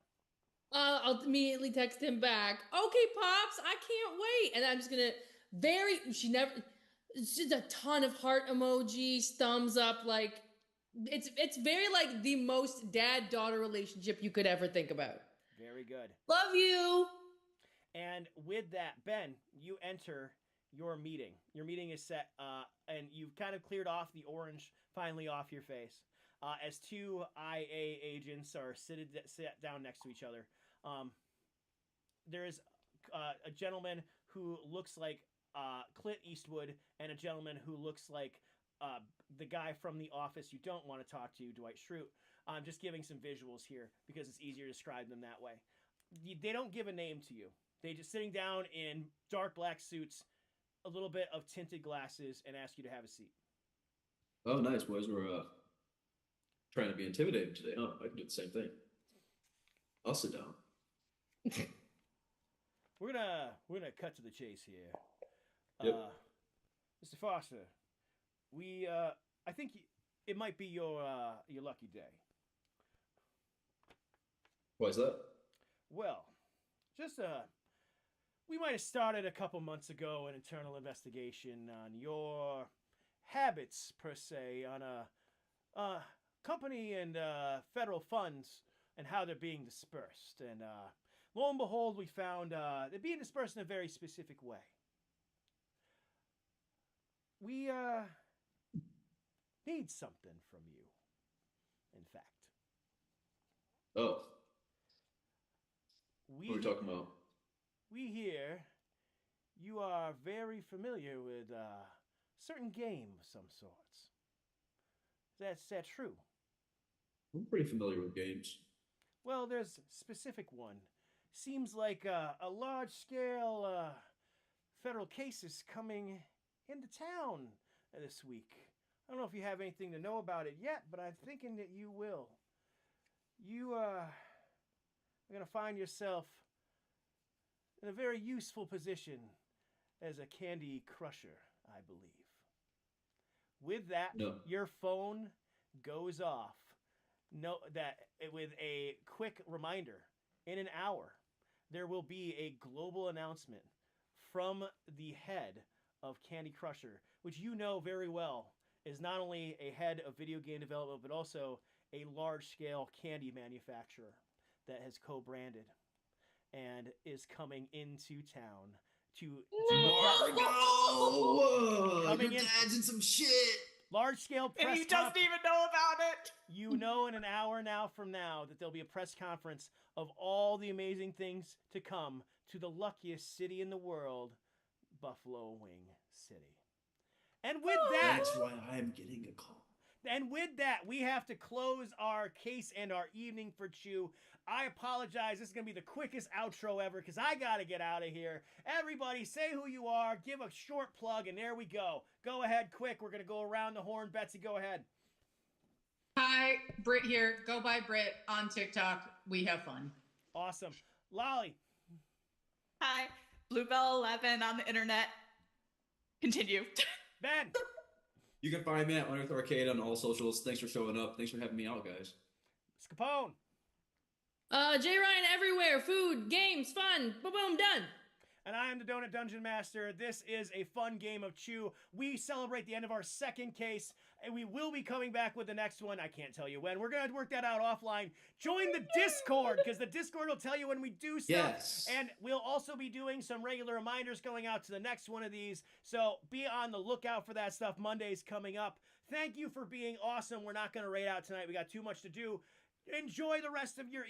[SPEAKER 3] I'll immediately text him back. Okay, pops, I can't wait. And I'm just gonna it's just a ton of heart emojis, thumbs up, like it's very like the most dad-daughter relationship you could ever think about.
[SPEAKER 1] Very good.
[SPEAKER 3] Love you.
[SPEAKER 1] And with that, Ben, you enter your meeting. Your meeting is set, and you've kind of cleared off the orange finally off your face. As two IA agents are sit down next to each other. There is a gentleman who looks like Clint Eastwood and a gentleman who looks like the guy from The Office you don't want to talk to, Dwight Schrute. I'm just giving some visuals here because it's easier to describe them that way. They don't give a name to you. They just sitting down in dark black suits, a little bit of tinted glasses, and ask you to have a seat.
[SPEAKER 2] Oh, nice, boys. We're trying to be intimidating today, huh? I can do the same thing. I'll sit down.
[SPEAKER 1] We're gonna cut to the chase here.
[SPEAKER 2] Yep.
[SPEAKER 1] Mr. Foster, I think it might be your lucky day.
[SPEAKER 2] Why is that?
[SPEAKER 1] Well, just we might have started a couple months ago an internal investigation on your habits per se on a company and federal funds and how they're being dispersed. And lo and behold, we found they're being dispersed in a very specific way. We need something from you, in fact.
[SPEAKER 2] Oh, what are we talking about?
[SPEAKER 1] We hear you are very familiar with a certain game of some sorts. Is that true?
[SPEAKER 2] I'm pretty familiar with games.
[SPEAKER 1] Well, there's a specific one. Seems like a large-scale federal case is coming into town this week. I don't know if you have anything to know about it yet, but I'm thinking that you will. You are going to find yourself in a very useful position as a candy crusher, I believe. With that,
[SPEAKER 2] No.
[SPEAKER 1] your phone goes off. With a quick reminder, in an hour, there will be a global announcement from the head of Candy Crusher, which you know very well is not only a head of video game development, but also a large-scale candy manufacturer that has co-branded and is coming into town to
[SPEAKER 2] Margo!
[SPEAKER 1] Coming
[SPEAKER 2] Your
[SPEAKER 1] in-
[SPEAKER 2] dad's in some shit!
[SPEAKER 1] large-scale press
[SPEAKER 4] And he doesn't even know about it.
[SPEAKER 1] You know in an hour now from now that there'll be a press conference of all the amazing things to come to the luckiest city in the world, Buffalo Wing City. And with that,
[SPEAKER 2] That's why I'm getting a call.
[SPEAKER 1] we have to close our case and our evening for Chew. I apologize. This is going to be the quickest outro ever because I got to get out of here. Everybody, say who you are, give a short plug, and there we go. Go ahead, quick. We're going to go around the horn. Betsy, go ahead.
[SPEAKER 5] Hi, Britt here. Go by Britt on TikTok. We have fun.
[SPEAKER 1] Awesome. Lolly.
[SPEAKER 4] Hi, Bluebell 11 on the internet. Continue.
[SPEAKER 1] Ben.
[SPEAKER 2] You can find me at Unearth Arcade on all socials. Thanks for showing up. Thanks for having me out, guys.
[SPEAKER 1] Scapone.
[SPEAKER 3] Jay Ryan everywhere. Food, games, fun. Boom, boom, done.
[SPEAKER 1] And I am the Donut Dungeon Master. This is a fun game of Chew. We celebrate the end of our second case, and we will be coming back with the next one. I can't tell you when. We're going to work that out offline. Join the Discord, because the Discord will tell you when we do stuff.
[SPEAKER 2] Yes.
[SPEAKER 1] And we'll also be doing some regular reminders going out to the next one of these. So be on the lookout for that stuff. Monday's coming up. Thank you for being awesome. We're not going to raid out tonight. We got too much to do. Enjoy the rest of your